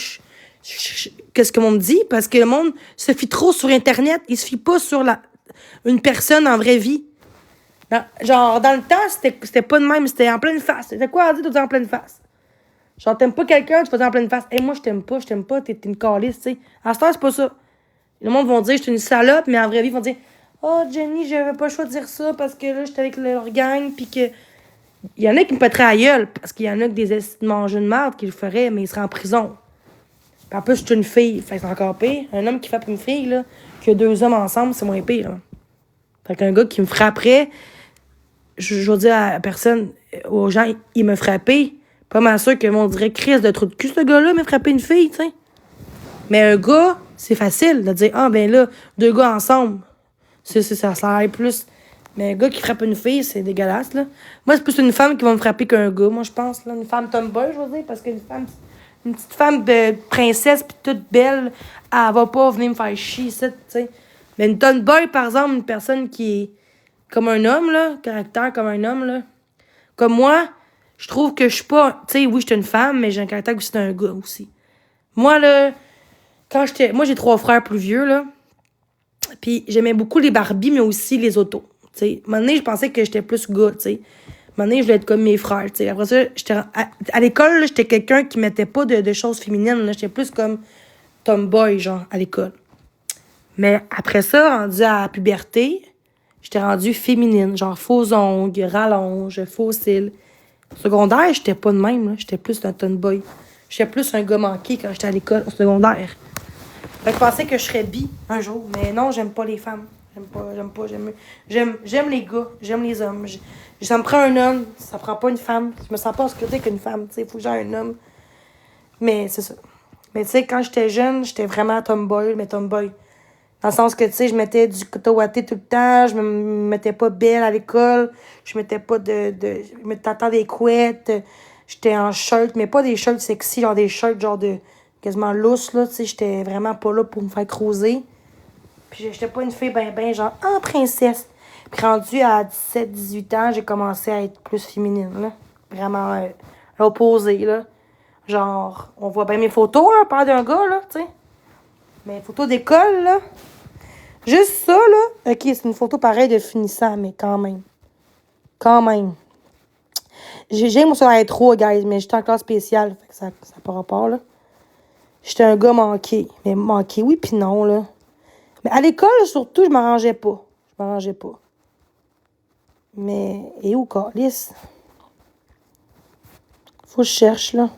qu'est-ce que le monde dit, parce que le monde se fie trop sur Internet, il se fie pas sur une personne en vraie vie. Genre, dans le temps, c'était pas de même, c'était en pleine face. C'était quoi à dire de dire en pleine face? Genre, t'aimes pas quelqu'un, tu fais dire en pleine face. Hey, moi, je t'aime pas, t'es une calisse, tu sais. À ce temps, c'est pas ça. Le monde va dire, je suis une salope, mais en vraie vie, ils vont dire, oh, Jenny, j'avais pas le choix de dire ça parce que là, j'étais avec leur gang, pis que. Il y en a qui me pèteraient à la gueule, parce qu'il y en a que des mangeurs de merde qui le feraient, mais ils seraient en prison. Puis en plus, je suis une fille, fait que c'est encore pire. Un homme qui frappe une fille, là, que deux hommes ensemble, c'est moins pire, là. Fait qu'un gars qui me frapperait, je vais dire à la personne, aux gens, il me frappait. Pas mal sûr que on dirait crise de trou de cul, ce gars-là, m'a frappé une fille, tu sais. Mais un gars, c'est facile de dire, ah, ben là, deux gars ensemble. Ça aille plus. Mais un gars qui frappe une fille, c'est dégueulasse, là. Moi, c'est plus une femme qui va me frapper qu'un gars, moi, je pense, là. Une femme tomboy, je veux dire, parce qu'une femme, une petite femme de princesse, pis toute belle, elle va pas venir me faire chier, ça, tu sais. Mais une tomboy, par exemple, une personne qui est comme un homme, là, caractère comme un homme, là. Comme moi, je trouve que je suis pas, tu sais, oui, je suis une femme, mais j'ai un caractère aussi d'un gars aussi. Moi, là, moi, j'ai 3 frères plus vieux, là. Puis j'aimais beaucoup les Barbies, mais aussi les autos. Tu sais, un moment donné, je pensais que j'étais plus gars, tu sais. Un moment donné, je voulais être comme mes frères, tu sais. Après ça, à l'école, là, j'étais quelqu'un qui mettait pas de choses féminines, là. J'étais plus comme tomboy, genre, à l'école. Mais après ça, rendu à la puberté, j'étais rendue féminine, genre faux ongles, rallonge, faux cils. Au secondaire, j'étais pas de même, là. J'étais plus un tomboy. J'étais plus un gars manqué quand j'étais à l'école, au secondaire. Fait que je pensais que je serais bi un jour, mais non, j'aime pas les femmes. J'aime les gars, j'aime les hommes. Ça me prend un homme, ça prend pas une femme. Je me sens pas en sécurité qu'une femme, tu sais, faut que j'ai un homme. Mais c'est ça. Mais tu sais, quand j'étais jeune, j'étais vraiment tomboy, mais tomboy. Dans le sens que, tu sais, je mettais du coton watté tout le temps, je me mettais pas belle à l'école, je mettais pas je mettais tant des couettes, j'étais en shirt, mais pas des shirts sexy, genre des shirts genre de quasiment lousses, là, tu sais, j'étais vraiment pas là pour me faire creuser. Puis j'étais pas une fille ben genre, ah, princesse. Puis rendue à 17-18 ans, j'ai commencé à être plus féminine, là. Vraiment à l'opposé, là. Genre, on voit bien mes photos, là, par d'un gars, là, tu sais. Mes photos d'école, là. Juste ça, là. OK, c'est une photo pareille de finissant, mais quand même. Quand même. J'ai mon secondaire 3, guys, mais j'étais en classe spéciale. Fait que ça n'a pas rapport, là. J'étais un gars manqué. Mais manqué, oui, puis non, là. Mais à l'école, surtout, je m'arrangeais pas. Mais, et où, câlisse? Faut que je cherche, là.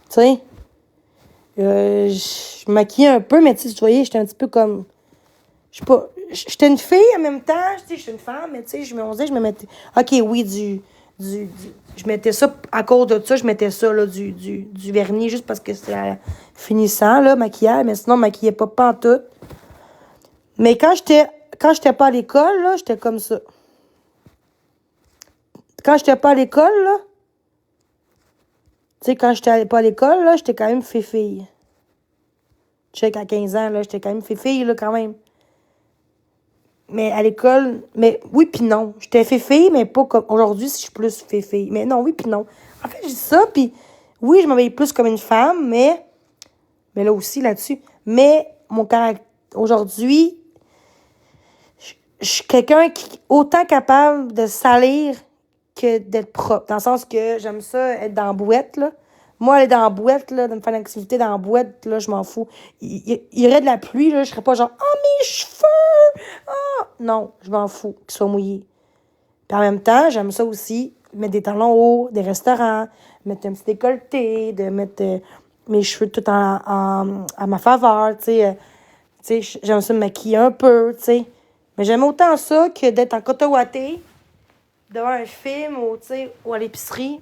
Tu sais, je maquillais un peu, mais tu sais, tu voyais, j'étais un petit peu comme... Je sais pas, j'étais une fille en même temps, tu sais, j'étais une femme, mais tu sais, je me mettais... OK, oui, je mettais ça, à cause de ça, je mettais ça, là, du vernis, juste parce que c'était finissant, là, maquillage, mais sinon, je maquillais pas pantoute. Mais quand j'étais pas à l'école, là, j'étais comme ça. Quand j'étais pas à l'école, là, tu sais, quand j'étais pas à l'école, là, j'étais quand même fille. Tu sais qu'à 15 ans, là, j'étais quand même fille, là, quand même. Mais à l'école, mais oui puis non. J'étais fille, mais pas comme... Aujourd'hui, si je suis plus fille. Mais non, oui puis non. En fait, je dis ça, puis oui, je m'habille plus comme une femme, mais là aussi, là-dessus. Mais mon caractère... Aujourd'hui, je suis quelqu'un qui est autant capable de salir que d'être propre. Dans le sens que j'aime ça être dans la boîte, là. Moi, aller dans la boîte, là, de me faire une activité dans la boîte, là, je m'en fous. Il y aurait de la pluie, là, je serais pas genre, oh, mes cheveux! Oh! Non, je m'en fous qu'ils soient mouillés. Puis en même temps, j'aime ça aussi, mettre des talons hauts, des restaurants, mettre un petit décolleté, de mettre mes cheveux tout à ma faveur, tu sais, j'aime ça me maquiller un peu, tu sais. Mais j'aime autant ça que d'être en coton watté devant un film ou, tu sais, ou à l'épicerie,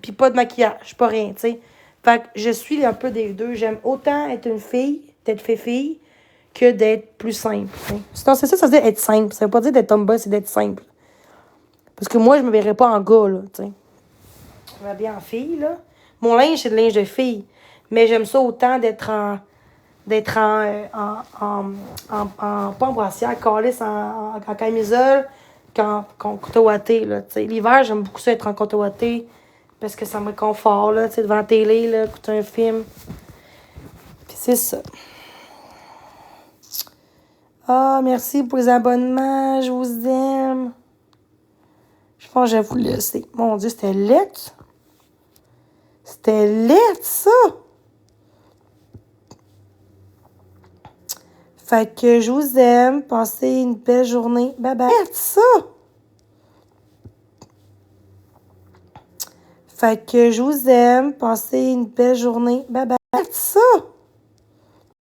puis pas de maquillage, pas rien, tu sais. Fait que je suis un peu des deux. J'aime autant être une fille, d'être fille, que d'être plus simple, t'sais. Sinon, c'est ça, ça veut dire être simple. Ça veut pas dire d'être tomboy, c'est d'être simple. Parce que moi, je me verrais pas en gars, là, tu sais. Je me verrais bien en fille, là. Mon linge, c'est de linge de fille. Mais j'aime ça autant d'être en pas en brassière, calice, en camisole, qu'en côte ouattée, là, tu sais. L'hiver, j'aime beaucoup ça être en côte ouattée parce que ça me réconfort, là, tu sais, devant la télé, là, écouter un film. Puis c'est ça. Ah, merci pour les abonnements, je vous aime. Je pense que je vais vous laisser. Mon Dieu, c'était laid. C'était laid, ça. Fait que je vous aime. Passez une belle journée. Bye bye. Laid, ça. Fait que je vous aime. Passez une belle journée. Bye bye. Laid, ça.